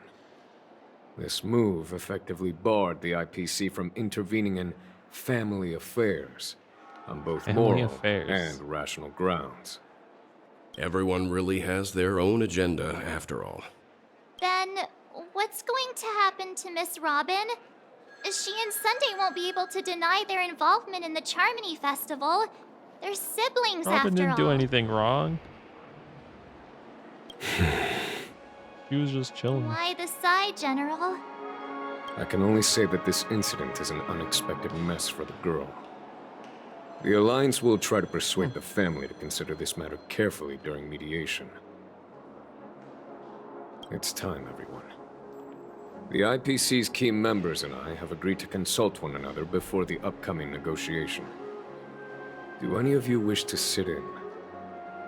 This move effectively barred the IPC from intervening in family affairs on both Family moral affairs. and rational grounds. Everyone really has their own agenda, after all. Then, what's going to happen to Miss Robin? She and Sunday won't be able to deny their involvement in the Charmony Festival. They're siblings Robin after didn't all. do anything wrong. He was just chilling. Why the sigh, General? I can only say that this incident is an unexpected mess for the girl. The Alliance will try to persuade the family to consider this matter carefully during mediation. It's time, everyone. The IPC's key members and I have agreed to consult one another before the upcoming negotiation. Do any of you wish to sit in?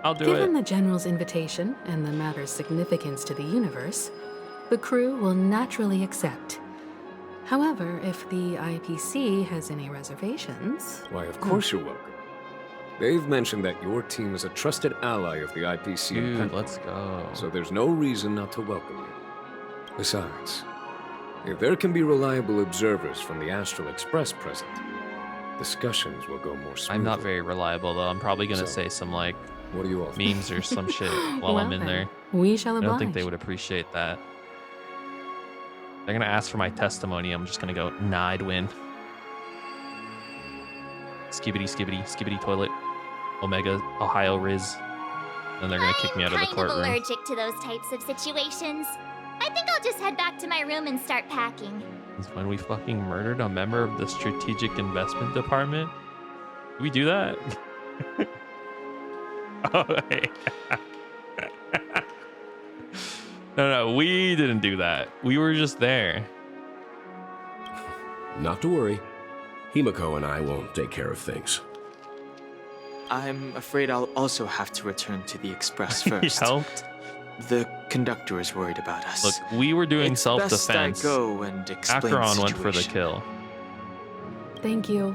I'll do Given it. the General's invitation and the matter's significance to the universe, the crew will naturally accept. However, if the IPC has any reservations... Why, of course you're welcome. They've mentioned that your team is a trusted ally of the IPC in Dude, Penacony, let's go. so there's no reason not to welcome you. Besides, if there can be reliable observers from the Astral Express present, discussions will go more smoothly. I'm not very reliable though. I'm probably gonna say some like What do you all memes or some shit while I'm in there. We shall I oblige. don't think they would appreciate that. They're gonna ask for my testimony. I'm just gonna go, nah, I'd win. Skibbity, skibbity, skibbity toilet. Omega, Ohio Riz. Then they're gonna kick me out of the I'm courtroom. kind of allergic to those types of situations. I think I'll just head back to my room and start packing. It's when we fucking murdered a member of the Strategic Investment Department. Did we do that? Oh, wait. No, we didn't do that. We were just there. Not to worry. Himiko and I will take care of things. I'm afraid I'll also have to return to the express first. He helped? The conductor is worried about us. Look, we were doing It's self-defense. best I go and explain Acheron the went for the situation. kill. Thank you.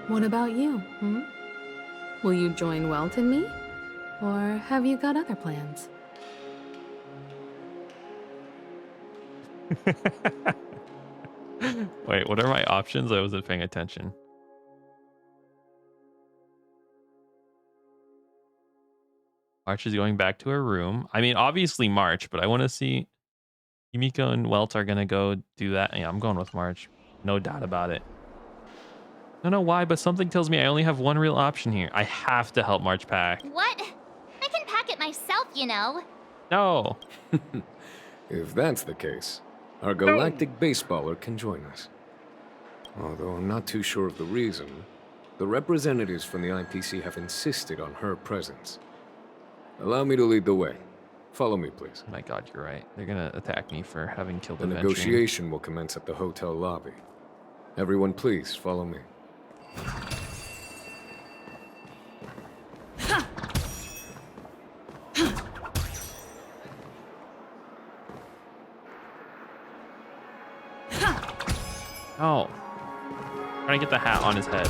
What about you? Will you join Welt and me? Or have you got other plans? Wait, what are my options? I wasn't paying attention. March is going back to her room. I mean, obviously March, but I want to see Himiko and Welt are going to go do that. Yeah, I'm going with March. No doubt about it. I don't know why, but something tells me I only have one real option here. I have to help March pack. What? I can pack it myself, you know. No. If that's the case, our galactic baseballer can join us. Although I'm not too sure of the reason, the representatives from the IPC have insisted on her presence. Allow me to lead the way. Follow me, please. Oh my god, you're right. They're gonna attack me for having killed The the negotiation will commence at the hotel lobby. Everyone, please follow me. Oh. Trying to get the hat on his head.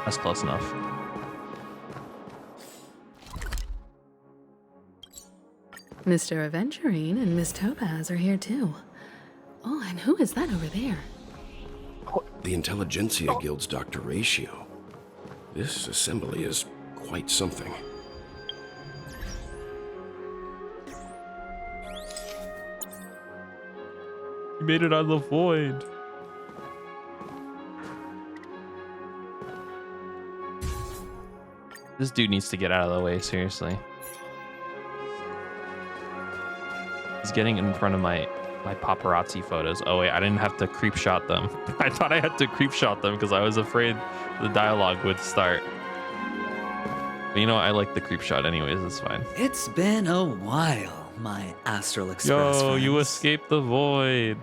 That's close enough. Mr. Aventurine and Miss Topaz are here too. Oh, and who is that over there? The Intelligentsia Guild's Dr. Ratio. This assembly is quite something. You made it out of the void. This dude needs to get out of the way, seriously. He's getting in front of my paparazzi photos. Oh wait, I didn't have to creep shot them. I thought I had to creep shot them because I was afraid the dialogue would start. But you know, I like the creep shot anyways, it's fine. It's been a while, my Astral Express Yo, friends. you escaped the void.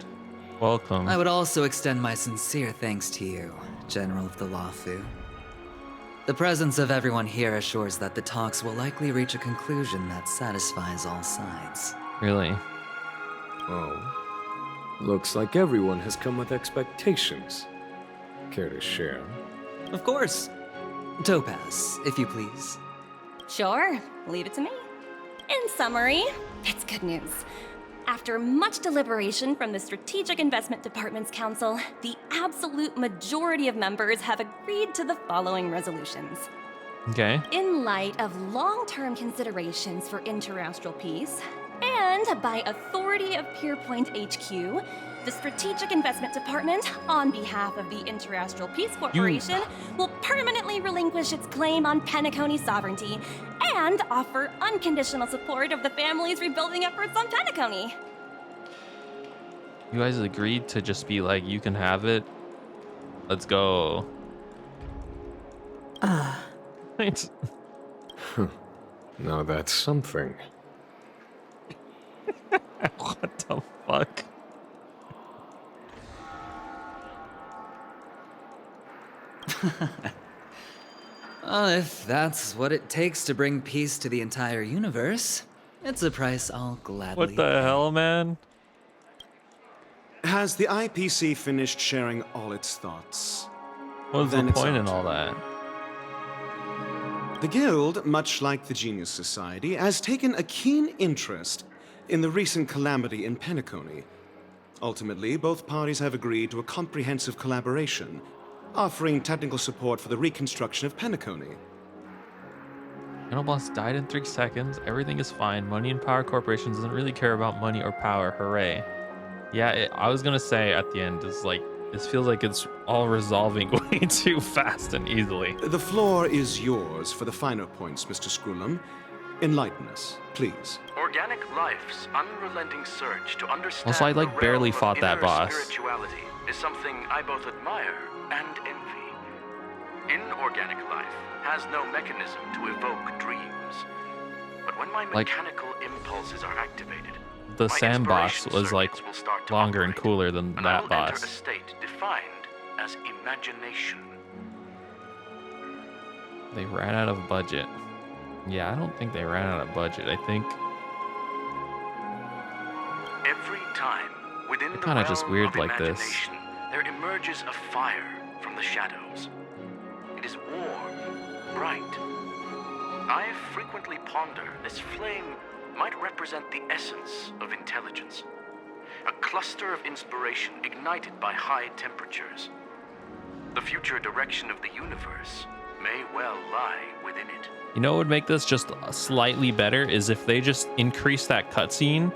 Welcome. I would also extend my sincere thanks to you, General of the Wahhhh. The presence of everyone here assures that the talks will likely reach a conclusion that satisfies all sides. Really? Oh. Looks like everyone has come with expectations. Care to share? Of course. Topaz, if you please. Sure, leave it to me. In summary, it's good news. After much deliberation from the Strategic Investment Department's Council, the absolute majority of members have agreed to the following resolutions. Okay. In light of long-term considerations for interastral peace, and by authority of Pierpoint HQ, the Strategic Investment Department, on behalf of the Interastral Peace Corporation, will permanently relinquish its claim on Penacony sovereignty and offer unconditional support of the family's rebuilding efforts on Penacony. You guys agreed to just be like, you can have it. Let's go. Thanks. Now that's something. What the fuck? Well, if that's what it takes to bring peace to the entire universe, it's a price I'll gladly What the hell, man? Has the IPC finished sharing all its thoughts? What's Then the it's point our in all turn. that? The Guild, much like the Genius Society, has taken a keen interest in the recent calamity in Penacony. Ultimately, both parties have agreed to a comprehensive collaboration, offering technical support for the reconstruction of Penacony. Final boss died in 3 seconds. Everything is fine. Money and Power Corporation doesn't really care about money or power. Hooray. Yeah, I was gonna say at the end, is like, this feels like it's all resolving way too fast and easily. The floor is yours for the finer points, Mr. □ Enlighten us, please. Organic life's unrelenting search to understand Also, I like the barely realm fought of that inner boss. Spirituality is something I both admire and envy. Inorganic life has no mechanism to evoke dreams. But when my Like, mechanical impulses are activated, the my Sam boss inspiration was like circuits will start to longer and operate, cooler than and I that will enter a boss. state defined as imagination. They ran out of budget. Yeah, I don't think they ran out of budget. I think Every time within the kinda just realm weird of like this. imagination, there emerges a fire from the shadows. It is warm, bright. I frequently ponder this flame might represent the essence of intelligence. A cluster of inspiration ignited by high temperatures. The future direction of the universe may well lie within it. You know what would make this just slightly better is if they just increased that cutscene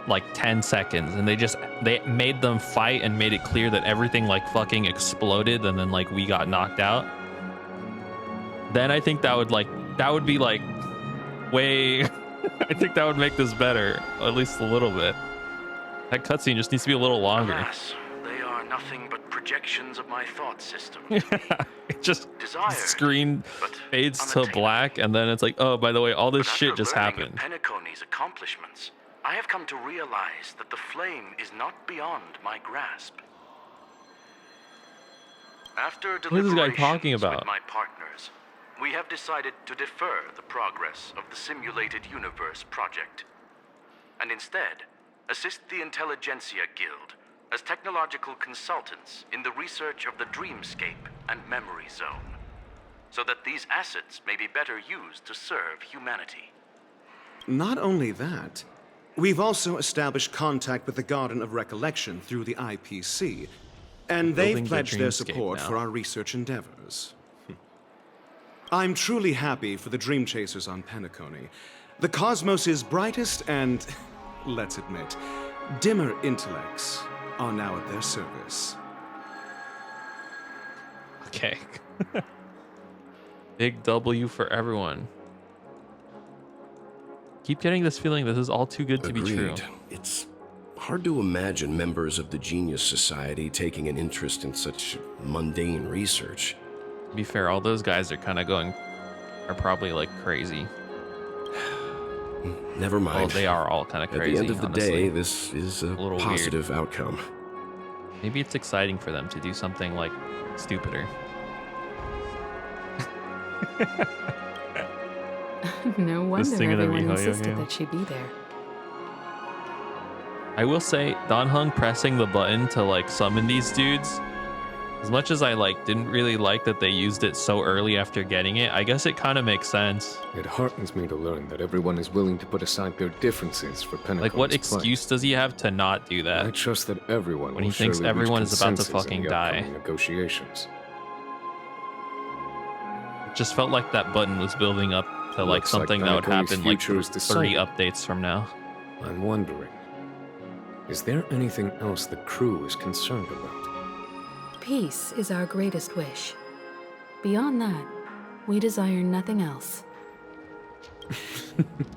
like 10 seconds and they made them fight and made it clear that everything like fucking exploded and then like we got knocked out. Then I think that would be like way I think that would make this better, at least a little bit. That cutscene just needs to be a little longer. Alas, they are nothing but projections of my thought system. It just Desire, screen fades to black and then it's like, oh, by the way, all this shit just happened. Penacony's accomplishments, I have come to realize that the flame is not beyond my grasp. After What is this guy deliberations talking about? with my partners, we have decided to defer the progress of the Simulated Universe project, and instead assist the Intelligentsia Guild as technological consultants in the research of the Dreamscape and Memory Zone, so that these assets may be better used to serve humanity. Not only that, we've also established contact with the Garden of Recollection through the IPC, and they've Building the pledged their Dreamscape support now. for our research endeavors. I'm truly happy for the Dream Chasers on Penacony. The cosmos' brightest and, let's admit, dimmer intellects are now at their service. Okay. Big W for everyone. Keep getting this feeling this is all too good to be true. Agreed. It's hard to imagine members of the Genius Society taking an interest in such mundane research. To be fair, all those guys are probably like crazy. Never mind. Well, they are all kind of crazy. At the end of the honestly. day, this is a little positive outcome. Maybe it's exciting for them to do something like stupider. No wonder singing the everyone Mihoyo insisted game. that she be there. I will say, Dan Heng pressing the button to like summon these dudes, as much as I didn't really like that they used it so early after getting it, I guess it kind of makes sense. It heartens me to learn that everyone is willing to put aside their differences for Penacony's Like, what plight. excuse does he have to not do that? I trust that everyone when will he thinks surely reach everyone is about to consensus in fucking the die. upcoming negotiations. It just felt like that button was building up to like Looks like something that would Penacony's happen like future is 30 decided. updates from now. I'm wondering, is there anything else the crew is concerned about? Peace is our greatest wish. Beyond that, we desire nothing else.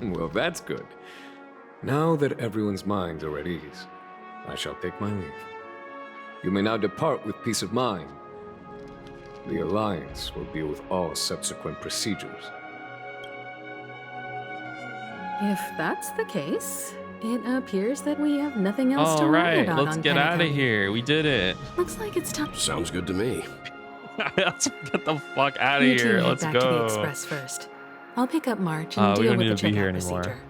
Well, that's good. Now that everyone's minds are at ease, I shall take my leave. You may now depart with peace of mind. The Alliance will deal with all subsequent procedures. If that's the case, it appears that we have nothing else to All worry right, about let's on get out of Penacony. here. We did it. Looks like it's time. Sounds good to me. Let's get the fuck out of You two here. head Let's back to the go. Express first. I'll pick up March and We deal don't with need the to be here checkout anymore. procedure.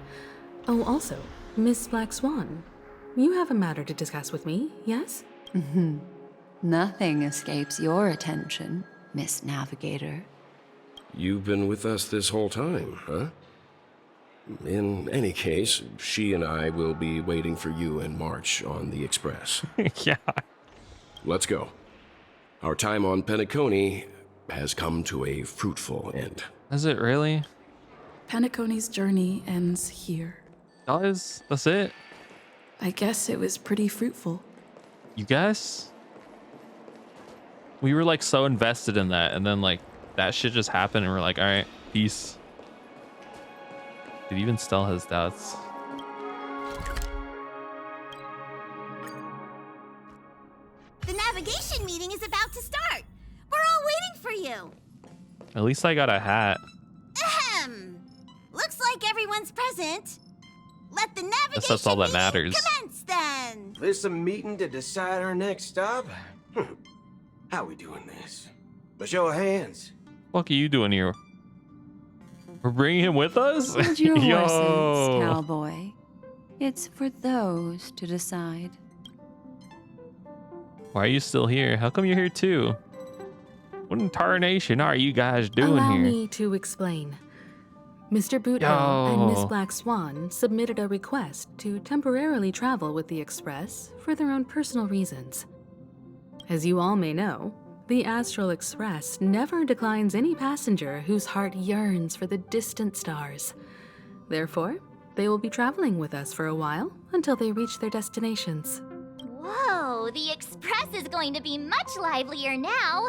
Oh, also, Miss Black Swan, you have a matter to discuss with me, yes? Mm-hmm. Nothing escapes your attention, Miss Navigator. You've been with us this whole time, huh? In any case, she and I will be waiting for you in March on the Express. Yeah. Let's go. Our time on Penacony has come to a fruitful end. Is it really? Penacony's journey ends here. Guys, that's it. I guess it was pretty fruitful. You guess? We were like so invested in that, and then like that shit just happened, and we're like, all right, peace. Dude, even Stell has doubts. The navigation meeting is about to start. We're all waiting for you. At least I got a hat. Ahem. Looks like everyone's present. Let the navigation That's all that matters. commence then. This a meeting to decide our next stop? How we doing this? A show of hands. What are you doing here? We're bringing him with us? Hold your Yo. horses, cowboy. It's for those to decide. Why are you still here? How come you're here too? What in tarnation are you guys doing Allow here? me to explain. Mr. Boothill and Miss Black Swan submitted a request to temporarily travel with the Express for their own personal reasons. As you all may know, the Astral Express never declines any passenger whose heart yearns for the distant stars. Therefore, they will be traveling with us for a while until they reach their destinations. Whoa, the Express is going to be much livelier now.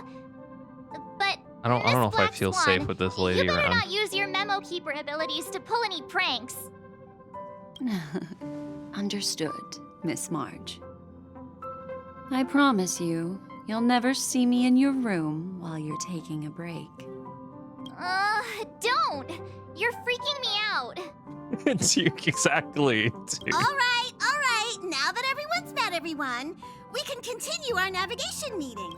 But I don't know if I feel safe with this lady you better around. not use your memo keeper abilities to pull any pranks. Understood, Miss Marge. I promise you, you'll never see me in your room while you're taking a break. Don't! You're freaking me out. It's you, exactly. Dude. All right. Now that everyone's met everyone, we can continue our navigation meeting.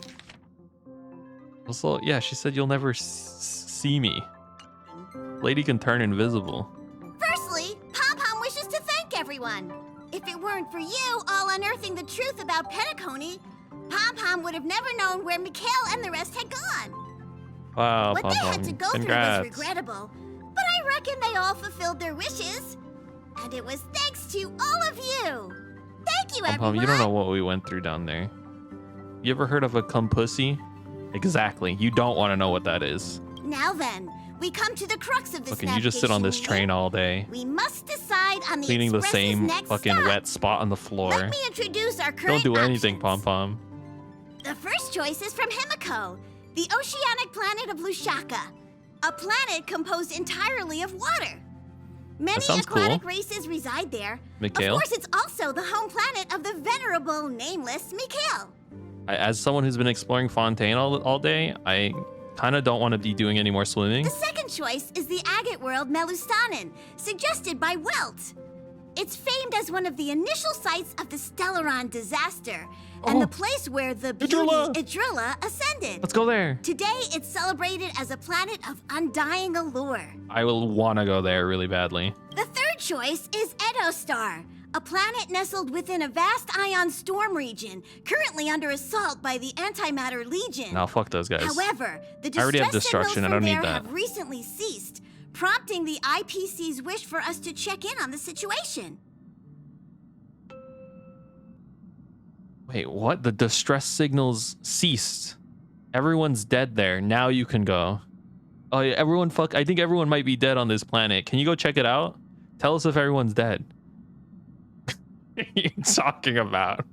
Also, yeah, she said you'll never see me. Lady can turn invisible. Firstly, Pom-Pom wishes to thank everyone. If it weren't for you all unearthing the truth about Penacony, Pom-Pom would have never known where Mikhail and the rest had gone. Wow, What they had to Pom-Pom. go Congrats. through was regrettable, but I reckon they all fulfilled their wishes. And it was thanks to all of you. Thank you, Pom-Pom, everyone. you don't know what we went through down there. You ever heard of a cum pussy? Exactly. You don't want to know what that is. Now then, we come to the crux of this Fucking, you just sit on this train all day, We must decide on the cleaning the Express's same next fucking stop. wet spot on the floor. Let me introduce our Don't current do anything, Pom-Pom. The first choice is from Himiko, the oceanic planet of Lushaka, a planet composed entirely of water. Many sounds aquatic cool. races reside there. Mikhail? Of course, it's also the home planet of the venerable, nameless Mikhail. As someone who's been exploring Fontaine all day, I kind of don't want to be doing any more swimming. The second choice is the agate world Melustanen, suggested by Welt. It's famed as one of the initial sites of the Stellaron disaster, and the place where the beauty Idrilla ascended. Let's go there. Today, it's celebrated as a planet of undying allure. I will want to go there really badly. The third choice is Edostar, a planet nestled within a vast ion storm region, currently under assault by the Antimatter Legion. No, fuck those guys. However, the I already have distress destruction. I signals don't from need there that. have recently ceased, prompting the IPC's wish for us to check in on the situation. Wait, what? The distress signals ceased. Everyone's dead there. Now you can go. Oh, yeah, everyone I think everyone might be dead on this planet. Can you go check it out? Tell us if everyone's dead. What are you talking about?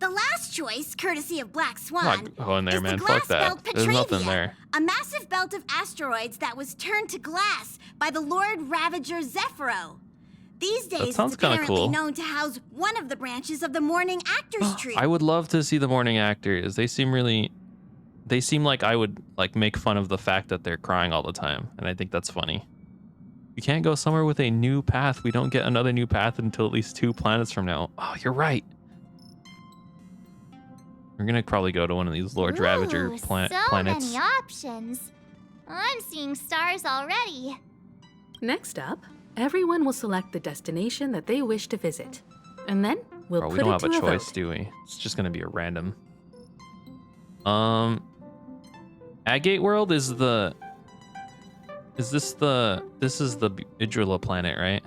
The last choice, courtesy of Black Swan, I'm not going there, is man. the glass Fuck that. belt There's nothing Petravia, there. a massive belt of asteroids that was turned to glass by the Lord Ravager Zephyro. These days, sounds it's kinda apparently cool. known to house one of the branches of the Morning Actors Tree. I would love to see the morning actors. They seem like I would like make fun of the fact that they're crying all the time, and I think that's funny. We can't go somewhere with a new path. We don't get another new path until at least 2 planets from now. Oh, you're right. We're gonna probably go to one of these Lord Ravager So planets. many options. I'm seeing stars already. Next up, everyone will select the destination that they wish to visit. And then we'll Bro, we put don't it have to a a choice, vote. do we? It's just gonna be a random. Agate World is the. Is this the? This is the Idrilla planet, right?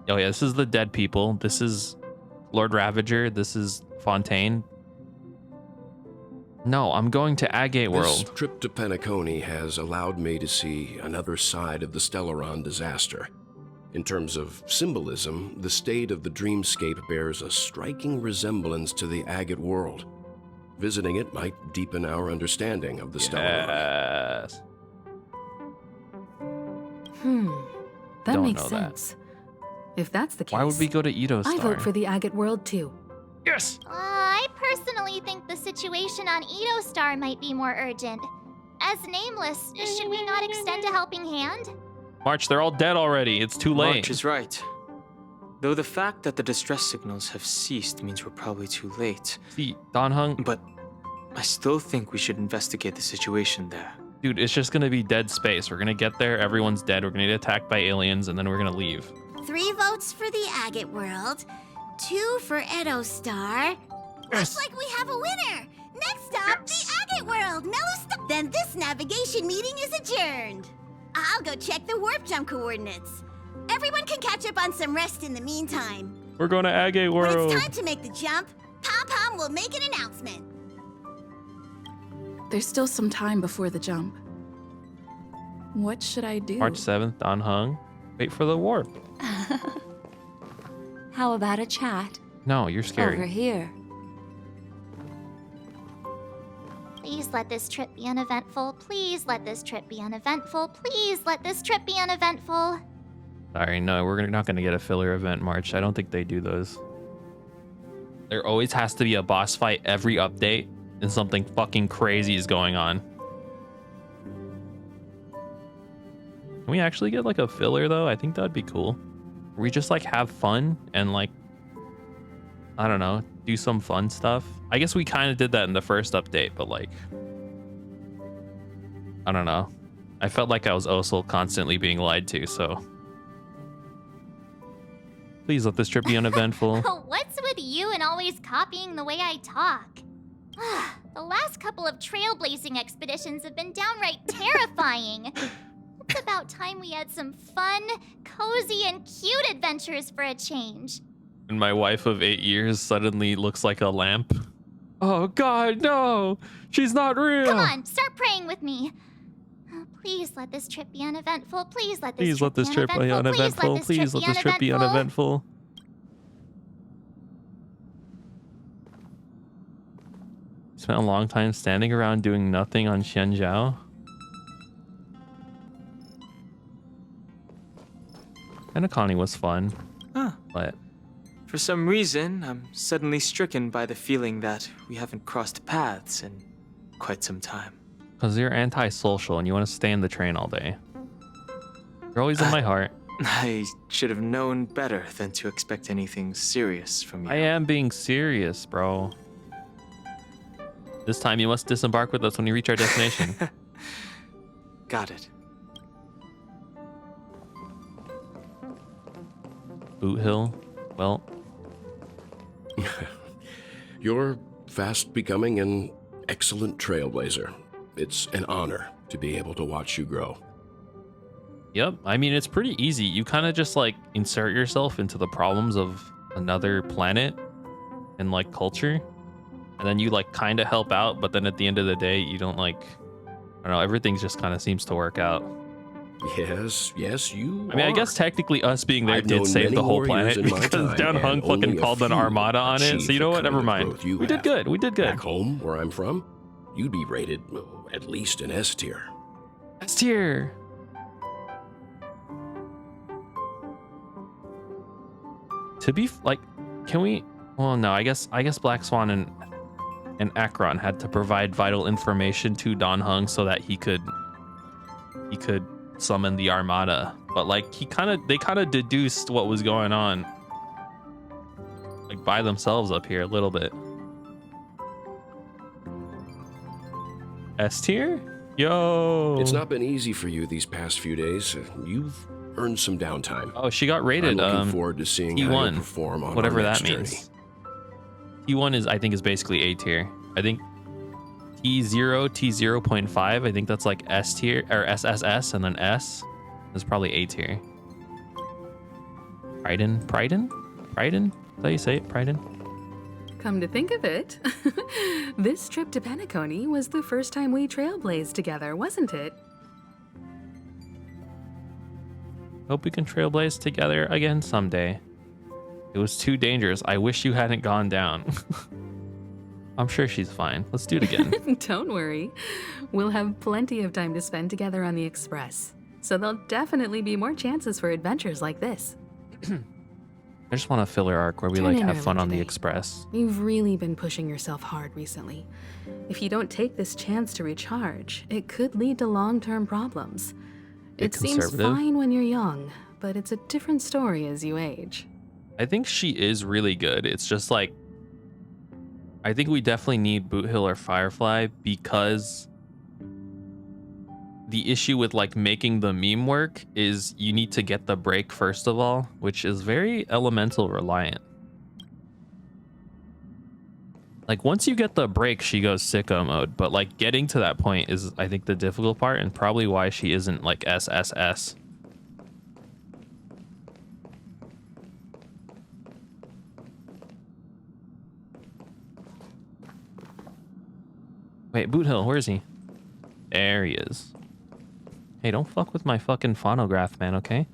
Oh yeah, this is the dead people. This is Lord Ravager. This is Fontaine. No, I'm going to Agate World. This trip to Penacony has allowed me to see another side of the Stellaron disaster. In terms of symbolism, the state of the dreamscape bears a striking resemblance to the Agate World. Visiting it might deepen our understanding of the Stellaron. Yes. That Don't makes know that. sense. If that's the case, Why would we go to Edo Star? I vote for the Agate World too. Yes! I personally think the situation on Edo Star might be more urgent. As Nameless, should we not extend a helping hand? March, they're all dead already. It's too late. March is right. Though the fact that the distress signals have ceased means we're probably too late. See, Don Hung. But I still think we should investigate the situation there. Dude, it's just gonna be dead space. We're gonna get there, everyone's dead, we're gonna get attacked by aliens, and then we're gonna leave. 3 votes for the Agate World, 2 for Edo Star. Looks like we have a winner! Next stop, the Agate World, Mellowstone. Then this navigation meeting is adjourned. I'll go check the warp jump coordinates. Everyone can catch up on some rest in the meantime. We're going to Agate When World. it's time to make the jump, Pom-Pom will make an announcement. There's still some time before the jump. What should I do? March 7th, Don Hung. Wait for the warp. How about a chat? No, you're scary. Over here. Please let this trip be uneventful. Please let this trip be uneventful. Please let this trip be uneventful. Sorry, no, we're not going to get a filler event, March. I don't think they do those. There always has to be a boss fight every update, and something fucking crazy is going on. Can we actually get like a filler though? I think that'd be cool. We just like have fun and like, I don't know, do some fun stuff. I guess we kind of did that in the first update, but like, I don't know. I felt like I was also constantly being lied to, so. Please let this trip be uneventful. What's with you and always copying the way I talk? The last couple of trailblazing expeditions have been downright terrifying. It's about time we had some fun, cozy, and cute adventures for a change. And my wife of 8 years suddenly looks like a lamp. Oh God, no! She's not real! Come on, start praying with me. Please let this trip be uneventful. Please let this trip be uneventful. Please let this trip be uneventful. Spent a long time standing around doing nothing on Xianzhou. Penacony was fun, but For some reason, I'm suddenly stricken by the feeling that we haven't crossed paths in quite some time. because you're antisocial and you want to stay in the train all day. You're always in my heart. I should have known better than to expect anything serious from you. I am being serious, bro. This time you must disembark with us when you reach our destination. Got it. Boot Hill, well. You're fast becoming an excellent trailblazer. It's an honor to be able to watch you grow. Yep, I mean, it's pretty easy. You kind of just like insert yourself into the problems of another planet and like culture. And then you like kind of help out, but then at the end of the day, you don't like, I don't know, everything just kind of seems to work out. Yes, you I mean, I guess technically us being there did save the whole planet because Down Hung fucking called an armada on it. So you know what? Never mind. We did good. We did good. Back home, where I'm from, you'd be rated at least an S tier. S tier. To be like, can we? Well, no. I guess Black Swan and Akron had to provide vital information to Don Hung so that he could summon the armada. But like they kind of deduced what was going on, like by themselves up here a little bit. S tier? Yo. It's not been easy for you these past few days. You've earned some downtime. Oh, she got rated. I'm looking forward to seeing how you perform on whatever our that next means. T1 I think is basically A tier. I think T0, T0.5, I think that's like S tier or SSS, and then S is probably A tier. Pryden? Is that how you say it? Pryden? Come to think of it, this trip to Penacony was the first time we trailblazed together, wasn't it? Hope we can trailblaze together again someday. It was too dangerous. I wish you hadn't gone down. I'm sure she's fine. Let's do it again. Don't worry. We'll have plenty of time to spend together on the Express. So there'll definitely be more chances for adventures like this. I just want a filler arc where we like have fun on the Express. You've really been pushing yourself hard recently. If you don't take this chance to recharge, it could lead to long-term problems. It seems fine when you're young, but it's a different story as you age. I think she is really good. It's just like, I think we definitely need Boot Hill or Firefly because the issue with like making the meme work is you need to get the break first of all, which is very elemental reliant. Like once you get the break, she goes sicko mode, but like getting to that point is I think the difficult part and probably why she isn't like SSS. Wait, Boot Hill, where is he? There he is. Hey, don't fuck with my fucking phonograph, man, okay?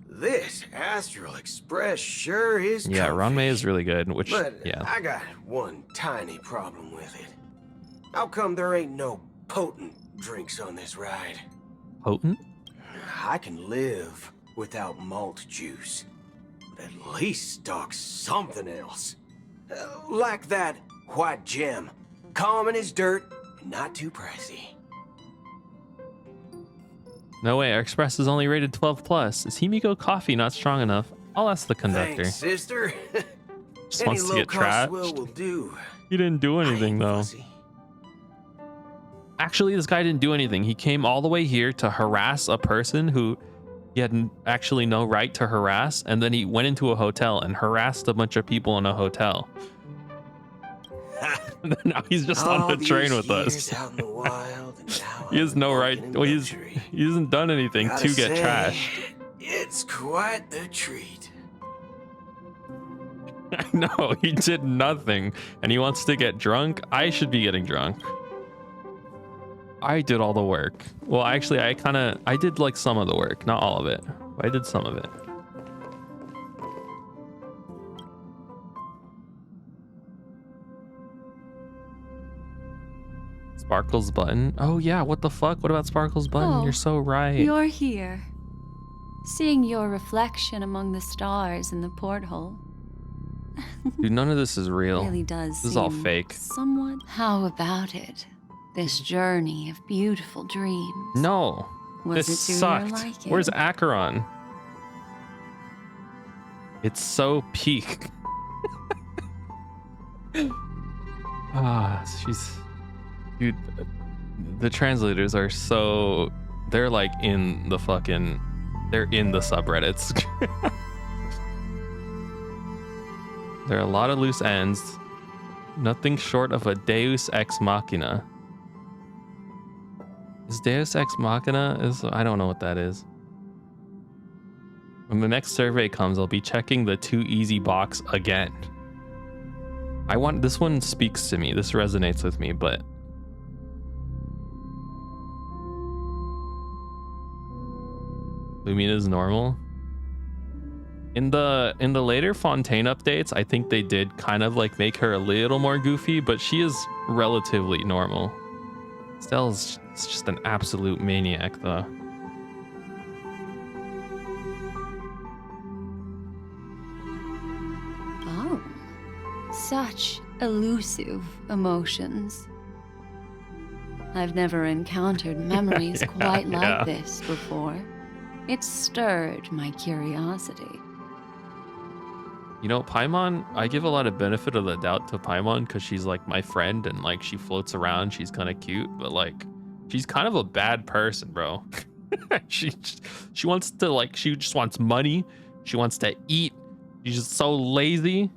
This Astral Express sure is Yeah, comfy. Ranmei is really good, which, But yeah. I got one tiny problem with it. How come there ain't no potent drinks on this ride? Potent? I can live without malt juice, but at least stock something else. Like that white gem, common as dirt, and not too pricey. No way, our Express is only rated 12 plus. Is Himiko coffee not strong enough? I'll ask the conductor. Thanks, sister. Just Any wants to get low-cost trashed. will do. He didn't do anything though. Actually, this guy didn't do anything. He came all the way here to harass a person who he had actually no right to harass, and then he went into a hotel and harassed a bunch of people in a hotel. And then now he's just on the train with us. Out in the wild, and now He has no right. Well, he hasn't done anything Gotta to get say, trashed. It's quite the treat. No, he did nothing, and he wants to get drunk. I should be getting drunk. I did all the work. Well, actually, I did like some of the work, not all of it. I did some of it. Sparkle's button. Oh yeah, what the fuck? What about Sparkle's button? Oh, You're so right. You're here. Seeing your reflection among the stars in the porthole. Dude, none of this is real. Really does. This is all fake. Somewhat. How about it? This journey of beautiful dreams. No. Was this it to sucked. your liking? Where's Acheron? It's so peak. She's... Dude, the translators are so... They're like in the fucking... They're in the subreddits. There are a lot of loose ends. Nothing short of a Deus Ex Machina. Is Deus Ex Machina? I don't know what that is. When the next survey comes, I'll be checking the too easy box again. This one speaks to me. This resonates with me, but... Lumina's normal. In the later Fontaine updates, I think they did kind of like make her a little more goofy, but she is relatively normal. Stell's just an absolute maniac though. Oh, such elusive emotions. I've never encountered memories quite like this before. It stirred my curiosity. You know, Paimon, I give a lot of benefit of the doubt to Paimon because she's like my friend and like she floats around. She's kind of cute, but like she's kind of a bad person, bro. she wants to like, she just wants money. She wants to eat. She's just so lazy,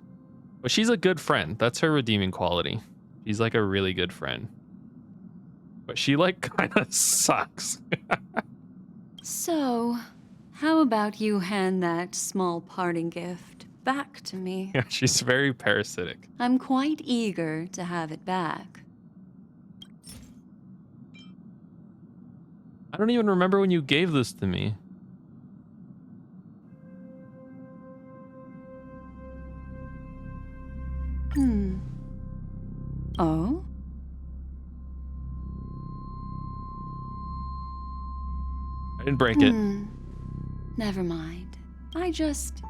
but she's a good friend. That's her redeeming quality. She's like a really good friend, but she like kind of sucks. So, how about you hand that small parting gift back to me. Yeah, she's very parasitic. I'm quite eager to have it back. I don't even remember when you gave this to me. Oh? I didn't break it. Never mind. I just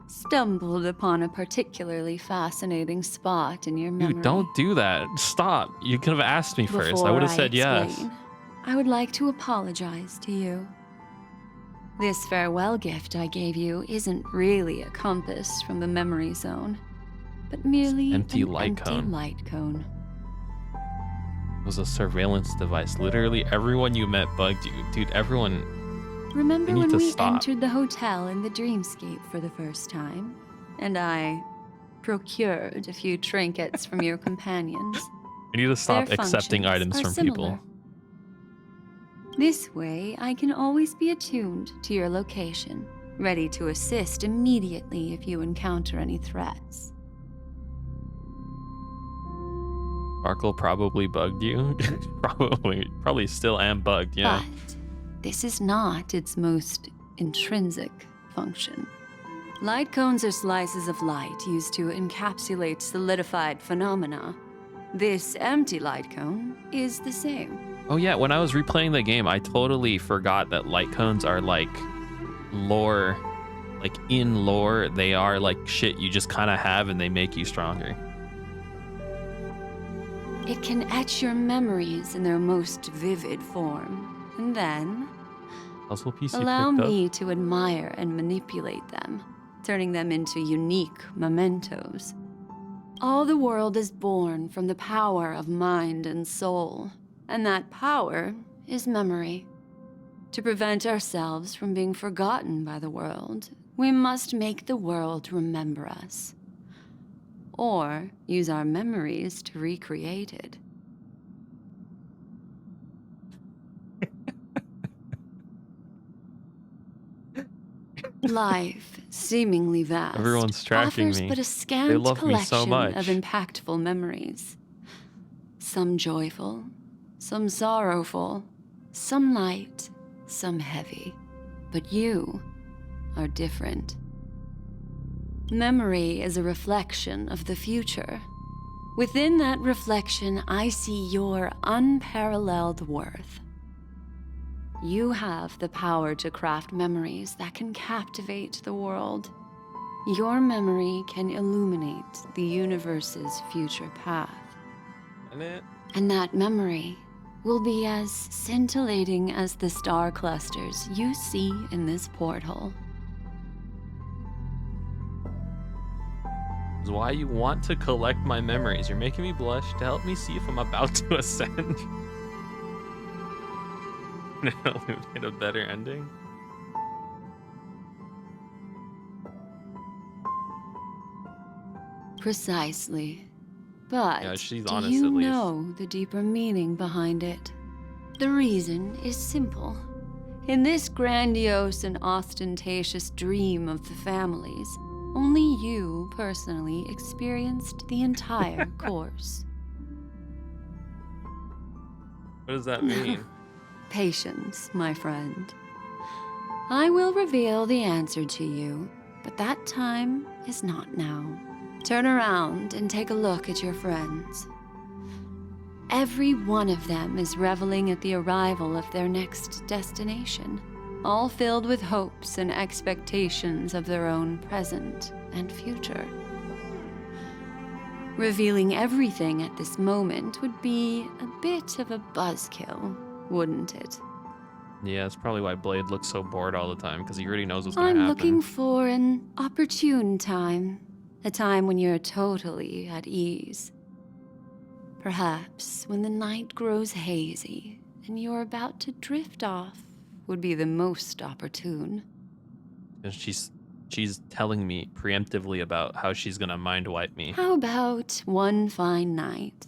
stumbled upon a particularly fascinating spot in your memory. Dude, don't do that. Stop. You could have asked me first. I Before would have said yes. explain, I would like to apologize to you. This farewell gift I gave you isn't really a compass from the memory zone, but merely Empty an light empty cone. light cone. It was a surveillance device. Literally everyone you met bugged you. Dude, everyone... Remember You need when to we stop. entered the hotel in the dreamscape for the first time, and I procured a few trinkets from your companions? You need to stop Their accepting functions items are from similar. people. This way, I can always be attuned to your location, ready to assist immediately if you encounter any threats. Sparkle probably bugged you. Probably still am bugged, yeah. But this is not its most intrinsic function. Light cones are slices of light used to encapsulate solidified phenomena. This empty light cone is the same. Oh yeah, when I was replaying the game, I totally forgot that light cones are like lore. Like in lore, they are like shit you just kind of have and they make you stronger. It can etch your memories in their most vivid form, and then Puzzle piece you allow picked up? me to admire and manipulate them, turning them into unique mementos. All the world is born from the power of mind and soul, and that power is memory. To prevent ourselves from being forgotten by the world, we must make the world remember us, or use our memories to recreate it. Life, seemingly vast, Everyone's tracking offers me. but a They scant love me collection so much. of impactful memories. Some joyful, some sorrowful, some light, some heavy. But you are different. Memory is a reflection of the future. Within that reflection, I see your unparalleled worth. You have the power to craft memories that can captivate the world. Your memory can illuminate the universe's future path. And that memory will be as scintillating as the star clusters you see in this porthole. Is why you want to collect my memories. You're making me blush to help me see if I'm about to ascend. Illuminate a better ending. Precisely. But Yeah, she's do honest you at least. know the deeper meaning behind it? The reason is simple. In this grandiose and ostentatious dream of the families, only you personally experienced the entire course. What does that mean? Patience, my friend. I will reveal the answer to you, but that time is not now. Turn around and take a look at your friends. Every one of them is reveling at the arrival of their next destination, all filled with hopes and expectations of their own present and future. Revealing everything at this moment would be a bit of a buzzkill, wouldn't it? Yeah, that's probably why Blade looks so bored all the time, because he already knows what's going I'm to happen. looking for an opportune time, a time when you're totally at ease. Perhaps when the night grows hazy and you're about to drift off would be the most opportune. And she's telling me preemptively about how she's going to mind wipe me. How about one fine night?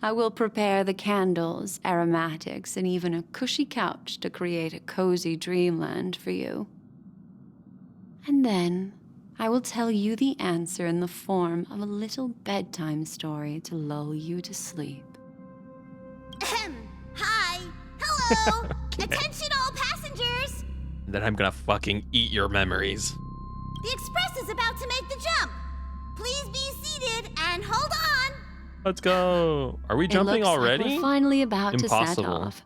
I will prepare the candles, aromatics, and even a cushy couch to create a cozy dreamland for you. And then, I will tell you the answer in the form of a little bedtime story to lull you to sleep. Hi. Hello. Attention all passengers. Then I'm gonna fucking eat your memories. The express is about to make the jump. Please be seated and hold on. Let's go. Are we jumping already? Like we're finally about to set Impossible. off.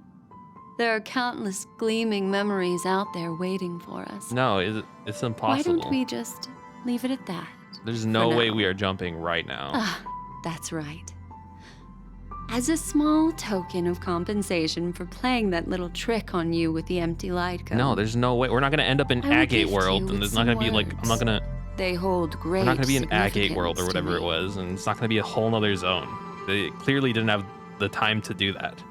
There are countless gleaming memories out there waiting for us. No, it's impossible. Why don't we just leave it at that? There's no way we are jumping right now. Ah, that's right. As a small token of compensation for playing that little trick on you with the empty light cone. No, there's no way. We're not gonna end up in I will Agate gift World, you and with there's not gonna be like, some I'm not gonna. They hold great We're not gonna be in Agate World or significance to whatever it me. was, and it's not gonna be a whole nother zone. They clearly didn't have the time to do that.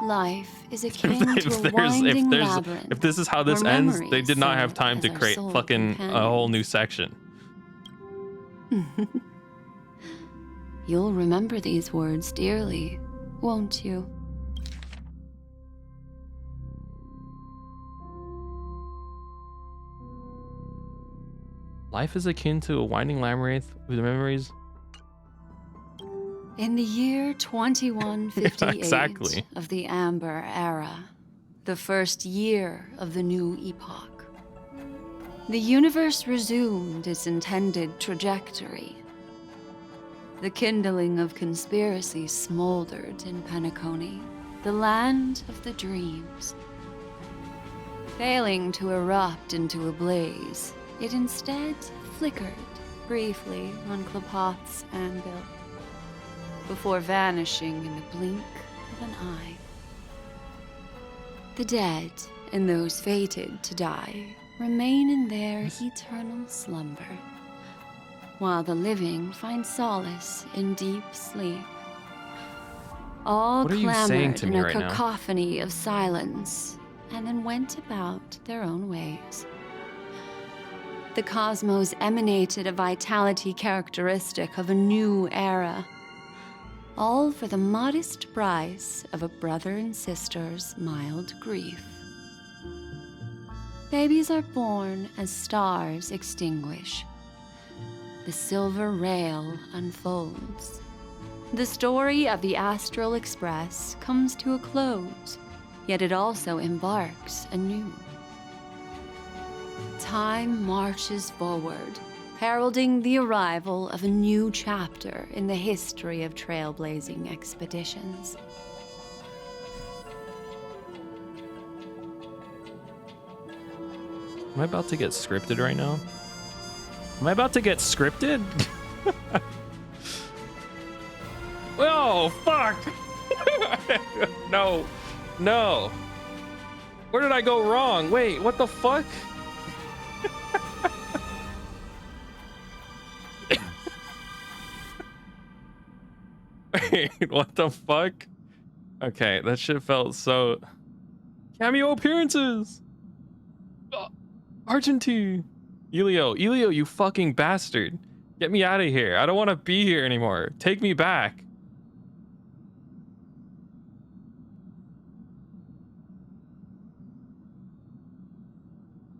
Life is akin to a winding labyrinth. If this is how this where ends, they memories did not have serve time as to our create sole fucking a whole new section. You'll remember these words dearly, won't you? Life is akin to a winding labyrinth with memories. In the year 2158 exactly. of the Amber Era, the first year of the new epoch, the universe resumed its intended trajectory. The kindling of conspiracy smoldered in Penacony, the land of the dreams. Failing to erupt into a blaze, it instead flickered briefly on Klapoth's anvil, before vanishing in the blink of an eye. The dead and those fated to die remain in their eternal slumber, while the living find solace in deep sleep. All What are you saying clamored to in me a right now? cacophony of silence, and then went about their own ways. The cosmos emanated a vitality characteristic of a new era, all for the modest price of a brother and sister's mild grief. Babies are born as stars extinguish. The silver rail unfolds. The story of the Astral Express comes to a close, yet it also embarks anew. Time marches forward, heralding the arrival of a new chapter in the history of trailblazing expeditions. Am I about to get scripted right now? Am I about to get scripted? Oh, fuck! No. No. Where did I go wrong? Wait, what the fuck? Wait, what the fuck? Okay, that shit felt so... Cameo appearances! Argentine! Elio, you fucking bastard. Get me out of here. I don't want to be here anymore. Take me back.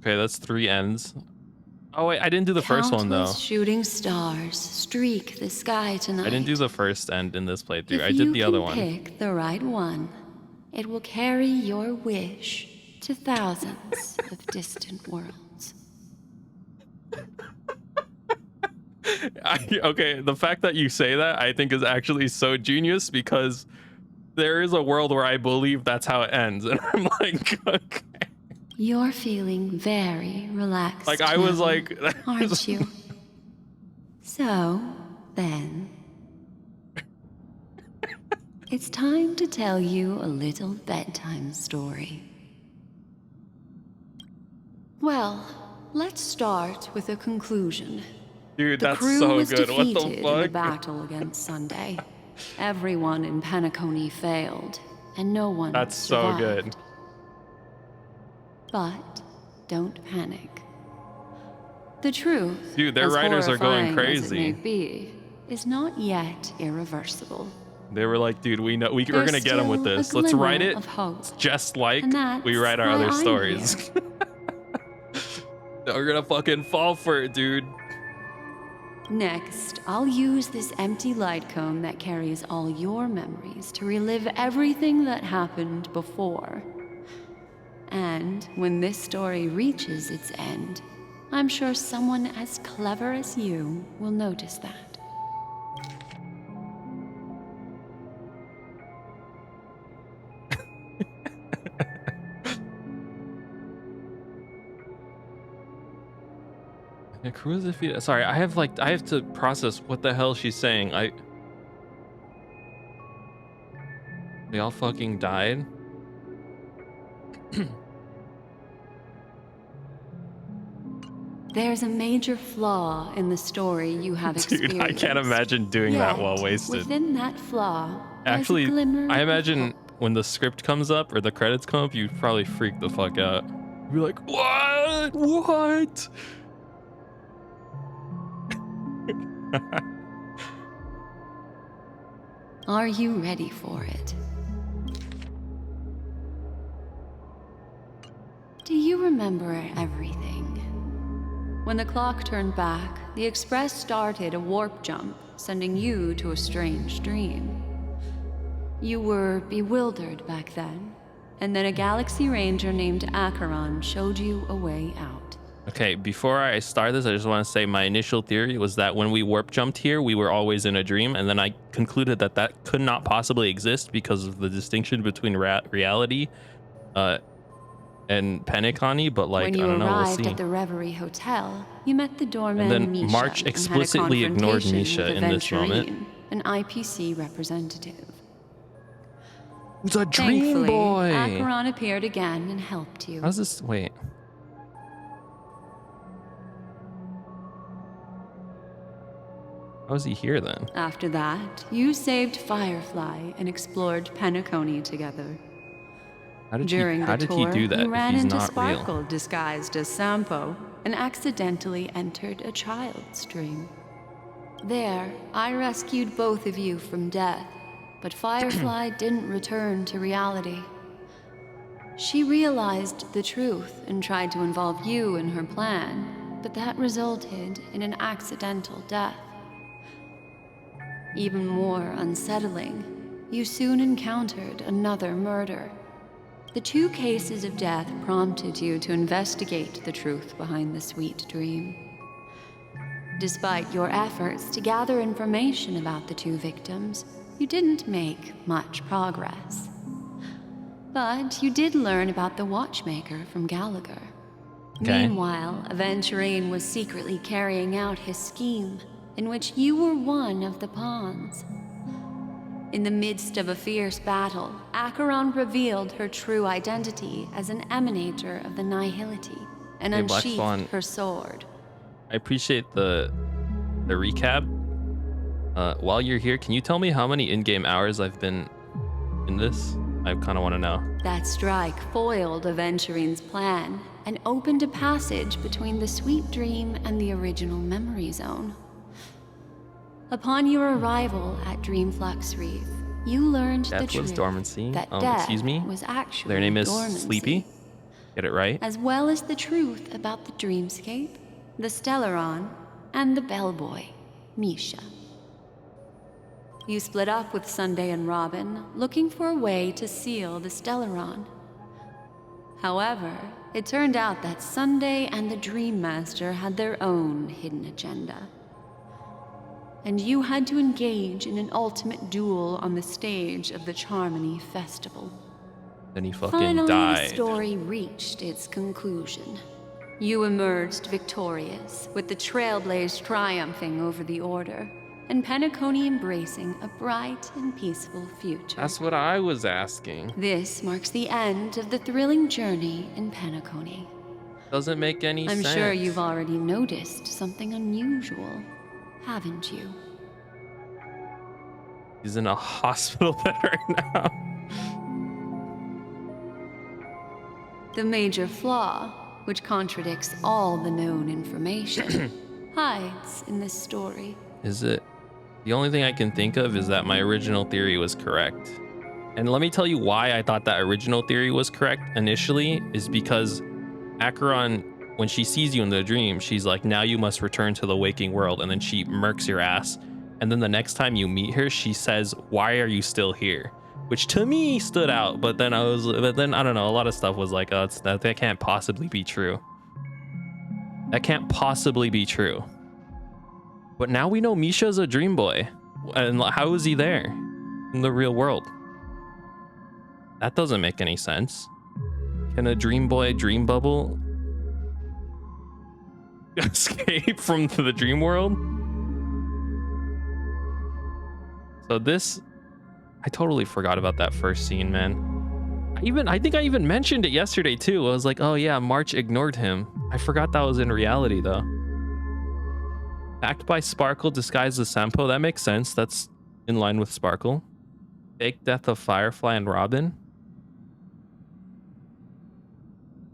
Okay, that's 3 ends. Oh wait, I didn't do the first one though. Countless shooting stars streak the sky tonight. I didn't do the first end in this playthrough. If I did the other you one. can pick the right one, it will carry your wish to thousands of distant worlds. Okay, the fact that you say that I think is actually so genius, because there is a world where I believe that's how it ends, and I'm like, okay. You're feeling very relaxed. Like I was now, like, aren't you? So, then, it's time to tell you a little bedtime story. Well, let's start with a conclusion. Dude, The that's crew so was good. What the defeated in the fuck? battle against Sunday. Everyone in Penacony failed, and no one That's so survived. good. But don't panic. The truth, Dude, their as writers are going horrifying as it may crazy. be, is not yet irreversible. They were like, dude, we know we're There's gonna get him with still a this. Let's write glimmer it of hope. just like And that's we write our why other I'm stories. We're gonna fucking fall for it, dude. Next, I'll use this empty light cone that carries all your memories to relive everything that happened before. And when this story reaches its end, I'm sure someone as clever as you will notice that. Sorry, I have to process what the hell she's saying. They all fucking died. There's a major flaw in the story you have experienced. Dude, I can't imagine doing that while wasted. Within that flaw, Actually, there's a glimmer I of imagine hope. when the script comes up or the credits come up, you'd probably freak the fuck out. You'd be like, what? What? Are you ready for it? Do you remember everything? When the clock turned back, the Express started a warp jump, sending you to a strange dream. You were bewildered back then, and then a Galaxy Ranger named Acheron showed you a way out. Okay, before I start this, I just want to say my initial theory was that when we warp jumped here, we were always in a dream, and then I concluded that that could not possibly exist because of the distinction between reality and Penacony, but like, I don't know, we'll see. When you arrived at the Reverie Hotel, you met the doorman And then Misha, March explicitly and had a ignored confrontation Misha with in this moment. Aventurine, an IPC representative. It's a dream Thankfully, boy. Acheron appeared again and helped you. How's this? Wait. How is he here then? After that, you saved Firefly and explored Penacony together. How did During he, the how did tour, he do that you if ran he's into not Sparkle real? disguised as Sampo and accidentally entered a child's dream. There, I rescued both of you from death, but Firefly didn't return to reality. She realized the truth and tried to involve you in her plan, but that resulted in an accidental death. Even more unsettling, you soon encountered another murder. The 2 cases of death prompted you to investigate the truth behind the sweet dream. Despite your efforts to gather information about the 2 victims, you didn't make much progress. But you did learn about the watchmaker from Gallagher. Okay. Meanwhile, Aventurine was secretly carrying out his scheme, in which you were one of the pawns. In the midst of a fierce battle, Acheron revealed her true identity as an emanator of the Nihility and Hey, Black unsheathed Swan. her sword. I appreciate the recap. While you're here, can you tell me how many in-game hours I've been in this? I kind of want to know. That strike foiled Aventurine's plan and opened a passage between the sweet dream and the original memory zone. Upon your arrival at Dreamflux Reef, you learned the Death was truth dormancy. that death Excuse me? was actually Their name is dormancy, Sleepy. Get it right? as well as the truth about the dreamscape, the Stellaron, and the bellboy, Misha. You split up with Sunday and Robin, looking for a way to seal the Stellaron. However, it turned out that Sunday and the Dream Master had their own hidden agenda. And you had to engage in an ultimate duel on the stage of the Charmony Festival. Then he fucking Finally, died. the story reached its conclusion. You emerged victorious, with the Trailblaze triumphing over the Order, and Penacony embracing a bright and peaceful future. That's what I was asking. This marks the end of the thrilling journey in Penacony. Doesn't make any I'm sense. sure you've already noticed something unusual, haven't you? He's in a hospital bed right now. The major flaw, which contradicts all the known information, hides in this story. Is it? The only thing I can think of is that my original theory was correct. And let me tell you why I thought that original theory was correct initially, is because Acheron when she sees you in the dream, she's like, now you must return to the waking world, and then she murks your ass. And then the next time you meet her, she says, why are you still here? Which to me stood out, but then I don't know, a lot of stuff was like, oh, that can't possibly be true. That can't possibly be true. But now we know Misha's a dream boy. And how is he there in the real world? That doesn't make any sense. Can a dream boy dream bubble escape from the dream world? So this, I totally forgot about that first scene, man. I think I even mentioned it yesterday too. I was like, oh yeah, March ignored him. I forgot that was in reality though. Backed by Sparkle, disguised as Sampo. That makes sense. That's in line with Sparkle. Fake death of Firefly and Robin.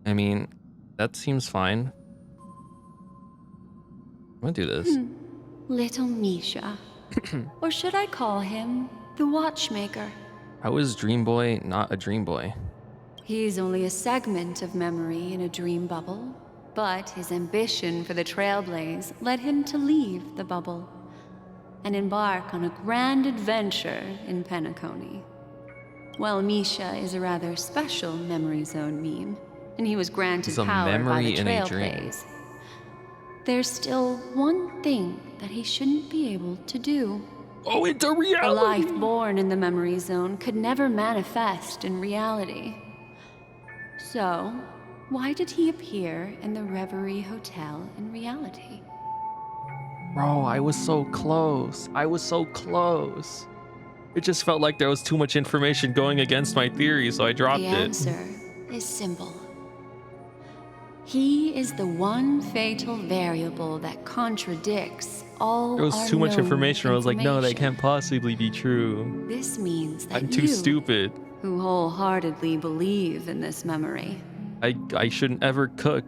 I mean, that seems fine. I'm gonna do this. Little Misha. Or should I call him the Watchmaker? How is Dream Boy not a Dream Boy? He's only a segment of memory in a dream bubble, but his ambition for the Trailblaze led him to leave the bubble and embark on a grand adventure in Penacony. Well, Misha is a rather special memory zone meme, and he was granted power by the Trailblaze. There's still one thing that he shouldn't be able to do. Oh, it's a reality! A life born in the memory zone could never manifest in reality. So, why did he appear in the Reverie Hotel in reality? Bro, I was so close. I was so close. It just felt like there was too much information going against my theory, so I dropped it. The answer is simple. He is the one fatal variable that contradicts all There was too much information. I was like, no, that can't possibly be true. This means that I'm too stupid. Who wholeheartedly believe in this memory, I shouldn't ever cook.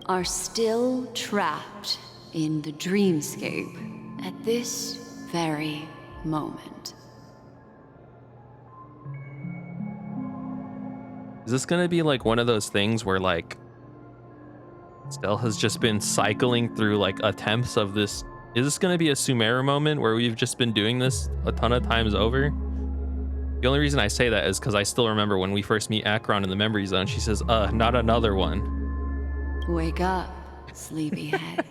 are still trapped in the dreamscape at this very moment. Is this gonna be like one of those things where like Stell has just been cycling through like attempts of this? Is this gonna be a Sumeru moment where we've just been doing this a ton of times over? The only reason I say that is because I still remember when we first meet Akron in the memory zone, she says, not another one. Wake up, sleepyhead.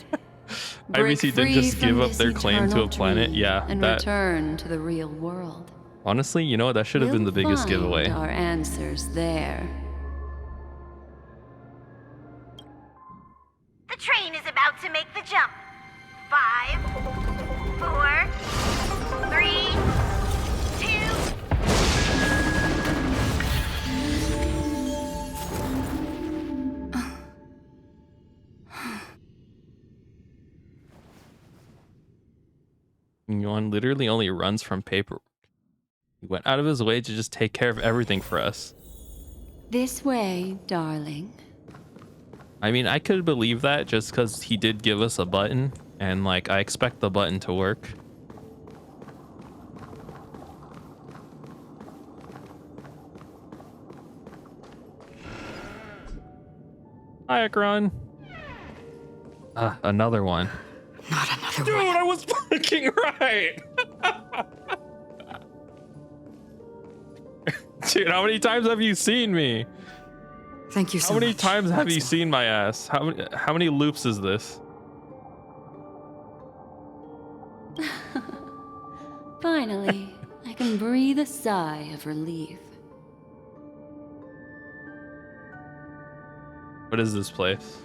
IBC did just give up their claim to a planet. Yeah, and that return to the real world. honestly, you know what? That should have been the biggest We'll giveaway. find our answers there. The train is about to make the jump. 5, 4, 3, 2. Yuan literally only runs from paperwork. He went out of his way to just take care of everything for us. This way, darling. I mean, I could believe that just because he did give us a button, and like I expect the button to work. Hi, Akron. Another one. Not another Dude, one. I was fucking right. Dude, how many times have you seen me? Thank you so much. How many much. times have That's you seen my ass? How many loops is this? Finally, I can breathe a sigh of relief. What is this place?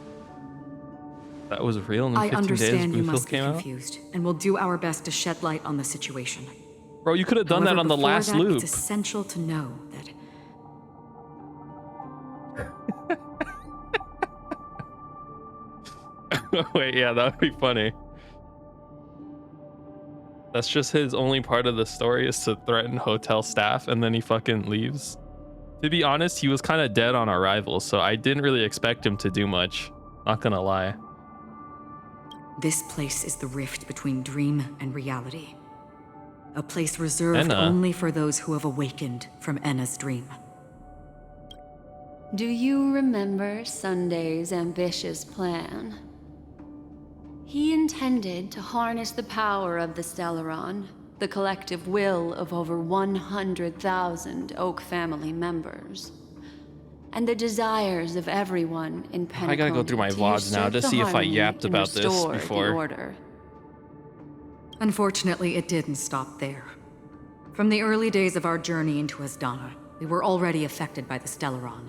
That was real in the I 15 days understand you Bluefield must be came out? confused, and we'll do our best to shed light on the situation. Bro, you could have done that However, on the before last that, loop. It's essential to know that Wait, yeah, that would be funny. That's just his only part of the story, is to threaten hotel staff, and then he fucking leaves. To be honest, he was kind of dead on arrival, so I didn't really expect him to do much. Not gonna lie. this place is the rift between dream and reality. A place reserved Enna. only for those who have awakened from Enna's dream. Do you remember Sunday's ambitious plan? He intended to harness the power of the Stellaron, the collective will of over 100,000 Oak family members, and the desires of everyone in Penacony. I gotta go through my VODs now to see if I yapped about this before. Unfortunately, it didn't stop there. From the early days of our journey into Asdana, we were already affected by the Stellaron.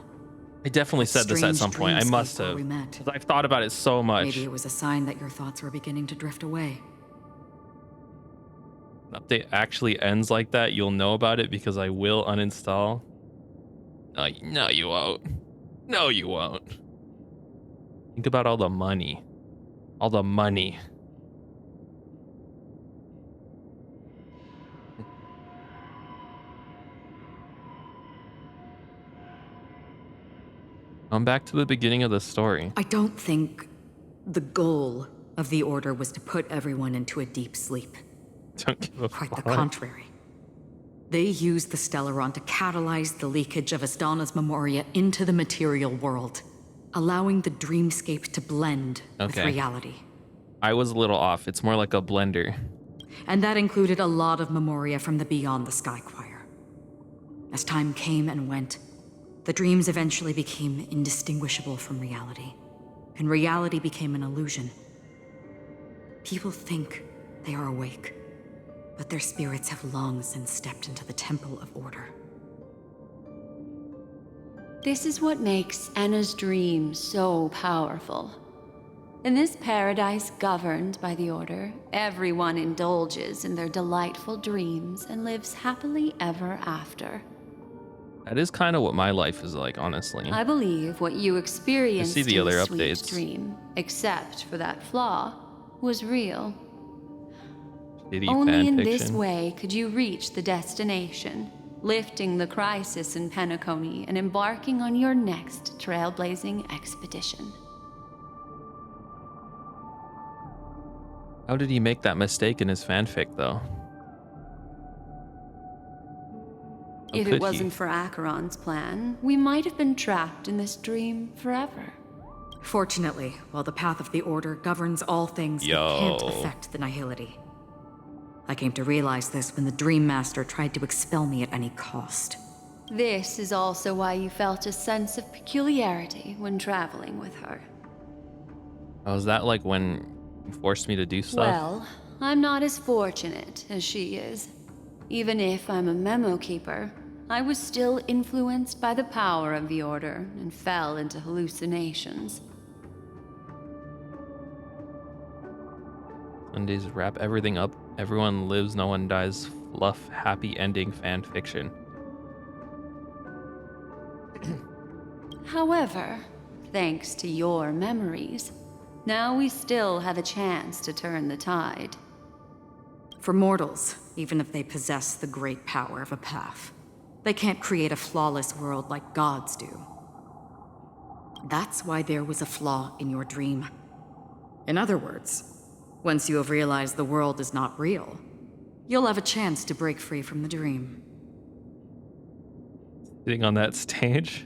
I definitely said this at some point. I must have. I've thought about it so much. Maybe it was a sign that your thoughts were beginning to drift away. Update actually ends like that, you'll know about it because I will uninstall. No, you won't. No, you won't. Think about all the money. All the money. I'm back to the beginning of the story. I don't think the goal of the Order was to put everyone into a deep sleep. Don't give a Quite fuck. the contrary. They used the Stellaron to catalyze the leakage of Asdana's memoria into the material world, allowing the dreamscape to blend with reality. I was a little off. It's more like a blender. And that included a lot of memoria from the Beyond the Sky Choir. As time came and went, the dreams eventually became indistinguishable from reality, and reality became an illusion. People think they are awake, but their spirits have long since stepped into the Temple of Order. This is what makes Anna's dream so powerful. In this paradise governed by the Order, everyone indulges in their delightful dreams and lives happily ever after. That is kind of what my life is like, honestly. I believe what you experienced see the in other the sweet updates. dream, except for that flaw, was real. Shitty Only in this fanfiction. way could you reach the destination, lifting the crisis in Penacony and embarking on your next trailblazing expedition. How did he make that mistake in his fanfic, though? How If could it he? wasn't for Acheron's plan, we might have been trapped in this dream forever. Fortunately, while the path of the Order governs all things, it can't affect the Nihility. I came to realize this when the Dream Master tried to expel me at any cost. This is also why you felt a sense of peculiarity when traveling with her. Oh, is that like when you forced me to do stuff? Well, I'm not as fortunate as she is. Even if I'm a memo keeper, I was still influenced by the power of the Order and fell into hallucinations. Sundays wrap everything up. Everyone lives, no one dies. Fluff, happy ending fan fiction. However, thanks to your memories, now we still have a chance to turn the tide. For mortals, even if they possess the great power of a path, they can't create a flawless world like gods do. That's why there was a flaw in your dream. In other words, once you have realized the world is not real, you'll have a chance to break free from the dream. Sitting on that stage.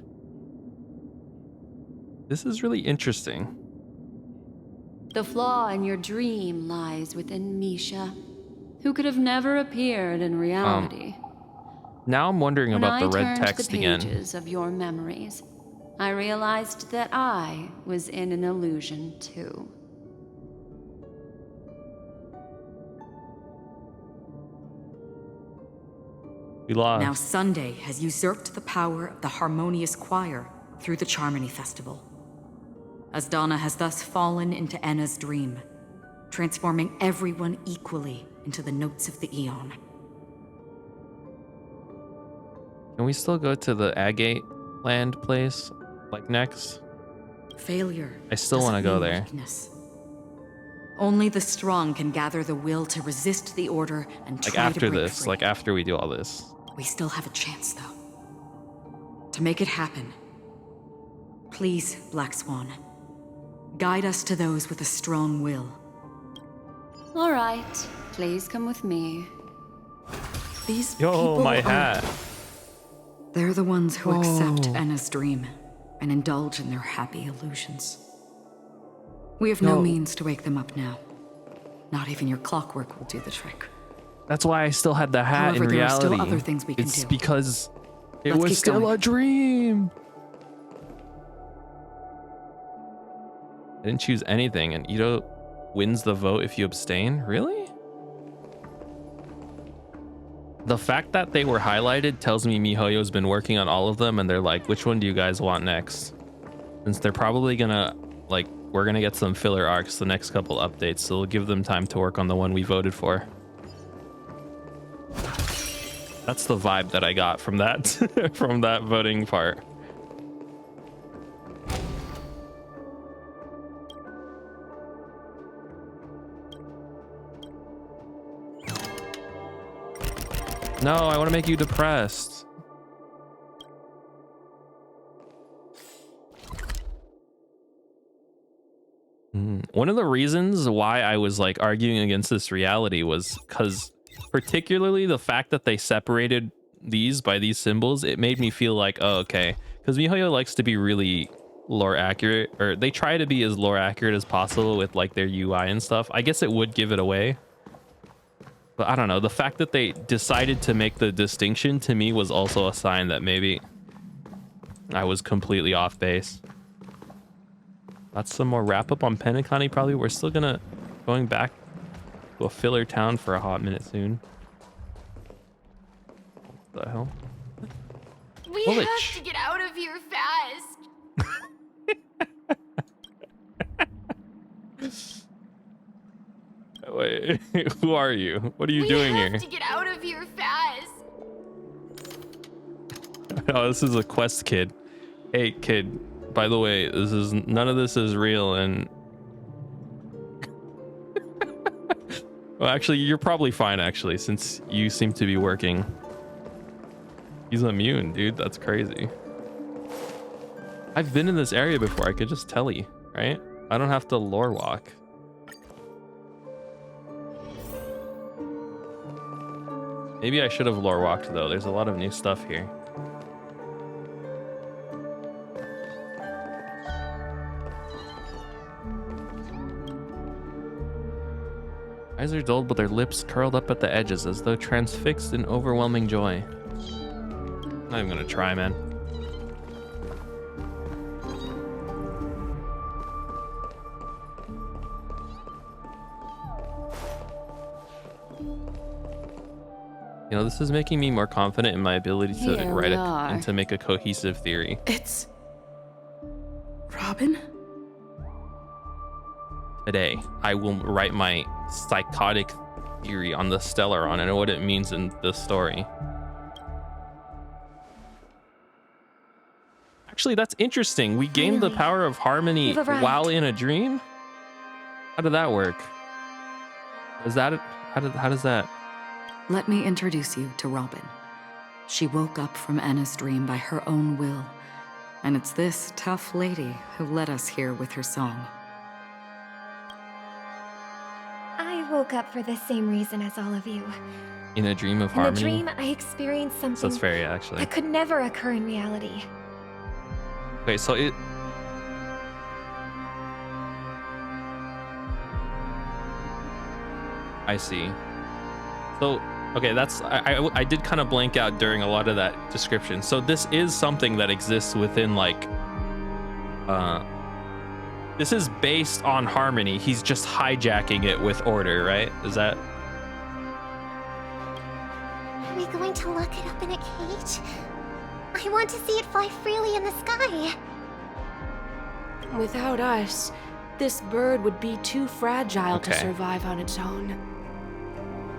This is really interesting. The flaw in your dream lies within Misha, who could have never appeared in reality. Now I'm wondering When about the I red turned text the again. pages of your memories, I realized that I was in an illusion too. We lost. Now Sunday has usurped the power of the Harmonious Choir through the Charmony Festival. Asdana has thus fallen into Enna's dream, transforming everyone equally into the notes of the Eon. Can we still go to the Agate land place? Like next? Failure. I still want to go doesn't mean there. weakness. Only the strong can gather the will to resist the Order and Like try to after break this, free. like after we do all this. We still have a chance, though. To make it happen, please, Black Swan, guide us to those with a strong will. All right, please come with me. These Yo, people my are- hat. They're the ones who accept Whoa. Enna's dream, and indulge in their happy illusions. We have no means to wake them up now. Not even your clockwork will do the trick. That's why I still had the hat. However, in there reality. are still other things we can It's do. because it Let's was keep still going. a dream. I didn't choose anything, and Ito wins the vote if you abstain? Really? The fact that they were highlighted tells me MiHoYo's been working on all of them, and they're like, which one do you guys want next? Since they're probably gonna, like, we're gonna get some filler arcs the next couple updates, so we'll give them time to work on the one we voted for. That's the vibe that I got from that from that voting part. No, I want to make you depressed. One of the reasons why I was like arguing against this reality was because particularly the fact that they separated these by these symbols, it made me feel like, oh, okay. Because MiHoYo likes to be really lore accurate, or they try to be as lore accurate as possible with like their UI and stuff. I guess it would give it away. But I don't know, the fact that they decided to make the distinction to me was also a sign that maybe I was completely off base. That's some more wrap up on Penacony probably. We're still going back to a filler town for a hot minute soon. What the hell? We Village. have to get out of here fast. Wait, who are you? What are you doing here? We have to get out of here fast. Oh, this is a quest kid. Hey, kid. By the way, none of this is real, and well, actually, you're probably fine. Actually, since you seem to be working. He's immune, dude. That's crazy. I've been in this area before. I could just tell you, right? I don't have to lore walk. Maybe I should have lore walked though. There's a lot of new stuff here. Eyes are dulled, but their lips curled up at the edges as though transfixed in overwhelming joy. Not even gonna try, man. You know, this is making me more confident in my ability to Here write we are. and to make a cohesive theory. It's Robin? Today, I will write my psychotic theory on the Stellaron and what it means in this story. Actually, that's interesting. We gained the power of harmony You've arrived. while in a dream? How did that work? Is that how does that? Let me introduce you to Robin. She woke up from Anna's dream by her own will, and it's this tough lady who led us here with her song. I woke up for the same reason as all of you. In a dream of In the harmony? dream, I experienced So something that's fair, actually. that could never occur in reality. Okay, so it... I see. So, okay, that's... I did kind of blank out during a lot of that description. So this is something that exists within, like... This is based on harmony. He's just hijacking it with order, right? Is that... Are we going to lock it up in a cage? I want to see it fly freely in the sky. Without us, this bird would be too fragile to Okay. survive on its own.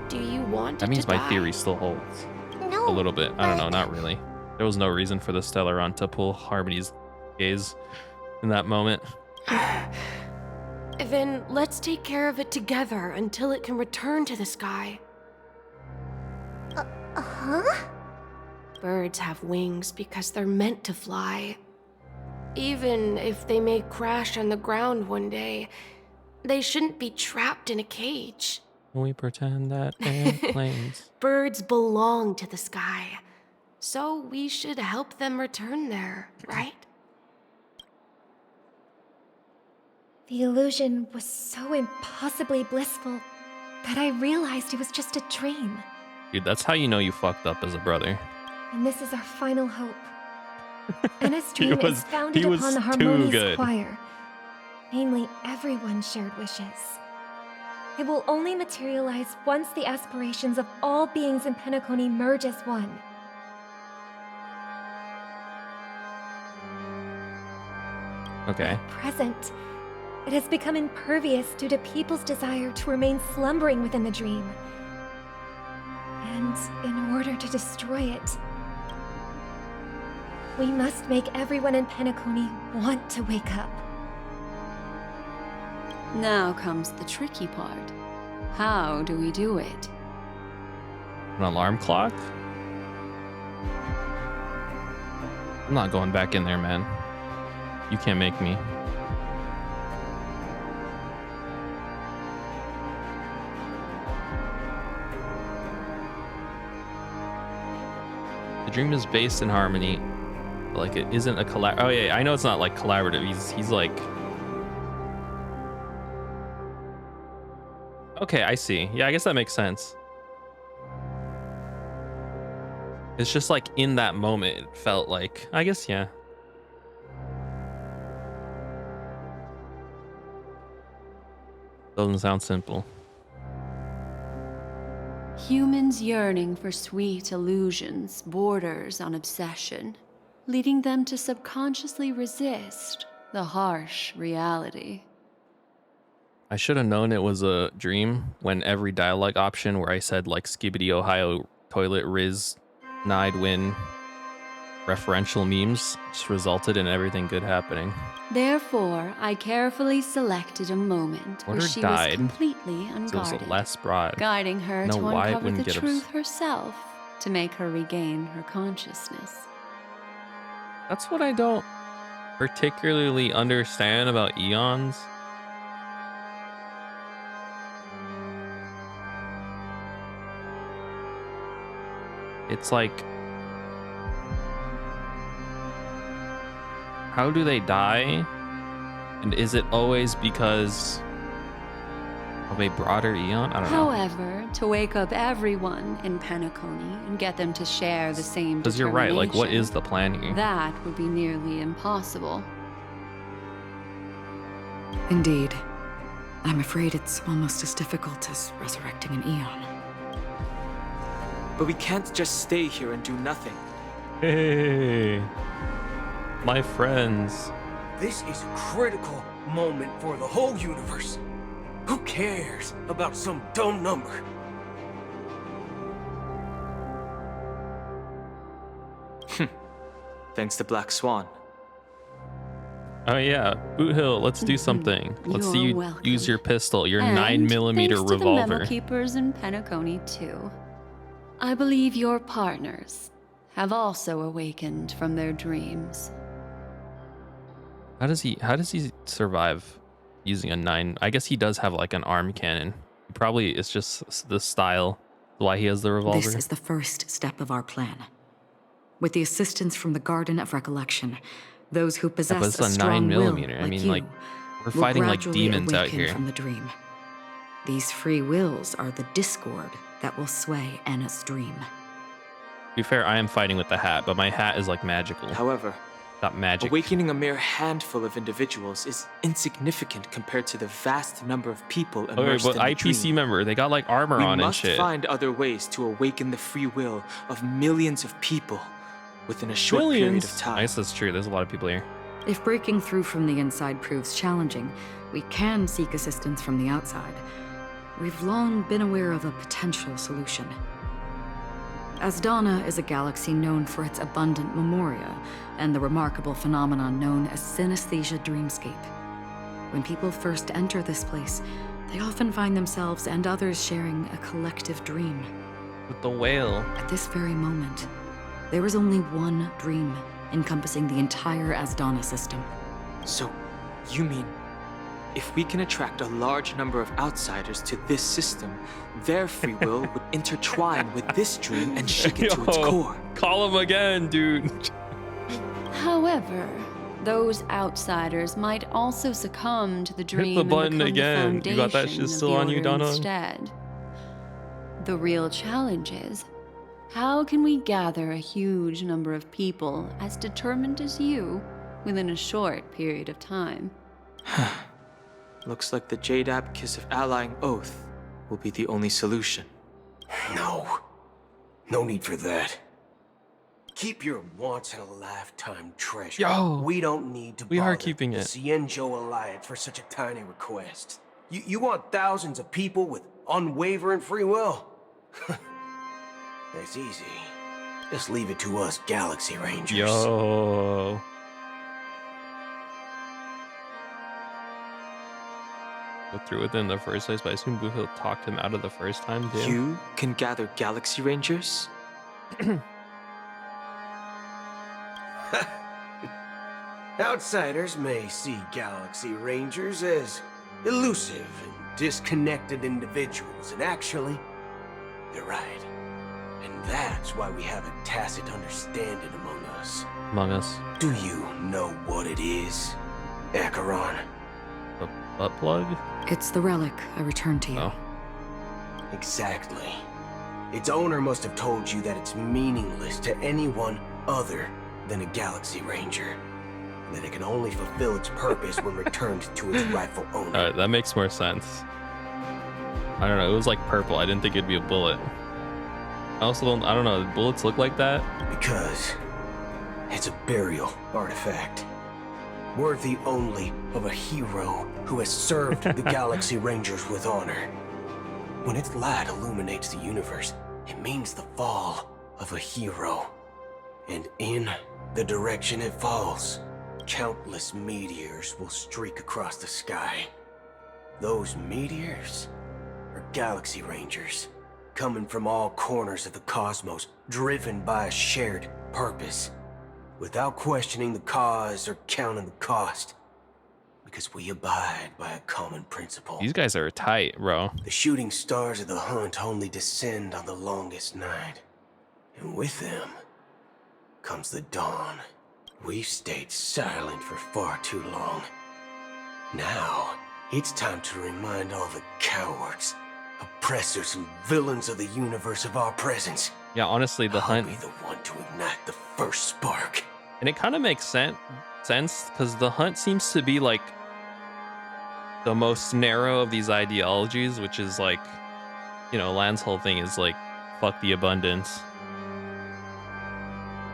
Do you want That it means to my die? theory still holds. No, A little bit. I don't know, not really. There was no reason for the Stellaron to pull Harmony's gaze in that moment. Then let's take care of it together until it can return to the sky. Huh? Birds have wings because they're meant to fly. Even if they may crash on the ground one day, they shouldn't be trapped in a cage. We pretend that airplanes... Birds belong to the sky, so we should help them return there, right? The illusion was so impossibly blissful that I realized it was just a dream. Dude, that's how you know you fucked up as a brother. And this is our final hope. Anna's dream was- is founded he was upon the too harmonious good. choir. Namely, everyone's shared wishes. It will only materialize once the aspirations of all beings in Penacony merge as one. Okay. At present, it has become impervious due to people's desire to remain slumbering within the dream. And in order to destroy it, we must make everyone in Penacony want to wake up. Now comes the tricky part. How do we do it? An alarm clock? I'm not going back in there, man. You can't make me. The dream is based in harmony. Like it isn't a collab. Oh yeah, I know it's not like collaborative. He's like. Okay, I see. Yeah, I guess that makes sense. It's just like in that moment, it felt like, I guess, yeah. Doesn't sound simple. Humans yearning for sweet illusions borders on obsession, leading them to subconsciously resist the harsh reality. I should have known it was a dream when every dialogue option where I said like Skibbity Ohio toilet Riz Nide win referential memes just resulted in everything good happening. Therefore, I carefully selected a moment where Order she died, was completely so it was unguarded, less broad. guiding her No, to why it uncover wouldn't the get truth herself to make her regain her consciousness. That's what I don't particularly understand about eons. It's like, how do they die? And is it always because of a broader eon? I don't know. However, to wake up everyone in Penacony and get them to share the same Because you're right, like what determination, is the plan here? that would be nearly impossible. Indeed. I'm afraid it's almost as difficult as resurrecting an eon. But we can't just stay here and do nothing. Hey, my friends. This is a critical moment for the whole universe. Who cares about some dumb number? Thanks to Black Swan. Oh yeah, Boot Hill, let's do something. Let's see you welcome. use your pistol, your And 9mm thanks to the revolver. memo keepers in Penacony too. I believe your partners have also awakened from their dreams. How does he survive using a 9? I guess he does have like an arm cannon. Probably it's just the style why he has the revolver. This is the first step of our plan. With the assistance from the Garden of Recollection, those who Yeah, possess but it's a a strong 9mm. will, I like mean, you, like we're will fighting like gradually demons out awaken here. from the dream. These free wills are the discord that will sway Anna's dream. To be fair, I am fighting with the hat, but my hat is like magical. However, got magic. awakening a mere handful of individuals is insignificant compared to the vast number of people Okay, immersed but in the IPC dream. member, they got like armor We on and must shit. find other ways to awaken the free will of millions of people within a short period Millions. of time. I guess that's true. There's a lot of people here. If breaking through from the inside proves challenging, we can seek assistance from the outside. We've long been aware of a potential solution. Asdana is a galaxy known for its abundant memoria and the remarkable phenomenon known as synesthesia dreamscape. When people first enter this place, they often find themselves and others sharing a collective dream. With the whale. At this very moment, there is only one dream encompassing the entire Asdana system. So, you mean, if we can attract a large number of outsiders to this system, their free will would intertwine with this dream and shake it to its Yo, core. Call him again, dude. However, those outsiders might also succumb to the dream Hit the button and become again. the You got that foundation shit of still the on you, order Donna? instead. The real challenge is, how can we gather a huge number of people as determined as you within a short period of time? Looks like the Jade Abacus of Allying Oath will be the only solution. No. No need for that. Keep your once-in-a-lifetime treasure. Yo, we don't need to we are bother keeping the it. ᵍᵒᵗᵗᵉᵐ Alliance for such a tiny request. You want thousands of people with unwavering free will? That's easy. Just leave it to us Galaxy Rangers. Yo. Go through with it in the first place, but I assume Boot Hill talked him out of the first time, too. You can gather Galaxy Rangers? Outsiders may see Galaxy Rangers as elusive and disconnected individuals, and actually, they're right. And that's why we have a tacit understanding among us. Among us. Do you know what it is, Acheron? The butt plug? It's the relic I returned to you. Oh. Exactly. Its owner must have told you that it's meaningless to anyone other than a Galaxy Ranger. That it can only fulfill its purpose when returned to its rightful owner. Alright, that makes more sense. I don't know, it was like purple. I didn't think it'd be a bullet. I don't know, bullets look like that? Because it's a burial artifact. Worthy only of a hero who has served the Galaxy Rangers with honor. When its light illuminates the universe, it means the fall of a hero. And in the direction it falls, countless meteors will streak across the sky. Those meteors are Galaxy Rangers, coming from all corners of the cosmos, driven by a shared purpose, without questioning the cause or counting the cost, because we abide by a common principle. These guys are tight, bro. The shooting stars of the hunt only descend on the longest night, and with them comes the dawn. We've stayed silent for far too long. Now, it's time to remind all the cowards, oppressors, and villains of the universe of our presence. Yeah, honestly, the hunt... I'll be the one to ignite the first spark. And it kind of makes sense, because the hunt seems to be, like, the most narrow of these ideologies, which is, like, you know, Lan's whole thing is, like, fuck the abundance.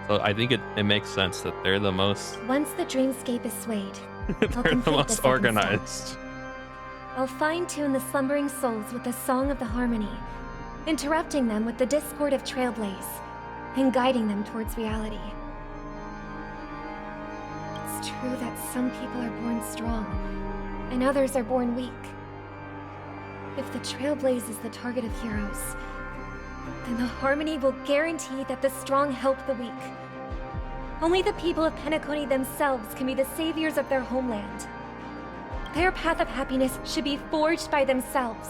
So I think it makes sense that they're the most... Once the dreamscape is swayed, they're the most organized. I'll fine-tune the slumbering souls with the song of the harmony, interrupting them with the discord of Trailblaze, and guiding them towards reality. It's true that some people are born strong, and others are born weak. If the Trailblaze is the target of heroes, then the harmony will guarantee that the strong help the weak. Only the people of Penacony themselves can be the saviors of their homeland. Their path of happiness should be forged by themselves.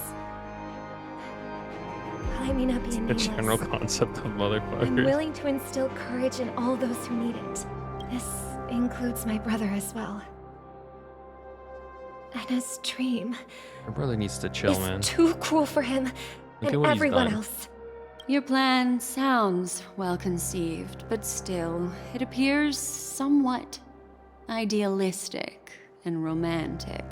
While I may not be a The nameless, general concept of I'm motherfuckers. willing to instill courage in all those who need it. This includes my brother as well. And his dream My brother needs to chill, is man. too cruel for him Look at and what he's everyone done. else. Your plan sounds well conceived, but still, it appears somewhat idealistic and romantic.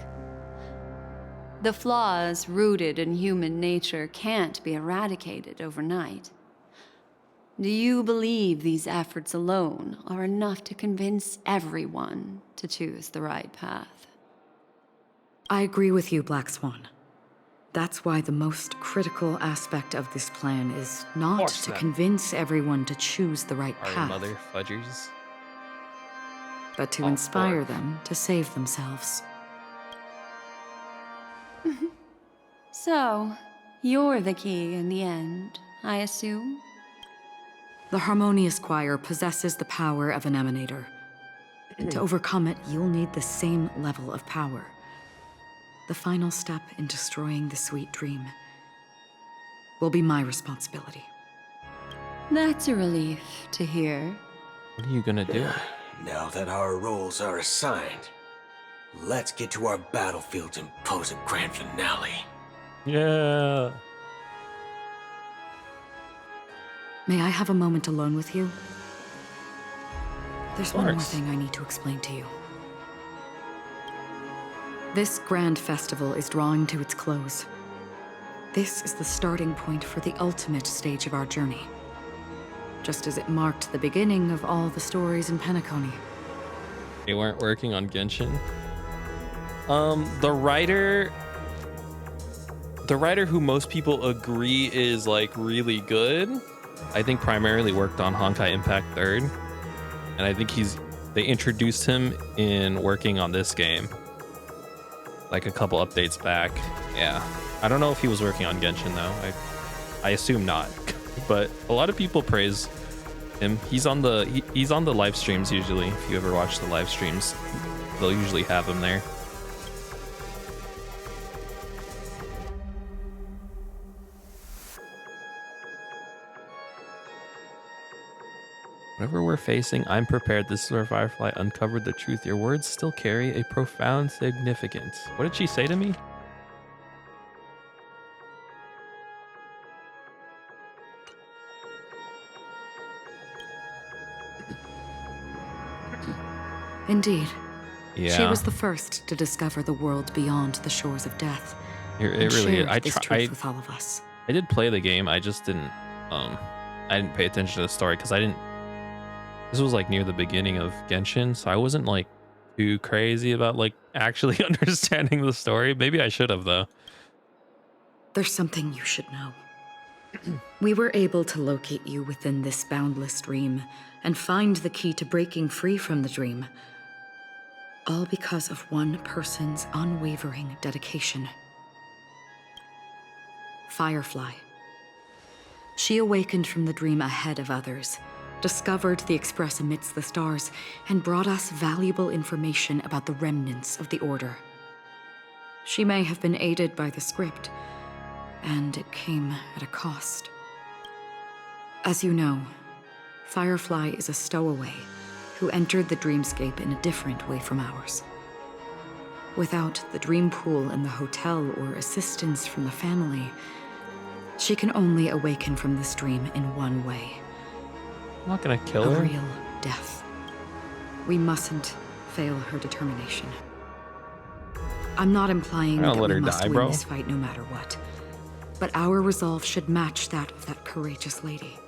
The flaws rooted in human nature can't be eradicated overnight. Do you believe these efforts alone are enough to convince everyone to choose the right path? I agree with you, Black Swan. That's why the most critical aspect of this plan is not to convince everyone to choose the right Sorry, path, mother fudgers. but to inspire them to save themselves. So, you're the key in the end, I assume? The Harmonious Choir possesses the power of an emanator. To overcome it, you'll need the same level of power. The final step in destroying the sweet dream will be my responsibility. That's a relief to hear. What are you gonna do? Now that our roles are assigned, let's get to our battlefields and pose a grand finale. Yeah. May I have a moment alone with you? There's one more course. thing I need to explain to you. This grand festival is drawing to its close. This is the starting point for the ultimate stage of our journey. Just as it marked the beginning of all the stories in Penacony. They weren't working on Genshin. The writer who most people agree is like really good, I think primarily worked on Honkai Impact 3rd. And I think they introduced him in working on this game. Like a couple updates back. Yeah. I don't know if he was working on Genshin though. I assume not. But a lot of people praise him. He's on the live streams usually. If you ever watch the live streams, they'll usually have him there. Whatever we're facing, I'm prepared. This is where Firefly uncovered the truth. Your words still carry a profound significance. What did she say to me? Indeed. Yeah. She was the first to discover the world beyond the shores of death. It and really is. shared this truth with all of us. I did play the game. I just didn't I didn't pay attention to the story because this was like near the beginning of Genshin, so I wasn't like too crazy about like actually understanding the story. Maybe I should have though. There's something you should know. We were able to locate you within this boundless dream and find the key to breaking free from the dream. All because of one person's unwavering dedication. Firefly. She awakened from the dream ahead of others, discovered the Express amidst the stars, and brought us valuable information about the remnants of the Order. She may have been aided by the script, and it came at a cost. As you know, Firefly is a stowaway who entered the dreamscape in a different way from ours. Without the dream pool in the hotel or assistance from the family, she can only awaken from this dream in one way. I'm not gonna kill her. A real death. We mustn't fail her determination. I'm not implying that we must win this fight no matter what, but our resolve should match that of that courageous lady.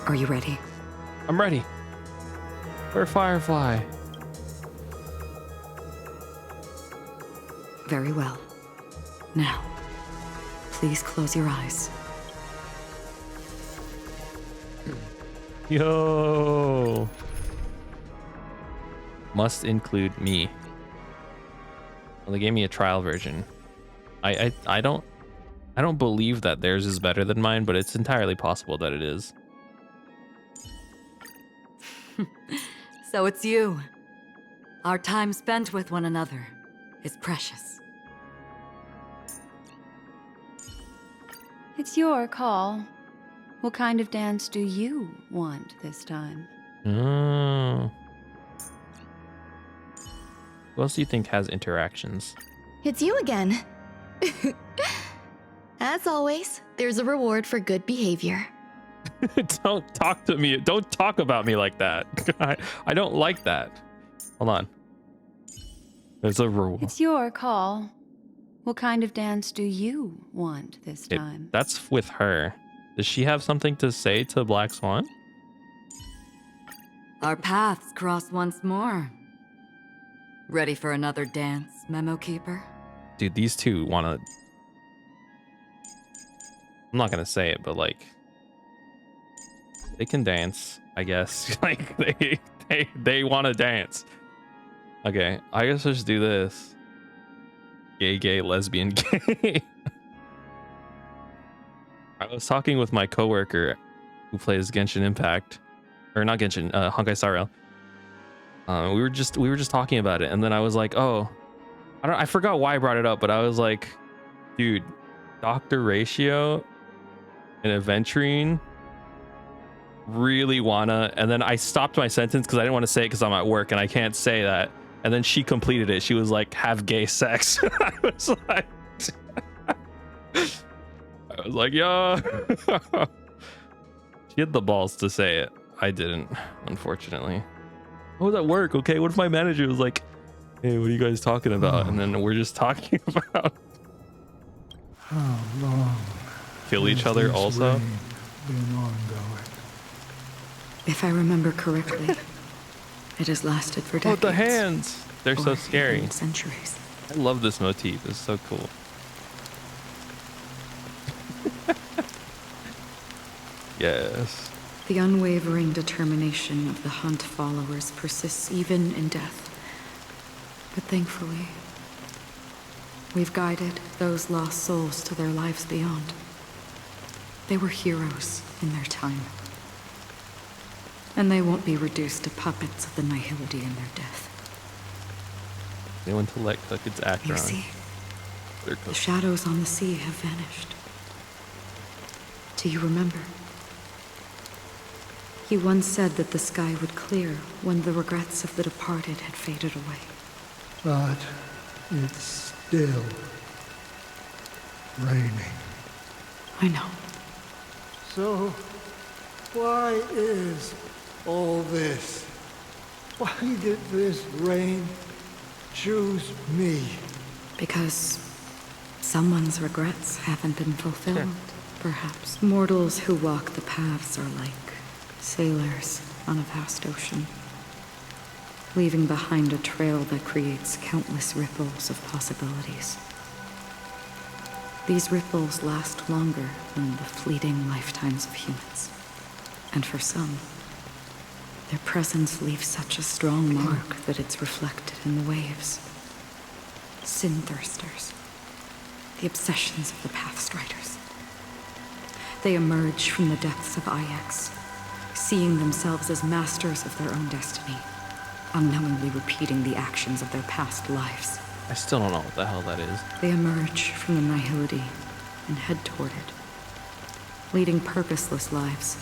Are you ready? I'm ready. We're Firefly. Very well. Now, please close your eyes. Yo. Must include me. Well, they gave me a trial version. I don't believe that theirs is better than mine, but it's entirely possible that it is. So it's you. Our time spent with one another is precious. It's your call. What kind of dance do you want this time? Oh. Who else do you think has interactions? It's you again. As always, there's a reward for good behavior. Don't talk to me. Don't talk about me like that. I don't like that. Hold on. There's a reward. It's your call. What kind of dance do you want this time? That's with her. Does she have something to say to Black Swan? Our paths cross once more. Ready for another dance, Memo Keeper? Dude, these two want to... I'm not going to say it, but like... They can dance, I guess. Like, they want to dance. Okay, I guess let's do this. Gay, lesbian, gay. I was talking with my coworker who plays Genshin Impact. Or not Genshin, Honkai Star Rail. We were just talking about it, and then I was like, oh, I forgot why I brought it up, but I was like, dude, Dr. Ratio and Aventurine really wanna, and then I stopped my sentence because I didn't want to say it because I'm at work and I can't say that. And then she completed it. She was like, have gay sex. I was like, yeah. She had the balls to say it. I didn't, unfortunately. I was at work, okay? What if my manager was like, hey, what are you guys talking about? And then we're just talking about how long kill each other also? Been ongoing? If I remember correctly, it has lasted for decades. Oh, the hands! They're so scary. Centuries. I love this motif. It's so cool. Yes. The unwavering determination of the hunt followers persists even in death. But thankfully, we've guided those lost souls to their lives beyond. They were heroes in their time. And they won't be reduced to puppets of the nihility in their death. They went to let cook its Acheron. You see, the shadows on the sea have vanished. Do you remember? He once said that the sky would clear when the regrets of the departed had faded away. But it's still raining. I know. So, why is all this? Why did this rain choose me? Because someone's regrets haven't been fulfilled, perhaps. Mortals who walk the paths are like sailors on a vast ocean, leaving behind a trail that creates countless ripples of possibilities. These ripples last longer than the fleeting lifetimes of humans. And for some, their presence leaves such a strong mark that it's reflected in the waves. Sin-thirsters, the obsessions of the Pathstriders. They emerge from the depths of Ix, seeing themselves as masters of their own destiny, unknowingly repeating the actions of their past lives. I still don't know what the hell that is. They emerge from the nihility and head toward it, leading purposeless lives.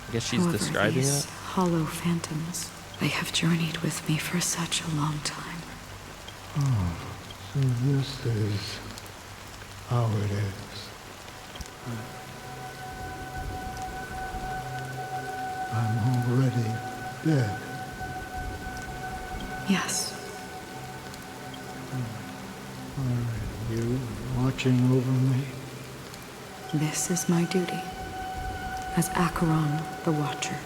I guess she's However, describing these it. hollow phantoms, they have journeyed with me for such a long time. Oh, so this is how it is. I'm already dead. Yes. Are you watching over me? This is my duty as Acheron the Watcher.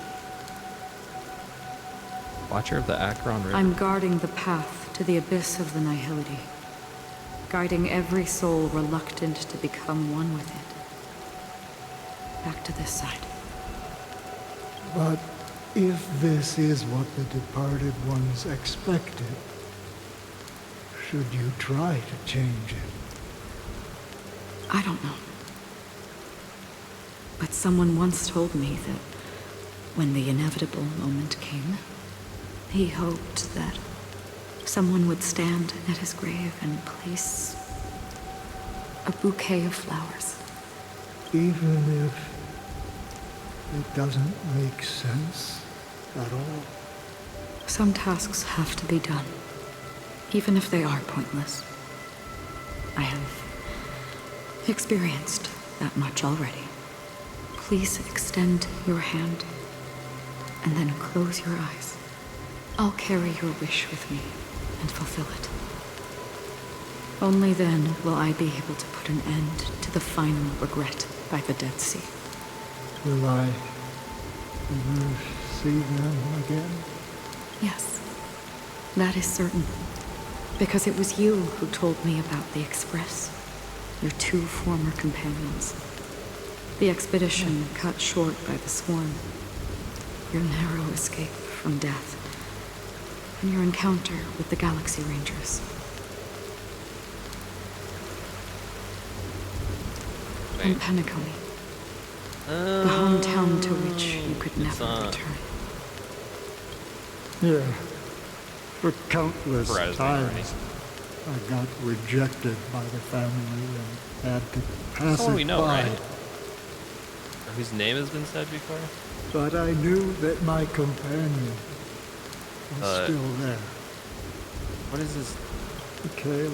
Watcher of the Acheron River. I'm guarding the path to the abyss of the nihility, guiding every soul reluctant to become one with it. Back to this side. But if this is what the departed ones expected, should you try to change it? I don't know. But someone once told me that when the inevitable moment came, he hoped that someone would stand at his grave and place a bouquet of flowers. Even if it doesn't make sense at all? Some tasks have to be done, even if they are pointless. I have experienced that much already. Please extend your hand and then close your eyes. I'll carry your wish with me and fulfill it. Only then will I be able to put an end to the final regret by the Dead Sea. Will I ever see them again? Yes, that is certain. Because it was you who told me about the Express, your two former companions. The expedition cut short by the swarm, your narrow escape from death, and your encounter with the Galaxy Rangers. And Penacony, the hometown to which you could never return. Yeah. For countless Fresno, times, I got rejected by the family and had to pass That's all it we know, by. right? whose name has been said before? But I knew that my companion was still there. What is this? Mikhail.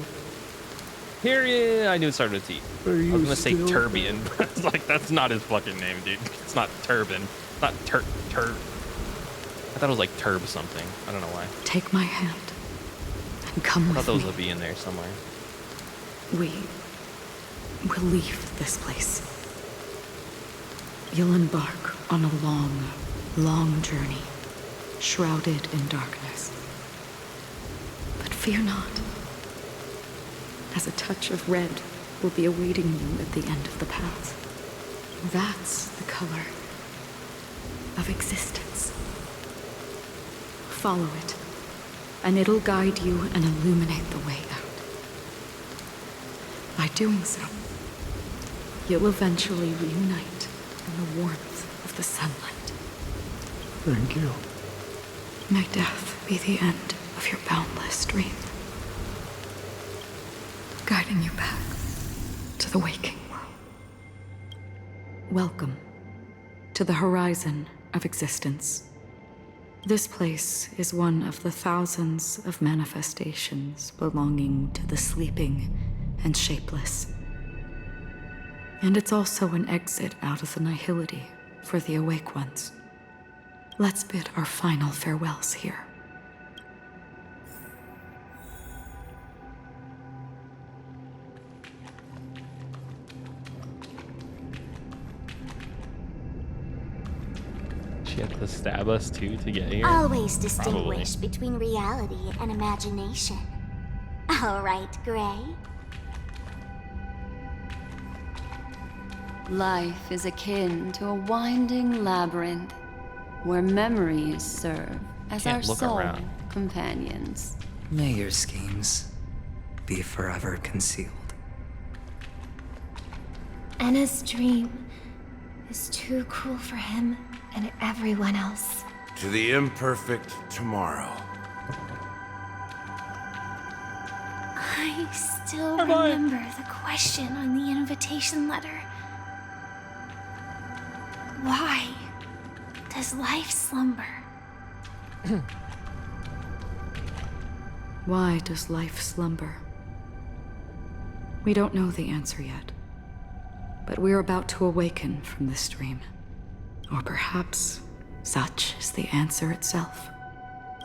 Here, yeah, I knew it started with T. I was gonna say still Turbian, but it's like, that's not his fucking name, dude. It's not Turban. It's not Tur. I thought it was like Turb something. I don't know why. Take my hand and come I with thought there was me. a B in there somewhere. We will leave this place. You'll embark on a long, long journey, shrouded in darkness. But fear not, as a touch of red will be awaiting you at the end of the path. That's the color of existence. Follow it, and it'll guide you and illuminate the way out. By doing so, you'll eventually reunite in the warmth of the sunlight. Thank you. May death be the end of your boundless dream, guiding you back to the waking world. Welcome to the horizon of existence. This place is one of the thousands of manifestations belonging to the sleeping and shapeless. And it's also an exit out of the nihility for the awake ones. Let's bid our final farewells here. She had to stab us too to get here? Always distinguish between reality and imagination. All right, Gray. Life is akin to a winding labyrinth where memories serve as our Can't look sole around. companions. May your schemes be forever concealed. Anna's dream is too cruel for him and everyone else. To the imperfect tomorrow. I still remember the question on the invitation letter. Why does life slumber? Why does life slumber? We don't know the answer yet, but we're about to awaken from this dream. Or perhaps such is the answer itself.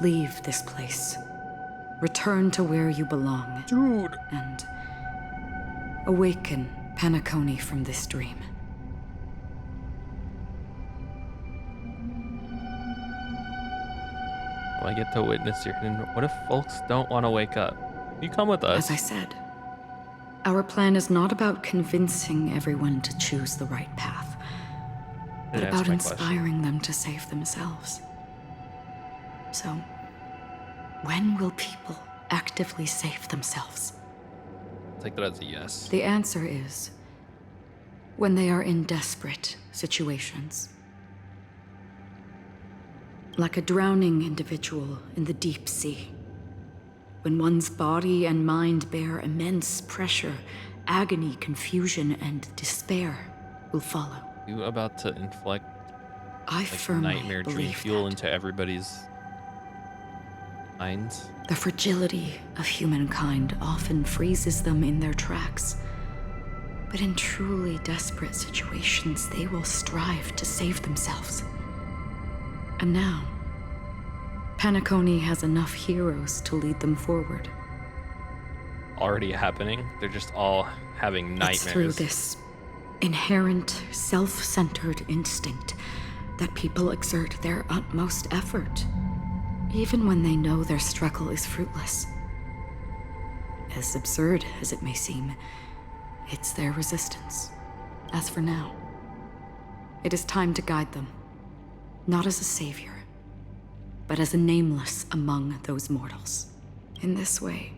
Leave this place. Return to where you belong. Dude. And awaken Penacony from this dream. I get to witness your. What if folks don't want to wake up? You come with us. As I said, our plan is not about convincing everyone to choose the right path, but Didn't about answer my question. inspiring them to save themselves. So, when will people actively save themselves? Take that as a yes. The answer is when they are in desperate situations. Like a drowning individual in the deep sea. When one's body and mind bear immense pressure, agony, confusion, and despair will follow. You about to inflict I firmly nightmare dream believe fuel into everybody's minds? The fragility of humankind often freezes them in their tracks. But in truly desperate situations, they will strive to save themselves. And now, Penacony has enough heroes to lead them forward. Already happening. They're just all having nightmares. It's through this inherent, self-centered instinct that people exert their utmost effort, even when they know their struggle is fruitless. As absurd as it may seem, it's their resistance. As for now, it is time to guide them, not as a savior, but as a nameless among those mortals. In this way,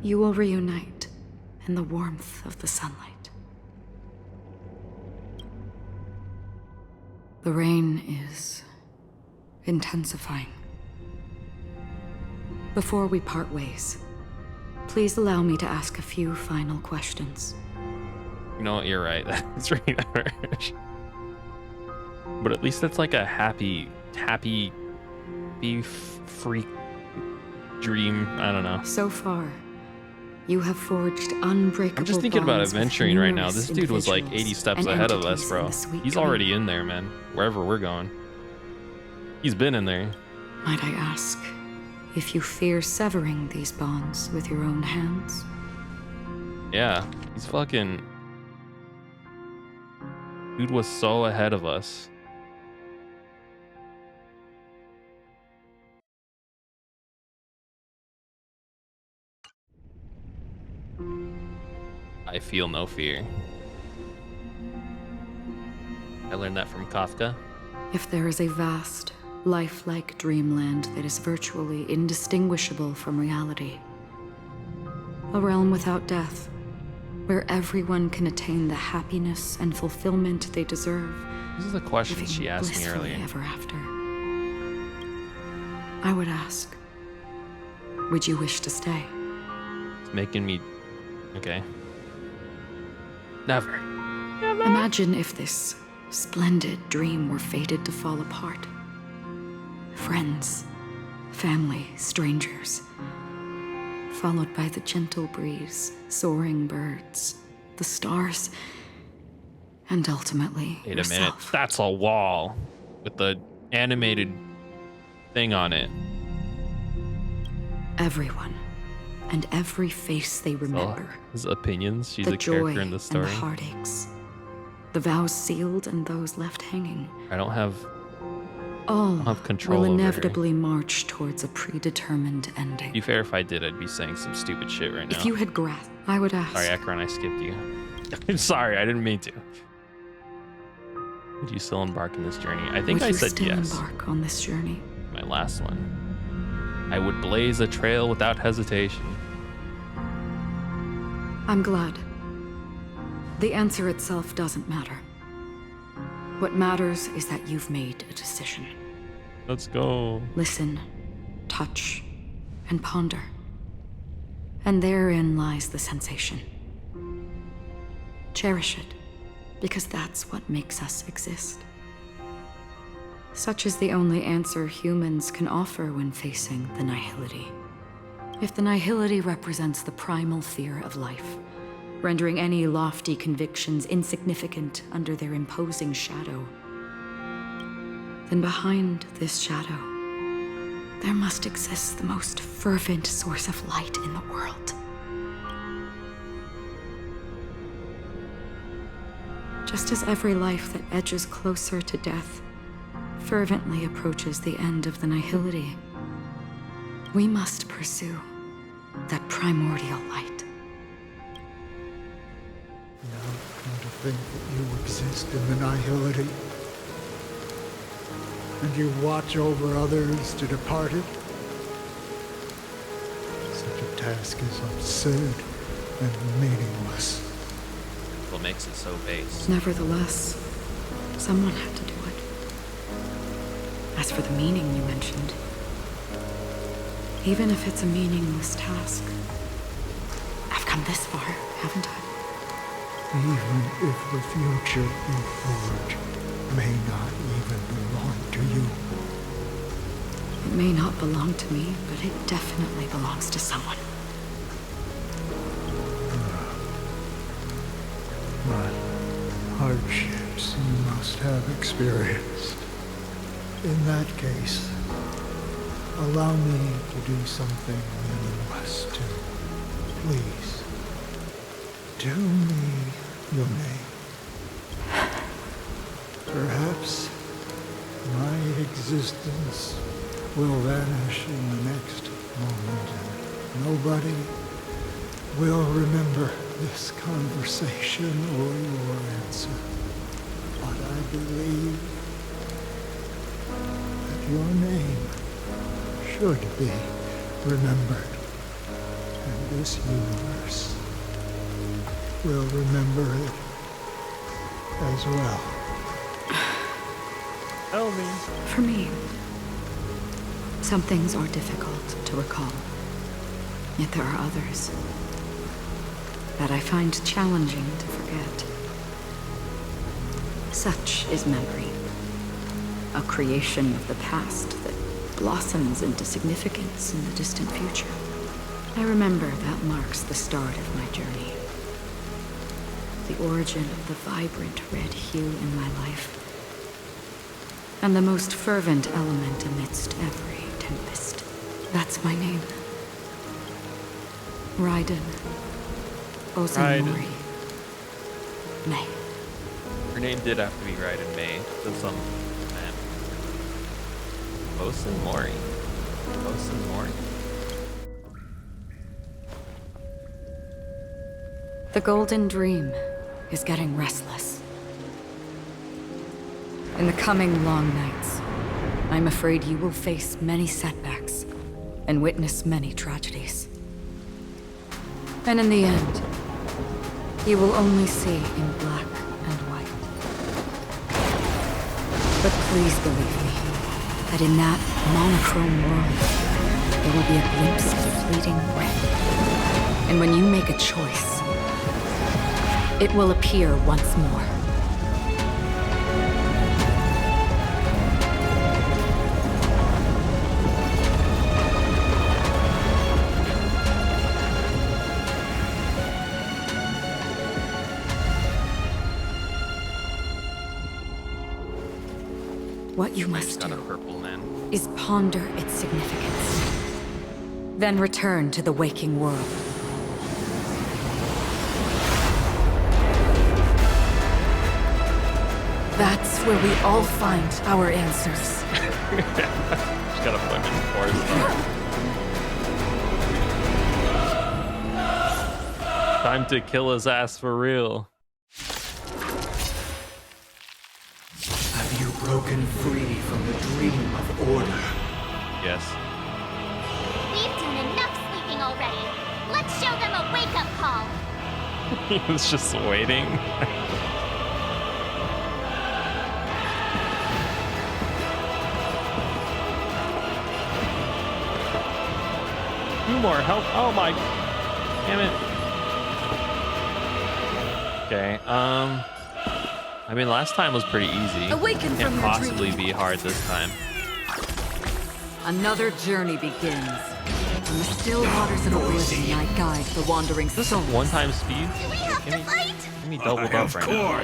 you will reunite in the warmth of the sunlight. The rain is intensifying. Before we part ways, please allow me to ask a few final questions. You know what? You're right. That's right. But at least it's like a happy freak dream. I don't know. So far, you have forged unbreakable I'm just thinking about bonds with adventuring right now. numerous This dude was like 80 individuals steps and ahead of entities us, bro. in the sweet He's already in there, man. Wherever we're going. He's been in there. Might I ask if you fear severing these bonds with your own hands? Yeah, he's fucking... Dude was so ahead of us. I feel no fear. I learned that from Kafka. If there is a vast, lifelike dreamland that is virtually indistinguishable from reality, a realm without death, where everyone can attain the happiness and fulfillment they deserve. This is the question she asked me earlier. Ever after. I would ask, would you wish to stay? It's making me... Okay. Never. Imagine if this splendid dream were fated to fall apart. Friends, family, strangers, followed by the gentle breeze, soaring birds, the stars, and ultimately Wait a yourself. minute. That's a wall with the animated thing on it. Everyone and every face they remember. His opinions. She's the a joy character in the story. And the heartaches. The vows sealed and those left hanging. I don't have All control will over her. inevitably march towards a predetermined ending. To be fair, if I did, I'd be saying some stupid shit right now. If you had grasped, I would ask. Sorry, Akron, I skipped you. I'm sorry, I didn't mean to. Would you still embark on this journey? I think would I you said still yes. embark on this journey? My last one. I would blaze a trail without hesitation. I'm glad. The answer itself doesn't matter. What matters is that you've made a decision. Let's go. Listen, touch, and ponder. And therein lies the sensation. Cherish it, because that's what makes us exist. Such is the only answer humans can offer when facing the nihility. If the nihility represents the primal fear of life, rendering any lofty convictions insignificant under their imposing shadow, then behind this shadow, there must exist the most fervent source of light in the world. Just as every life that edges closer to death fervently approaches the end of the nihility, we must pursue that primordial light. Now come to think that you exist in the nihility, and you watch over others to depart it. Such a task is absurd and meaningless. What makes it so base? Nevertheless, someone had to do it. As for the meaning you mentioned, even if it's a meaningless task, I've come this far, haven't I? Even if the future you forge may not even belong to you. It may not belong to me, but it definitely belongs to someone. What hardships you must have experienced. In that case, allow me to do something meaningless too. Please, tell me your name. Perhaps my existence will vanish in the next moment, and nobody will remember this conversation or your answer. But I believe that your name should be remembered, and this universe will remember it as well. Tell me. For me, some things are difficult to recall, yet there are others. that I find challenging to forget. Such is memory, a creation of the past that blossoms into significance in the distant future. I remember that marks the start of my journey. The origin of the vibrant red hue in my life, and the most fervent element amidst every tempest. That's my name. Raiden. Ozenmori. May. Her name did have to be Raiden May. To some man. Ozenmori. Ozenmori. The Golden Dream is getting restless. In the coming long nights, I'm afraid you will face many setbacks and witness many tragedies. And in the end, you will only see in black and white. But please believe me, that in that monochrome world, there will be a glimpse of fleeting red. And when you make a choice, it will appear once more. What you must do is ponder its significance, then return to the waking world. That's where we all find our answers. She's got a point in the forest. Time to kill his ass for real. Have you broken free from the dream of order? Yes. We've done enough sleeping already. Let's show them a wake-up call. He was just waiting. More help. Oh my, damn it. Okay, I mean, last time was pretty easy. Awaken Can't from your possibly be hard this time. Another journey begins. From the still waters of oblivion, I guide the wandering Is this souls. a one-time speed? Do we have to fight? Give me doubled up right now.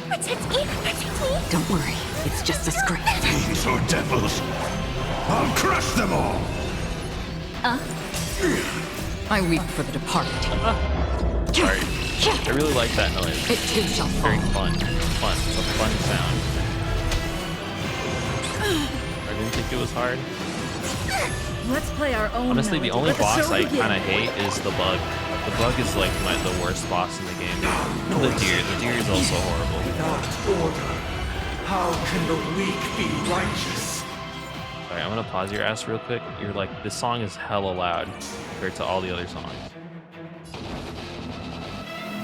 Protect me! Protect me! Don't worry, it's just a script. These are devils. I'll crush them all! I weep for the departed. Sorry. I really like that noise. It too shall Very fall. fun. Fun. It's a fun sound. I didn't think it was hard. Let's play our own. Honestly, the only Let the boss show I begin. kind of hate is the bug. The bug is like the worst boss in the game. The deer is also horrible. Without order, how can the weak be righteous? Sorry, I'm gonna pause your ass real quick. You're like, this song is hella loud compared to all the other songs.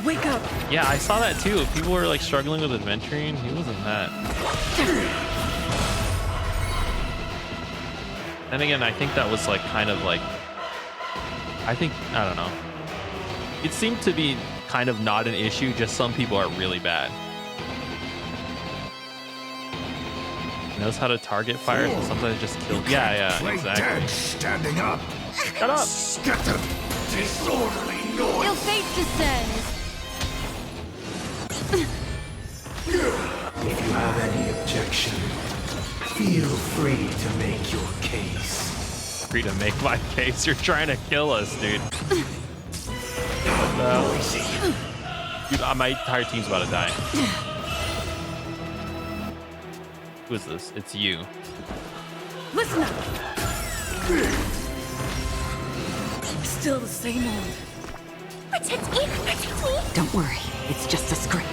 Wake up! Yeah, I saw that too. People were like struggling with adventuring. He wasn't that. Then again, I think that was like kind of like, I don't know. It seemed to be kind of not an issue, just some people are really bad. He knows how to target fire, so sometimes just kill. Yeah, exactly. Dead standing up. Shut up. Scatter disorderly noise. Your fate descends. If you have any objection, feel free to make your case. Free to make my case. You're trying to kill us, dude. Dude, my entire team's about to die. Who is this? It's you. Listen up. Still the same old. Protect me! Protect me! Don't worry, it's just a script.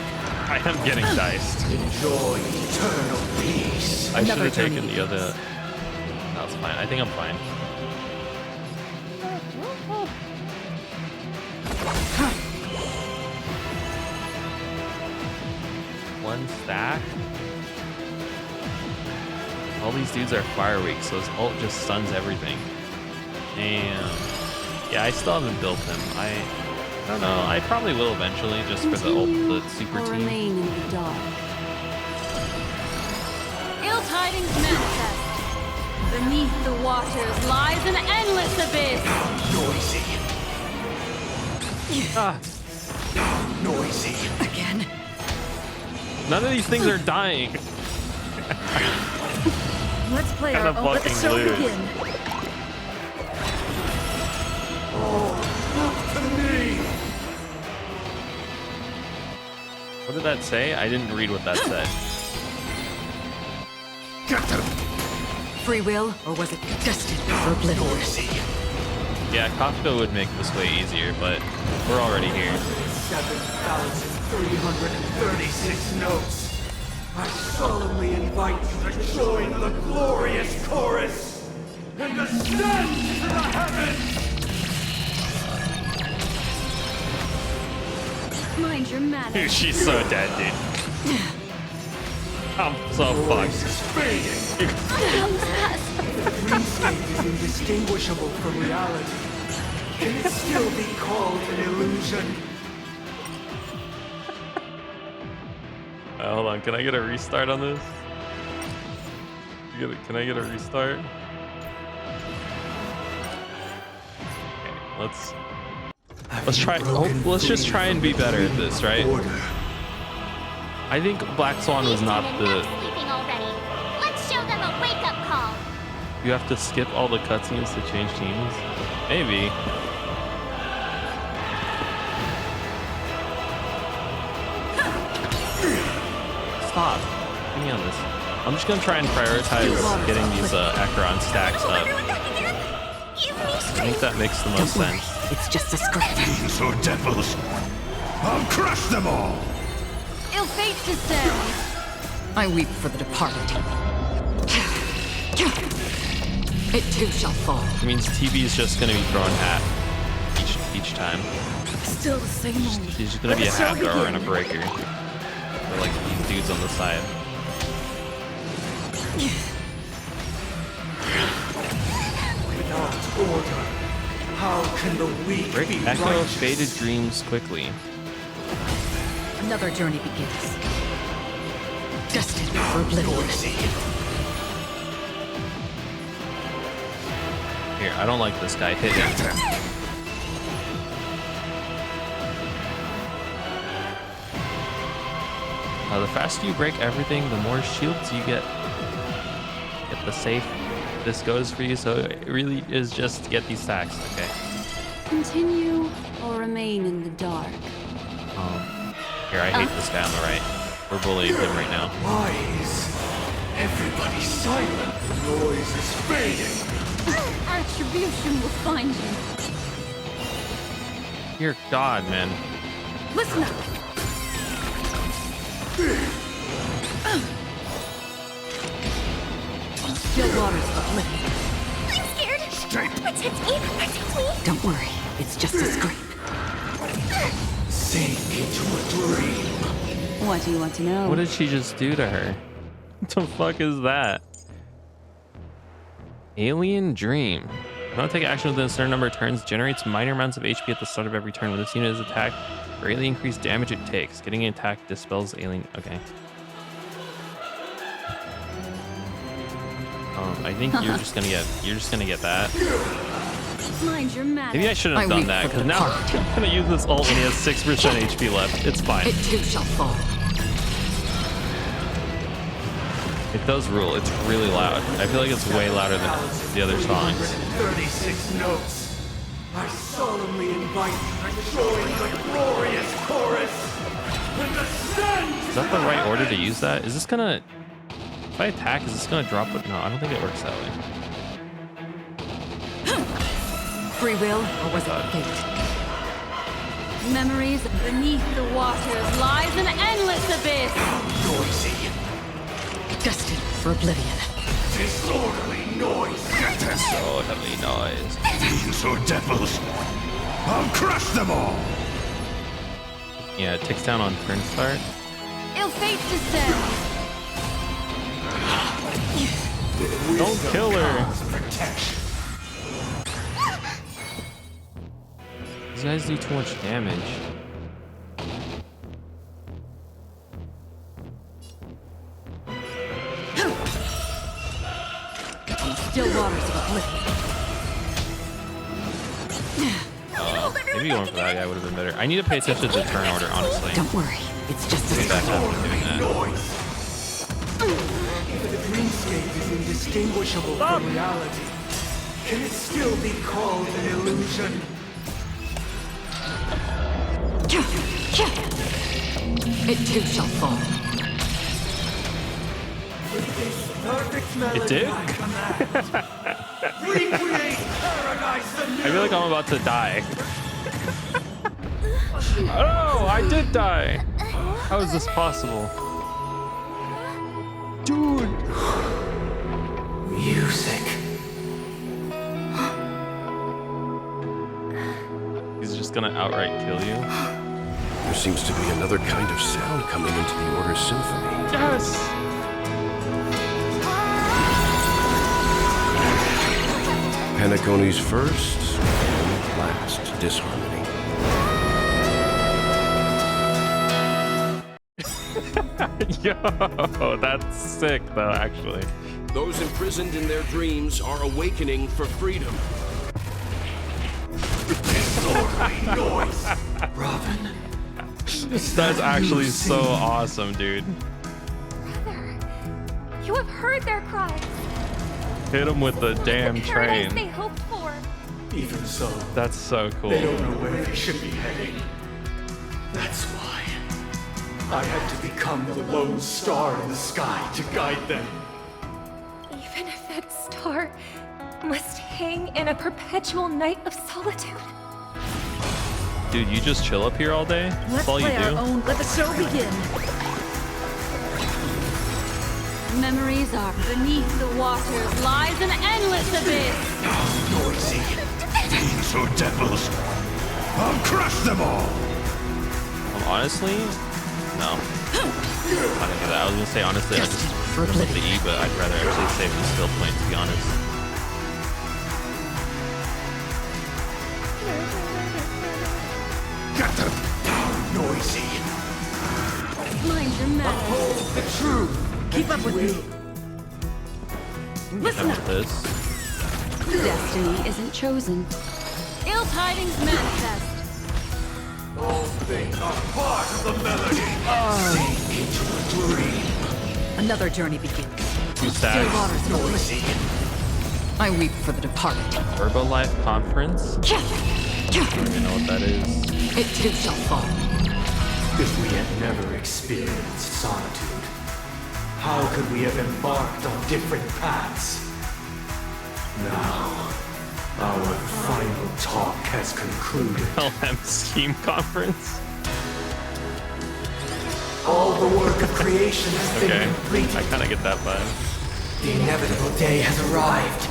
I am getting diced. Enjoy eternal peace. I should have taken the other. That was fine. I think I'm fine. One stack. All these dudes are fire weak, so his ult just stuns everything. Damn. Yeah, I still haven't built him. I don't know. I probably will eventually, just for the super or team. remain in the dark. Ill tidings manifest. Beneath the waters lies an endless abyss. Noisy. Noisy. Again. None of these things are dying. Let's play Kinda our own. Let the fucking show lose. begin. What did that say? I didn't read what that said. Free will, or was it destined for oblivion? Yeah, Kafka would make this way easier, but we're already here. 7,336 notes. I solemnly invite you to join the glorious chorus and ascend to the heavens! Mind your manners. She's so dead, dude. I'm so fucked. Dreamscape is indistinguishable from reality. Can it still be called an illusion? Hold on, can I get a restart on this? Can I get a restart? Okay, let's try. Let's just try and be better at this, right? I think Black Swan was not the. Sleeping already. Let's show them a wake-up call. You have to skip all the cutscenes to change teams. Maybe. Stop. Get me on this. I'm just gonna try and prioritize getting these Acheron stacks up. I think that makes the most sense. It's just a script. Fiends or devils, I'll crush them all! Ill fate descends. I weep for the departed. It too shall fall. It means TB is just gonna be throwing half each time. Still the same old. She's just gonna be a half thrower and a breaker. Or like these dudes on the side. Without order, how can the weak Break be Echo righteous? faded dreams quickly. Another journey begins. Destined for oblivion. Here, I don't like this guy. Hit him. The faster you break everything, the more shields you get. Get the safe. This goes for you, so it really is just to get these stacks. Okay. Continue or remain in the dark. Here, I hate this guy on the right. We're bullying him right now. Why is everybody silent? The noise is fading. Attribution will find you. Dear God, man. Listen up. Still waters of oblivion. I'm scared. Protect me. Protect me. Don't worry, it's just a scrape. Sink into a dream. What do you want to know? What did she just do to her? What the fuck is that? Alien Dream. When I take action within a certain number of turns, generates minor amounts of HP at the start of every turn. When this unit is attacked, greatly increased damage it takes. Getting an attack dispels alien. Okay. I think you're just gonna get that. Mind your manners. Maybe I shouldn't have done that, because now I'm gonna use this ult when he has 6% HP left. It's fine. It too shall fall. It does rule. It's really loud. I feel like it's way louder than the other songs. 36 notes. I solemnly invite you to join the glorious chorus and ascend. Is that the right order to use that? Is this gonna... If I attack, is this gonna drop it? No, I don't think it works that way. Free will, or was it fate? Memories beneath the waters lies an endless abyss. Noisy. Destined for oblivion. Disorderly noise. Disorderly noise. Fiends or devils, I'll crush them all. Yeah, it ticks down on turn start. Ill fate descends. Don't kill her. Protection. These guys do too much damage. Still waters of oblivion. Maybe going for that guy would have been better. I need to pay attention to the turn order, honestly. Don't worry, it's just a Back up from doing that. If the dreamscape is indistinguishable from reality, can it still be called an illusion? It too shall fall. It did? Recreate paradise anew! I feel like I'm about to die. Oh, I did die. How is this possible? Dude. Music. He's just gonna outright kill you. There seems to be another kind of sound coming into the Order's symphony. Yes! Penacony's first and last disharmony. Yo, that's sick though, actually. Those imprisoned in their dreams are awakening for freedom. Disorderly noise! Robin. That's actually so awesome, dude. Brother, you have heard their cries. Hit him with the damn The paradise they train. hoped for. Even so, That's so cool. they don't know where they should be heading. That's why I had to become the lone star in the sky to guide them. Even if that star must hang in a perpetual night of solitude. Dude, you just chill up here all day? That's all you do? Let the show begin. Memories are beneath the waters, lies an endless abyss. Noisy. These are devils. I'll crush them all. Honestly, no. I'm not gonna do that. I was gonna say honestly, I just press up the E, but I'd rather actually save the skill point, to be honest. Get them down, noisy. Mind your manners. Uphold the truth. Keep up with me. Listen up. This. Destiny isn't chosen. Ill tidings manifest. All things are part of the melody. Sink into a dream. Another journey begins. Too Still sad. waters of Noisy. oblivion. I weep for the departed. Herbalife Conference? I don't even know what that is. It too shall fall. If we had never experienced solitude, how could we have embarked on different paths? Now, our final talk has concluded. LM Scheme Conference? All the work of creation has Okay, been completed. I kind of get that vibe. The inevitable day has arrived.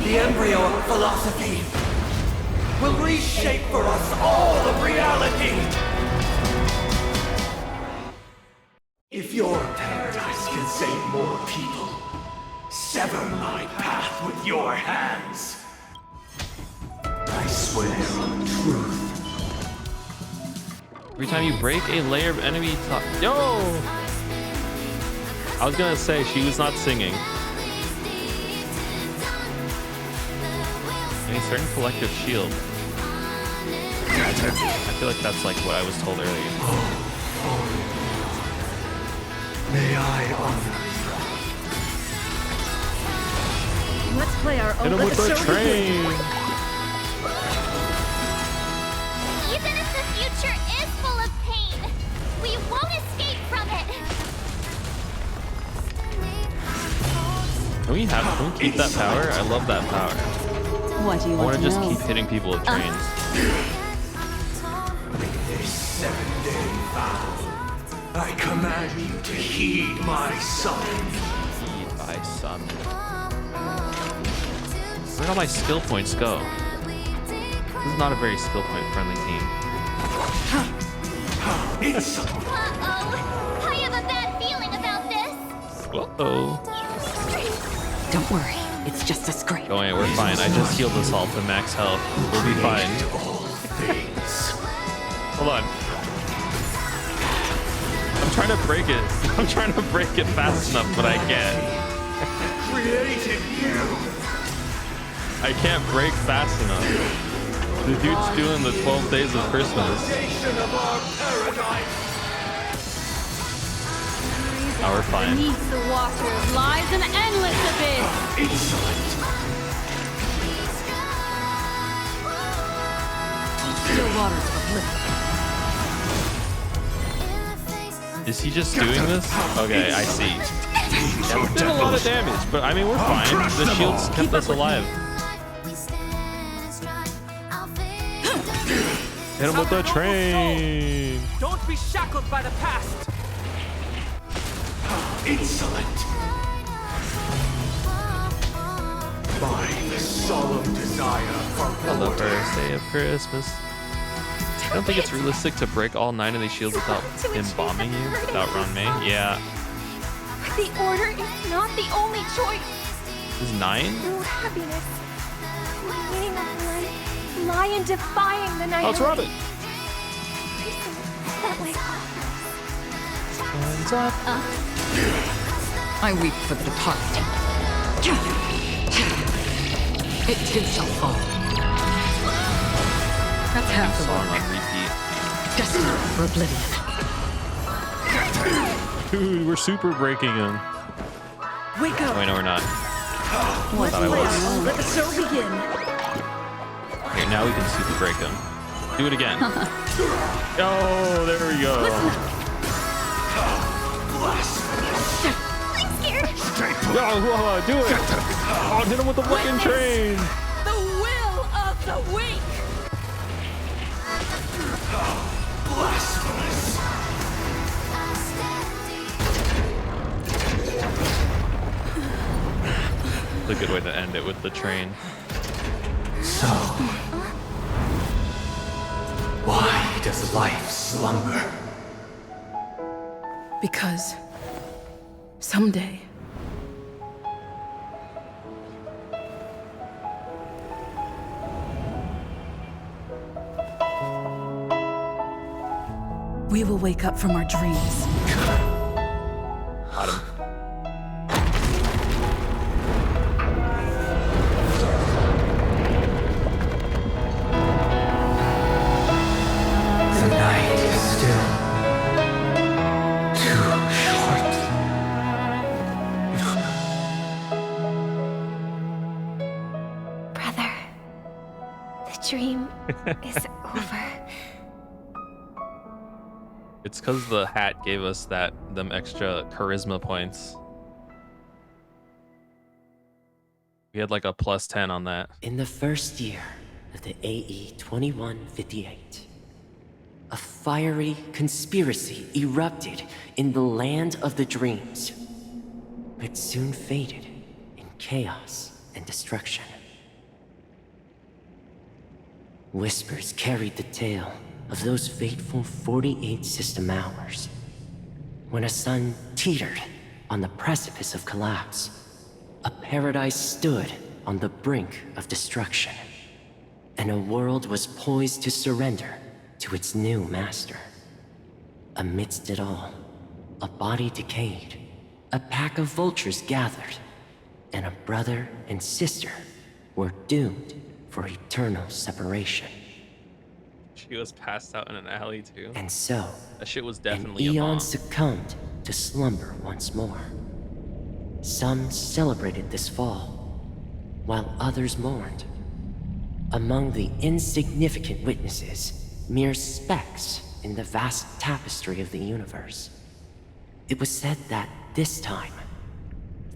The embryo of philosophy will reshape for us all of reality. If your paradise can save more people, sever my path with your hands. I swear on truth. Every time you break a layer of enemy top. Yo! I was gonna say she was not singing. Any certain collective shield. I feel like that's like what I was told earlier. May I honor Let's play our Hit own. him Let with the the show train! Even if the future is full of pain, we won't escape from it. Can we keep that power? I love that power. What do you I want want to to just know? keep hitting people with trains. this 7-day vow. I command you to heed my summons. Heed by summon. Where'd all my skill points go? This is not a very skill point friendly team. Uh-oh. I have a bad feeling about this. Uh-oh. Don't worry, It's just a scrape. Don't worry, we're fine. I just healed us all to max health. We'll be fine. Hold on. I'm trying to break it. I'm trying to break it fast enough, but I can't. Created you. I can't break fast enough. The dude's doing the 12 days of Christmas. Oh, we're fine. Beneath the waters lies an endless abyss. Still waters of oblivion. Is he just doing this? Okay, I see. Yeah, we did a lot of damage, but I mean, we're fine. The shields kept us alive. Hit him with the train. Don't be shackled by the past. Insolent. By the solemn desire for On the order. first day of Christmas. I don't think it's realistic to break all 9 of these shields without him bombing you, without Ron May. Yeah. The order is not the only choice. Is 9? True happiness, the meaning of life, lie in defying the night. Oh, it's Robin. That way. Hands up. I weep for the departed. It too shall fall. That's half the Song work. on repeat. Destined for oblivion. Dude, we're super breaking him. Wake up. Wait, no, we're not. Let's Thought I was. let the show begin. Okay, now we can super break him. Do it again. Oh, there we go. I'm scared. Whoa, do it. Oh, hit him with the fucking train. The will of the weak. Blasphemous. It's a good way to end it with the train. So, why does life slumber? Because someday we will wake up from our dreams. Got him. The night is still too short. Brother, the dream is over. It's because the hat gave us them extra charisma points. We had like a +10 on that. In the first year of the AE 2158, a fiery conspiracy erupted in the land of the dreams, but soon faded in chaos and destruction. Whispers carried the tale of those fateful 48 system hours, when a sun teetered on the precipice of collapse. A paradise stood on the brink of destruction, and a world was poised to surrender to its new master. Amidst it all, a body decayed, a pack of vultures gathered, and a brother and sister were doomed for eternal separation. She was passed out in an alley too. And so, that shit was an definitely a eon bomb. succumbed to slumber once more. Some celebrated this fall, while others mourned. Among the insignificant witnesses, mere specks in the vast tapestry of the universe. It was said that this time,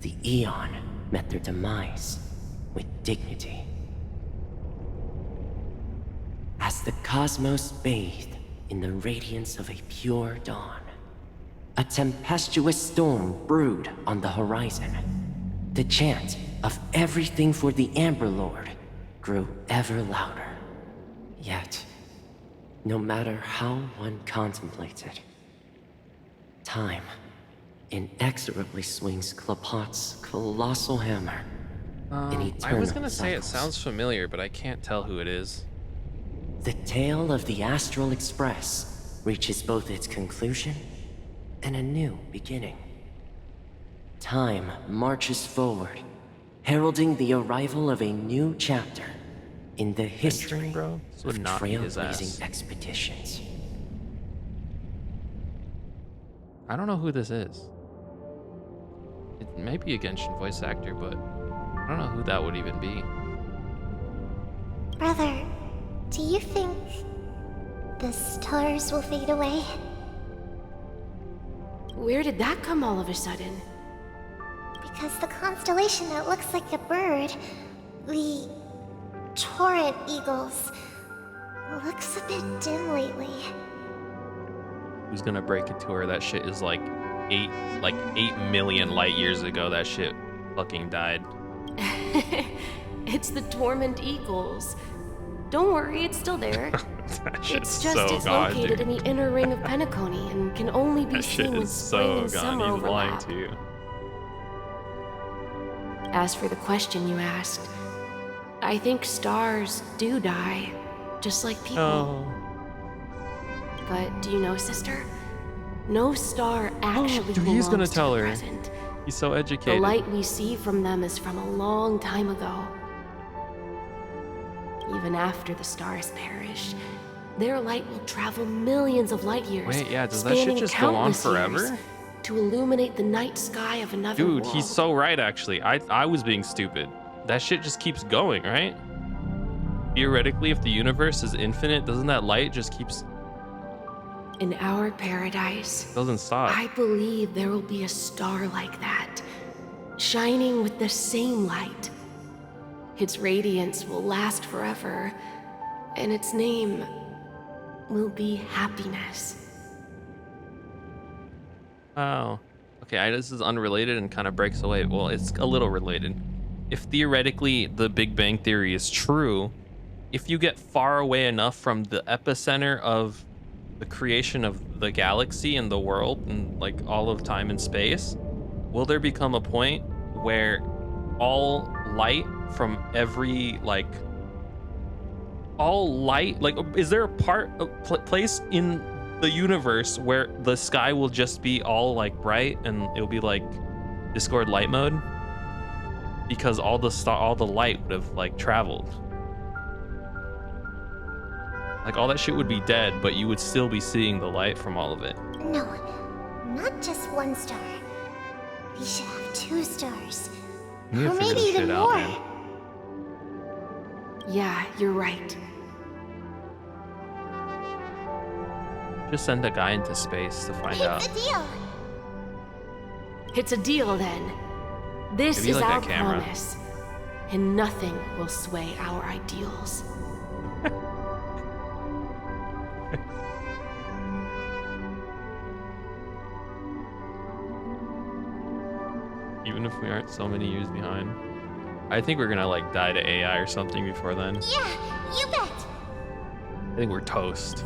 the Eon met their demise with dignity. As the cosmos bathed in the radiance of a pure dawn, a tempestuous storm brewed on the horizon. The chant of everything for the Amber Lord grew ever louder. Yet, no matter how one contemplated, time inexorably swings Klapot's colossal hammer I was gonna say it sounds familiar, but I can't tell who it is. The tale of the Astral Express reaches both its conclusion and a new beginning. Time marches forward, heralding the arrival of a new chapter in the history of trailblazing expeditions. I don't know who this is. It may be a Genshin voice actor, but I don't know who that would even be. Brother, do you think the stars will fade away? Where did that come all of a sudden? Because the constellation that looks like a bird, the torrent eagles, looks a bit dim lately. Who's gonna break it to her? That shit is like 8 million light years ago. That shit fucking died. It's the Torment Eagles. Don't worry, it's still there. It's just it's located in the inner ring of Penacony and can only be seen when spring and summer overlap. To you. As for the question you asked, I think stars do die, just like people. Oh. But do you know, sister? No star actually Dude, he's gonna belongs tell to the her. present. He's so The educated. light we see from them is from a long time ago. Even after the stars perish, their light will travel millions of light years. Wait, yeah, does that shit spanning just go on countless forever? years, to illuminate the night sky of another Dude, world. he's so right, actually. I was being stupid. That shit just keeps going, right? Theoretically, if the universe is infinite, doesn't that light just keeps... In our paradise, doesn't stop. I believe there will be a star like that, shining with the same light. Its radiance will last forever, and its name will be happiness. Oh. Okay, this is unrelated and kind of breaks away. Well, it's a little related. If theoretically the Big Bang Theory is true, if you get far away enough from the epicenter of the creation of the galaxy and the world and like all of time and space, will there become a point where all light from every is there a place in the universe where the sky will just be all like bright and it'll be like Discord light mode because all the light would have like traveled? Like all that shit would be dead, but you would still be seeing the light from all of it. No, not just one star. We should have 2 stars. You Or need to figure maybe this even shit out, more. man. Yeah, you're right. Just send a guy into space to find out. It's a deal. It's a deal then. This Maybe is like a our camera. promise, and nothing will sway our ideals. Even if we aren't so many years behind. I think we're gonna like die to AI or something before then. Yeah, you bet. I think we're toast.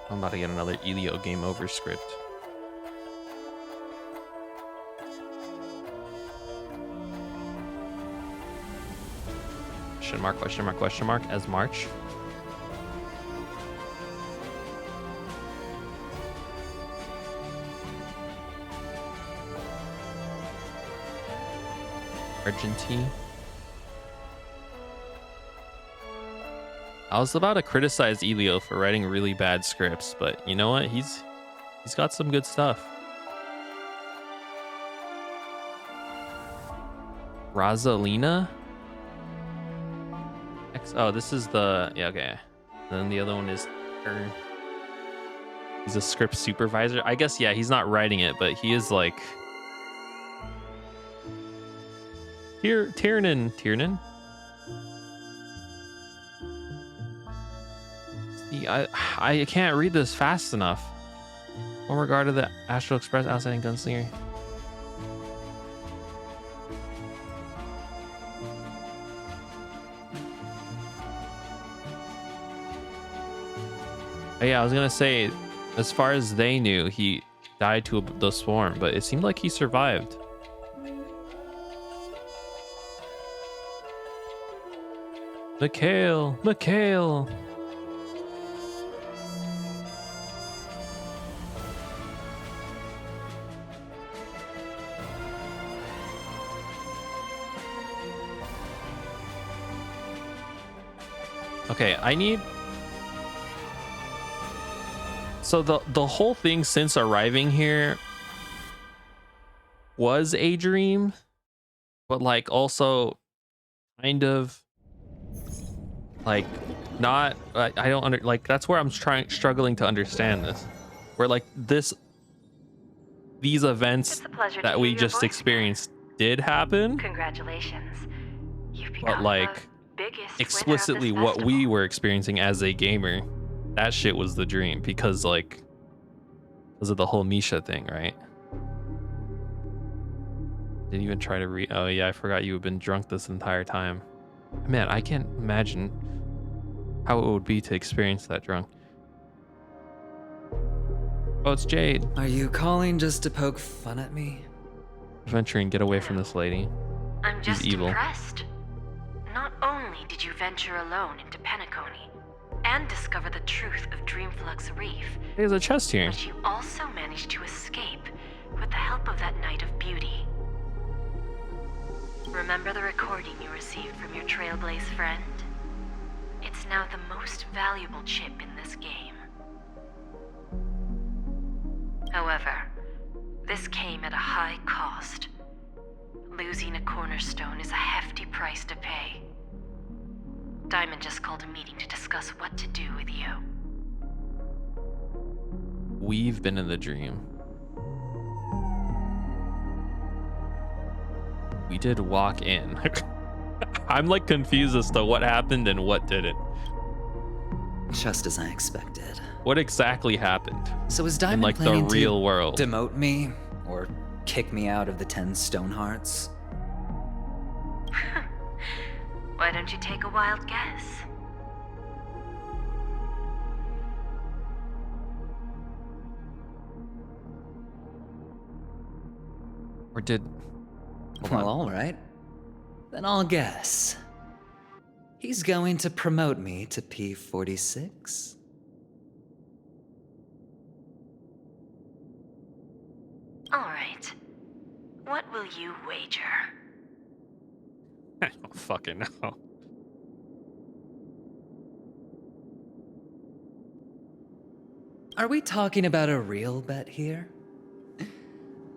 I'm about to get another Elio game over script. Question mark, question mark, question mark, as March. Argentine. I was about to criticize Elio for writing really bad scripts, but you know what? He's got some good stuff. Rosalina? Oh, this is the... Yeah, okay. And then the other one is... He's a script supervisor. I guess, yeah, he's not writing it, but he is like... Tiernan? See, I can't read this fast enough. In regard to the Astral Express outstanding gunslinger. Oh, yeah, I was gonna say As far as they knew, he died to the swarm, but it seemed like he survived. Mikhail! Mikhail! Okay, I need... So the whole thing since arriving here was a dream, but like also kind of like not, I don't like, that's where I'm struggling to understand this. Where like these events that we just experienced did happen. Congratulations. You've become but like explicitly what we were experiencing as a gamer, that shit was the dream because of the whole Misha thing, right? Didn't even try to read. Oh yeah, I forgot you had been drunk this entire time. Man, I can't imagine how it would be to experience that drunk. Oh, it's Jade. Are you calling just to poke fun at me? Venturing, get away from this lady. I'm just She's evil. impressed. Not only did you venture alone into Penacony and discover the truth of Dreamflux Reef, There's a chest here. but you also managed to escape with the help of that Knight of Beauty. Remember the recording you received from your Trailblaze friend? It's now the most valuable chip in this game. However, this came at a high cost. Losing a cornerstone is a hefty price to pay. Diamond just called a meeting to discuss what to do with you. We've been in the dream. We did walk in. I'm like confused as to what happened and what didn't. Just as I expected. What exactly happened? So is Diamond in like the planning real to world? demote me or kick me out of the 10 Stonehearts? Why don't you take a wild guess? Or did... Well, all right. Then I'll guess. He's going to promote me to P46? All right. What will you wager? I don't fucking know. Are we talking about a real bet here?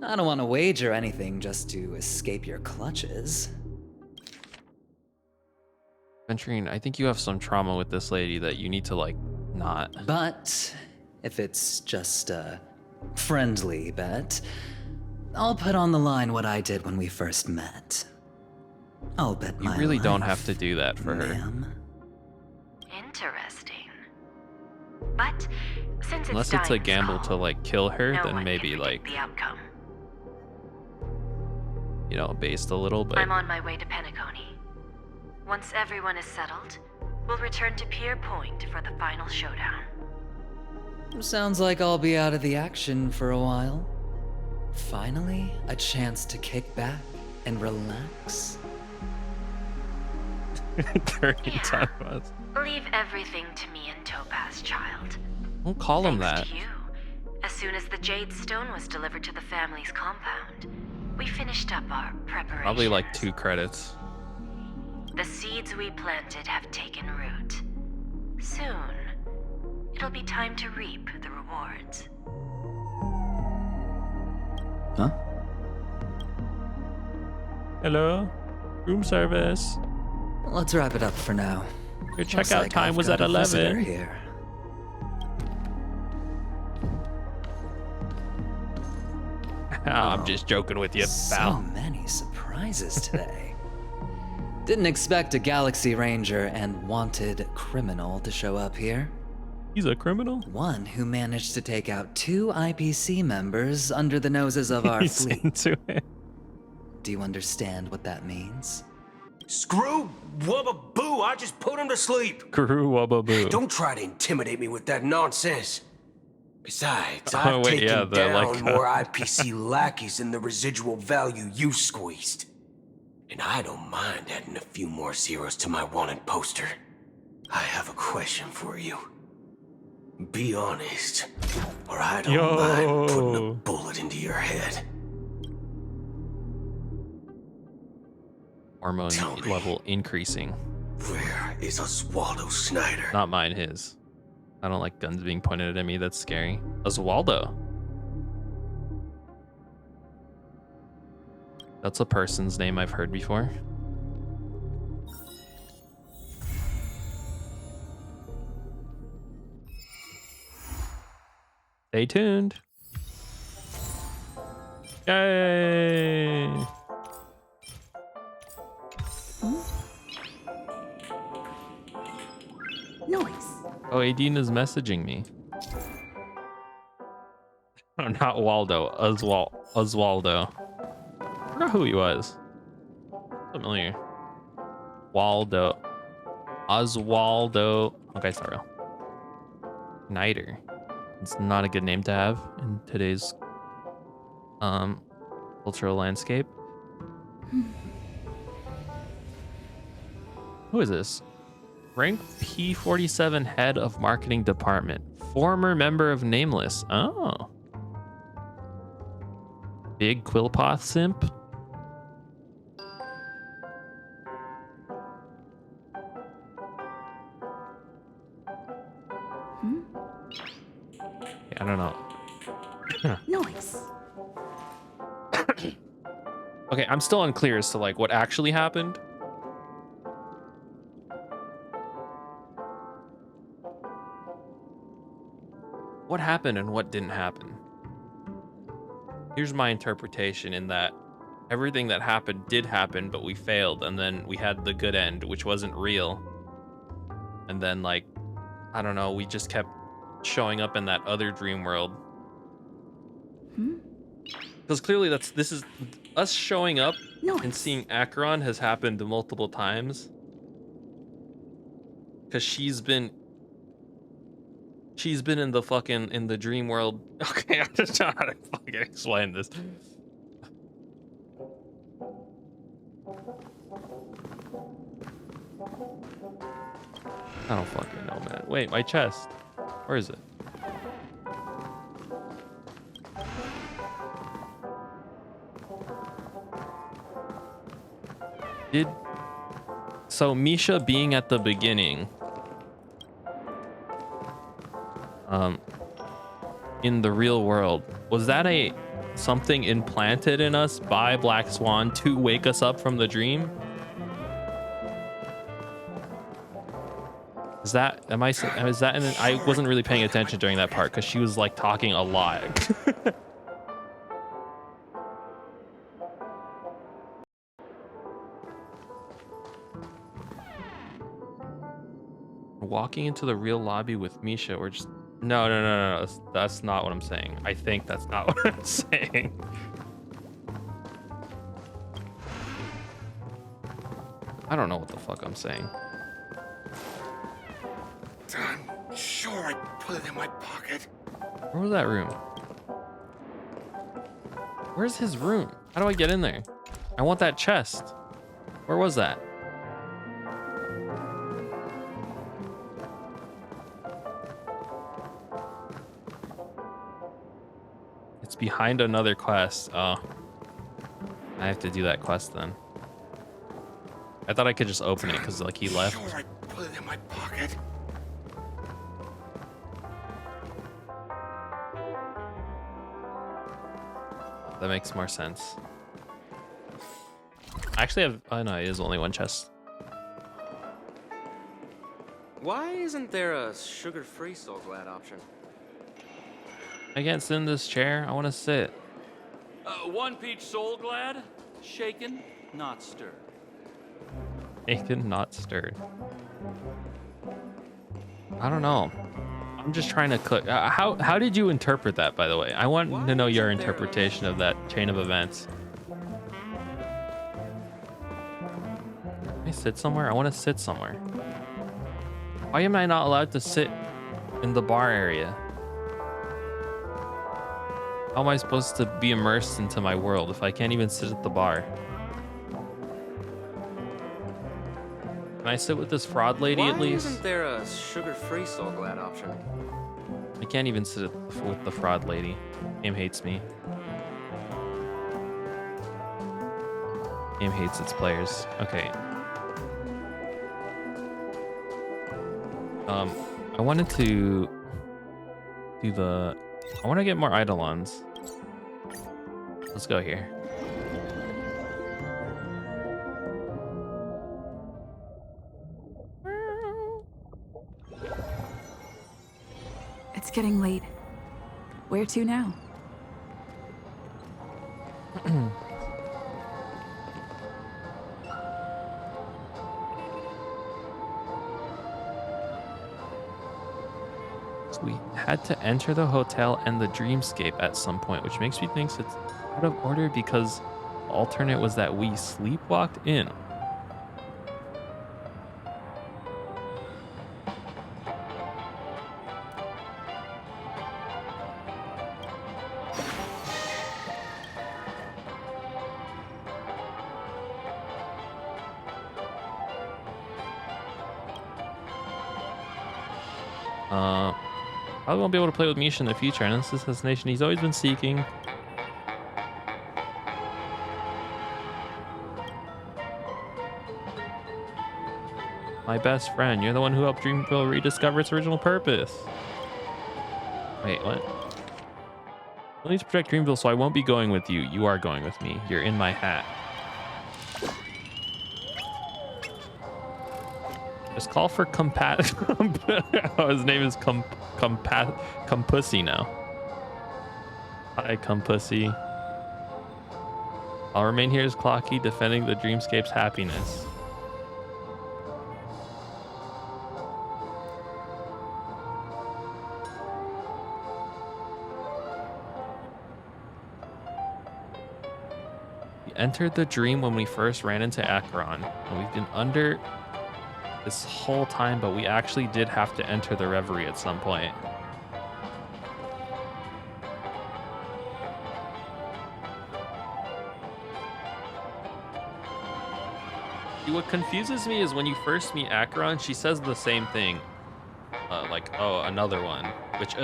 I don't want to wager anything just to escape your clutches. Venturine, I think you have some trauma with this lady that you need to like not. But if it's just a friendly bet, I'll put on the line what I did when we first met. I'll bet my You really don't life, have to do that for her. Interesting. But since Unless it's a Diamond's gamble call, to like kill her, no then one maybe can predict like, the outcome. you know, based a little, but I'm on my way to Penacony. Once everyone is settled, we'll return to Pier Point for the final showdown. Sounds like I'll be out of the action for a while. Finally, a chance to kick back and relax. Dirty time. Leave everything to me and Topaz, child. Don't call him that. Thanks to you. As soon as the Jade Stone was delivered to the family's compound, we finished up our preparation. Probably like 2 credits. The seeds we planted have taken root. Soon, it'll be time to reap the rewards. Huh? Hello? Room service. Let's wrap it up for now. Your Looks checkout like time I've was got at a visitor 11. Here. I'm just joking with you, So pal. many surprises today. Didn't expect a Galaxy Ranger and wanted criminal to show up here. He's a criminal? One who managed to take out 2 IPC members under the noses of our He's fleet. into it. Do you understand what that means? Screw Wubba Boo, I just put him to sleep. Guru Wubba Boo. Don't try to intimidate me with that nonsense. Besides, Oh, I've wait, taken yeah, they're down like, more IPC lackeys than the residual value you squeezed. And I don't mind adding a few more zeros to my wanted poster. I have a question for you. Be honest, or I don't mind putting a bullet into your head. Hormone level increasing. Where is Oswaldo Snyder? Not mine, his. I don't like guns being pointed at me. That's scary. Oswaldo. That's a person's name I've heard before. Stay tuned. Yay! Noise. Oh, Adina's messaging me. Oh, not Waldo. Oswaldo. I forgot who he was. Familiar. Waldo. Oswaldo. Okay, sorry. Snyder. It's not a good name to have in today's cultural landscape. Who is this? Rank P47 head of marketing department. Former member of Nameless. Oh. Big Quillpoth simp. I don't know. Noise. Okay, I'm still unclear as to like what actually happened. What happened and what didn't happen? Here's my interpretation in that everything that happened did happen, but we failed, and then we had the good end, which wasn't real. And then, like, I don't know, we just kept showing up in that other dream world. Because clearly this is us showing up and seeing Acheron has happened multiple times. Because she's been in the dream world. Okay, I'm just trying to fucking explain this. I don't fucking know, man. Wait, my chest. Where is it? So Misha being at the beginning, in the real world, was that something implanted in us by Black Swan to wake us up from the dream? Is that I wasn't really paying attention during that part because she was like talking a lot. Walking into the real lobby with Misha, we're just no. That's not what I'm saying. I think that's not what I'm saying. I don't know what the fuck I'm saying. I'm sure I put it in my pocket. Where was that room? Where's his room? How do I get in there? I want that chest. Where was that? It's behind another quest. Oh. I have to do that quest then. I thought I could just open it because like he left. Sure I put it in my pocket. That makes more sense. I actually have... Oh no, it is only one chest. Why isn't there a sugar-free Soul Glad option? I can't sit in this chair. I want to sit. One peach Soul Glad, shaken, not stirred. Shaken, not stirred. I don't know. I'm just trying to click. How did you interpret that, by the way? I want to know your interpretation of that chain of events. Can I sit somewhere? I want to sit somewhere. Why am I not allowed to sit in the bar area? How am I supposed to be immersed into my world if I can't even sit at the bar? Can I sit with this fraud lady at least? Why isn't there a sugar-free Soul Glad option? I can't even sit with the fraud lady. Game hates me. Game hates its players. Okay. I wanted to do the... I want to get more Eidolons. Let's go here. It's getting late. Where to now? So we had to enter the hotel and the dreamscape at some point, which makes me think it's out of order because the alternate was that we sleepwalked in. Probably won't be able to play with Misha in the future, and this is the destination he's always been seeking. My best friend, you're the one who helped Dreamville rediscover its original purpose. Wait, what? I need to protect Dreamville, so I won't be going with you. You are going with me. You're in my hat. Just call for oh, his name is Compussy now. Hi, Compussy. I'll remain here as Clocky, defending the Dreamscape's happiness. We entered the dream when we first ran into Acheron, and we've been under this whole time, but we actually did have to enter the reverie at some point. What confuses me is when you first meet Acheron, she says the same thing, like, "Oh, another one," which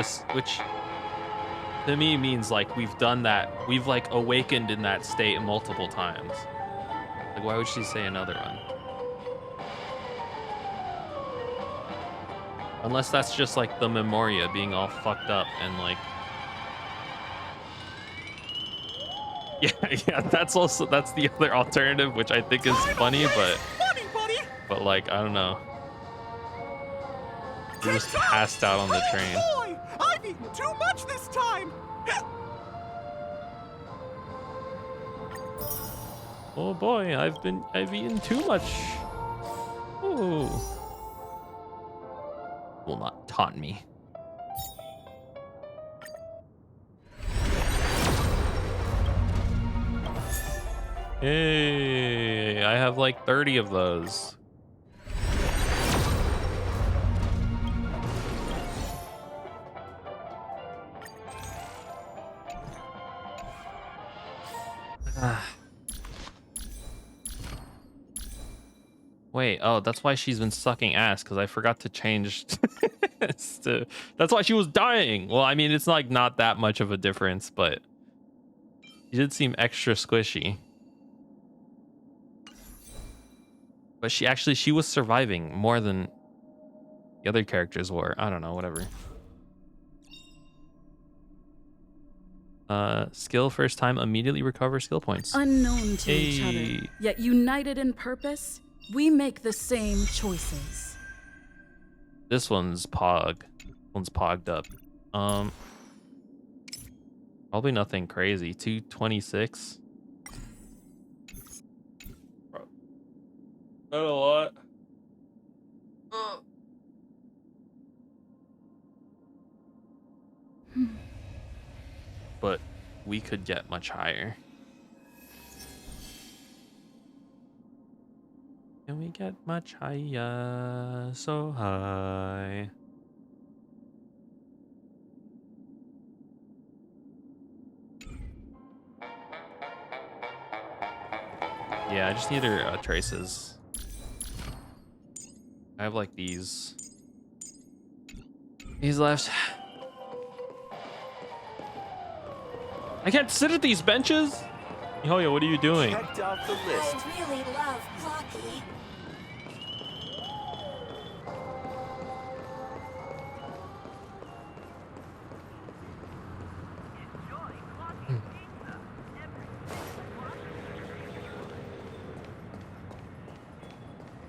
to me means like we've done that, we've like awakened in that state multiple times. Like, why would she say another one? Unless that's just like the Memoria being all fucked up and like... Yeah, that's the other alternative, which I think is funny, but like, I don't know. You just passed out on the train. Boy, I've eaten too much this time. Oh boy, I've eaten too much. Oh. Will not taunt me. Hey, I have like 30 of those. Wait, oh, that's why she's been sucking ass, because I forgot to change that's why she was dying. Well, I mean, it's like not that much of a difference, but she did seem extra squishy. But she was surviving more than the other characters were. I don't know, whatever. Skill first time, immediately recover skill points. Unknown to each other, yet united in purpose, we make the same choices. This one's pog. One's pogged up. Probably nothing crazy. 226. Not a lot. But we could get much higher. Can we get much higher? So high. Yeah, I just need her traces. I have like these left. I can't sit at these benches. Yoyo, what are you doing? Checked off the list. I really love Clocky.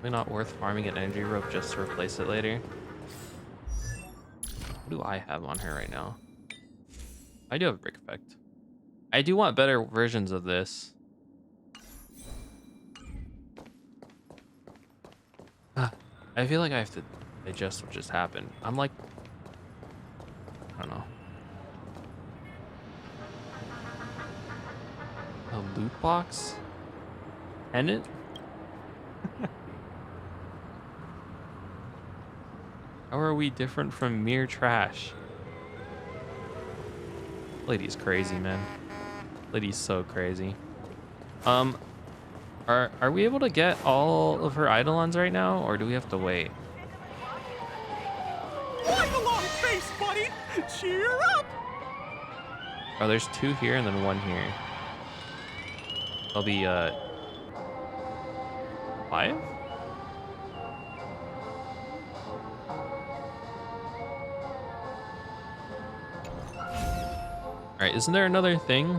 Probably not worth farming an energy rope just to replace it later. What do I have on her right now? I do have a break effect. I do want better versions of this. I feel like I have to digest what just happened. I'm like, I don't know. A loot box? Tenant? How are we different from mere trash? Lady's crazy, man. Lady's so crazy. Are we able to get all of her eidolons right now, or do we have to wait? Wipe a long face, buddy! Cheer up! Oh, there's 2 here and then 1 here. There'll be 5? Alright, isn't there another thing?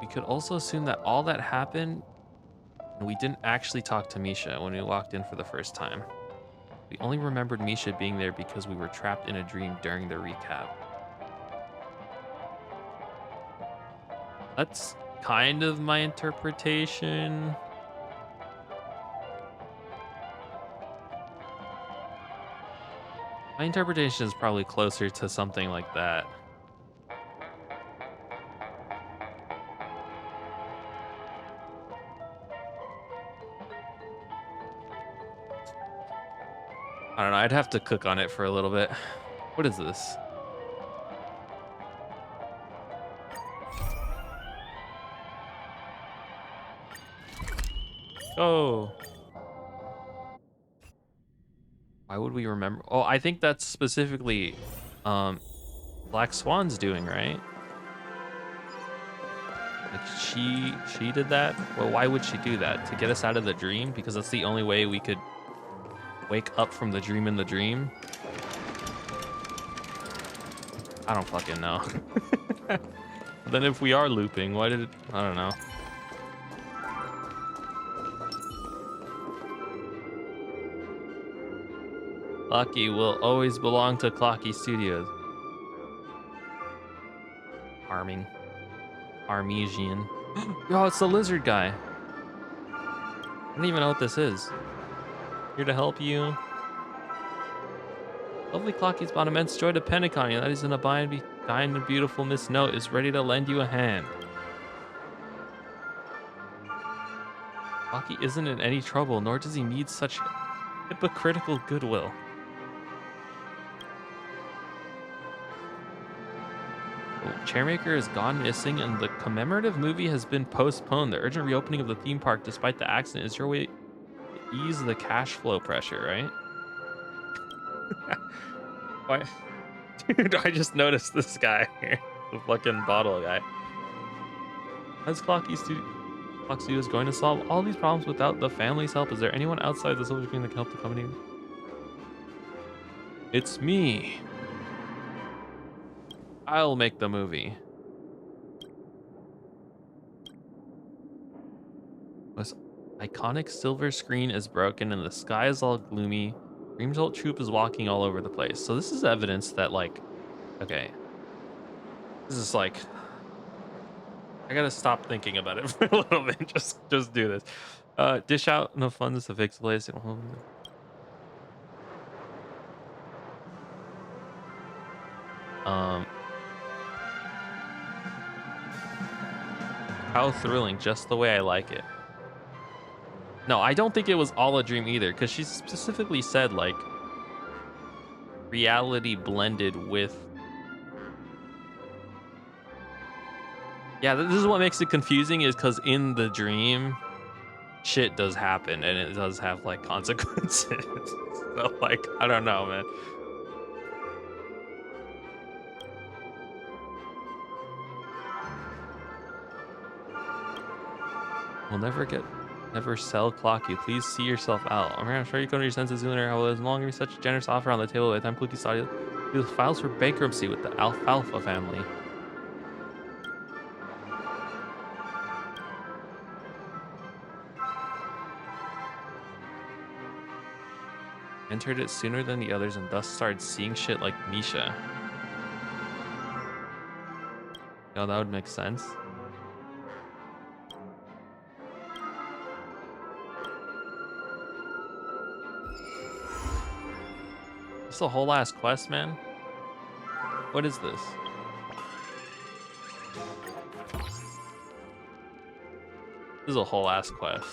We could also assume that all that happened, and we didn't actually talk to Misha when we walked in for the first time. We only remembered Misha being there because we were trapped in a dream during the recap. That's kind of my interpretation. My interpretation is probably closer to something like that. I don't know, I'd have to cook on it for a little bit. What is this? Oh. Why would we remember? Oh, I think that's specifically Black Swan's doing, right? Like she did that? Well, why would she do that? To get us out of the dream? Because that's the only way we could wake up from the dream in the dream? I don't fucking know. Then if we are looping, why did it... I don't know. Clocky will always belong to Clocky Studios. Arming. Armesian. Yo, it's the lizard guy. I don't even know what this is. Here to help you. Lovely Clocky's brought immense joy to Pentacon, and that he's in a kind and beautiful Miss Note is ready to lend you a hand. Clocky isn't in any trouble, nor does he need such hypocritical goodwill. Chairmaker has gone missing and the commemorative movie has been postponed. The urgent reopening of the theme park despite the accident is your way to ease the cash flow pressure, right? Why? Dude, I just noticed this guy here. The fucking bottle guy. How's Clock Studios going to solve all these problems without the family's help? Is there anyone outside the Silver Screen that can help the company? It's me. I'll make the movie. This iconic silver screen is broken and the sky is all gloomy. Dreamjolt Troop is walking all over the place. So this is evidence that, like, okay. This is like, I gotta stop thinking about it for a little bit. Just do this. Dish out enough funds to fix the place. How thrilling, just the way I like it. No, I don't think it was all a dream either, because she specifically said, like, reality blended with. Yeah, this is what makes it confusing, is because in the dream, shit does happen and it does have like consequences. So like, I don't know, man. We'll never sell Clocky. Please see yourself out. I'm sure you come to your senses sooner. How as long as such a generous offer on the table by the time Cookie saw you, he files for bankruptcy with the Alfalfa family. Entered it sooner than the others and thus started seeing shit like Misha. No, that would make sense. It's a whole ass quest, man. What is this? This is a whole ass quest.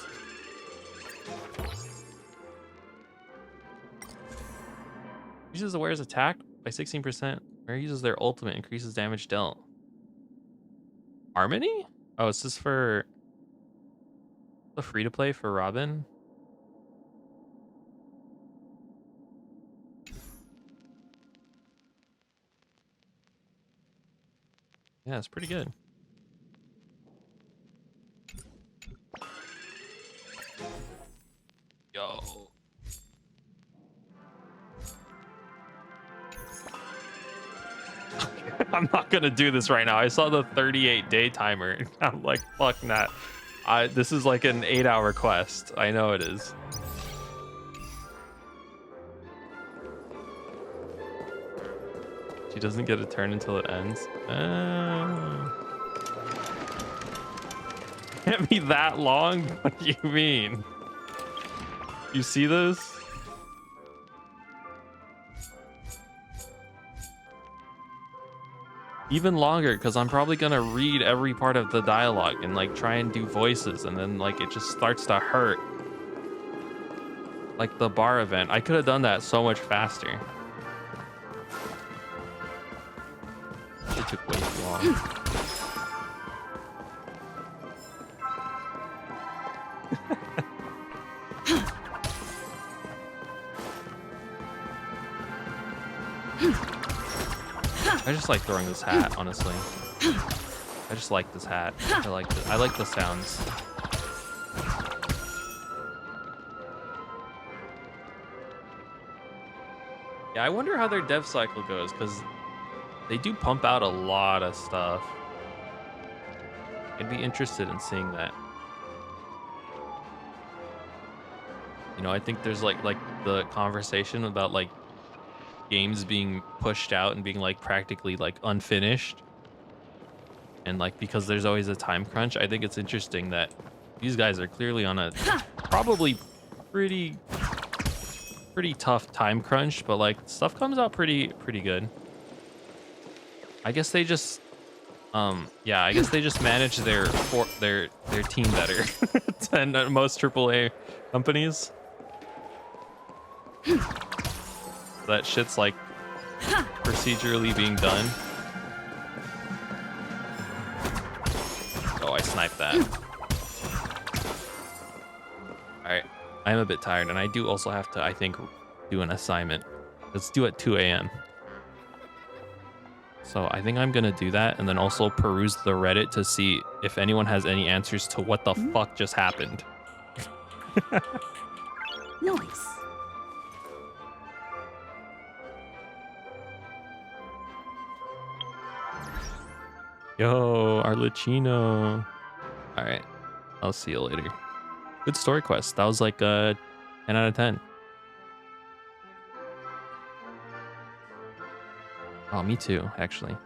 Uses the wearer's attack by 16%. Wearer uses their ultimate, increases damage dealt. Harmony? Oh, is this for the free to play for Robin? Yeah, it's pretty good. Yo. I'm not gonna do this right now. I saw the 38-day timer. I'm like, fuck that. This is like an 8-hour quest. I know it is. She doesn't get a turn until it ends. Can't be that long? What do you mean? You see this? Even longer, because I'm probably gonna read every part of the dialogue and like try and do voices, and then like it just starts to hurt. Like the bar event. I could have done that so much faster. It took way too long. I just like throwing this hat, honestly. I just like this hat. I like the sounds. Yeah, I wonder how their dev cycle goes, because they do pump out a lot of stuff. I'd be interested in seeing that. You know, I think there's like the conversation about like games being pushed out and being like practically like unfinished, and like because there's always a time crunch. I think it's interesting that these guys are clearly on a probably pretty tough time crunch, but like stuff comes out pretty good. I guess they just yeah, I guess they just manage their team better than most AAA companies. That shit's like procedurally being done. Oh, I sniped that. Alright, I'm a bit tired, and I do also have to, I think, do an assignment. Let's do at 2 a.m. So I think I'm gonna do that, and then also peruse the Reddit to see if anyone has any answers to what the fuck just happened. Nice. Yo, Arlecchino. All right, I'll see you later. Good story quest. That was like 10 out of 10. Oh, me too, actually.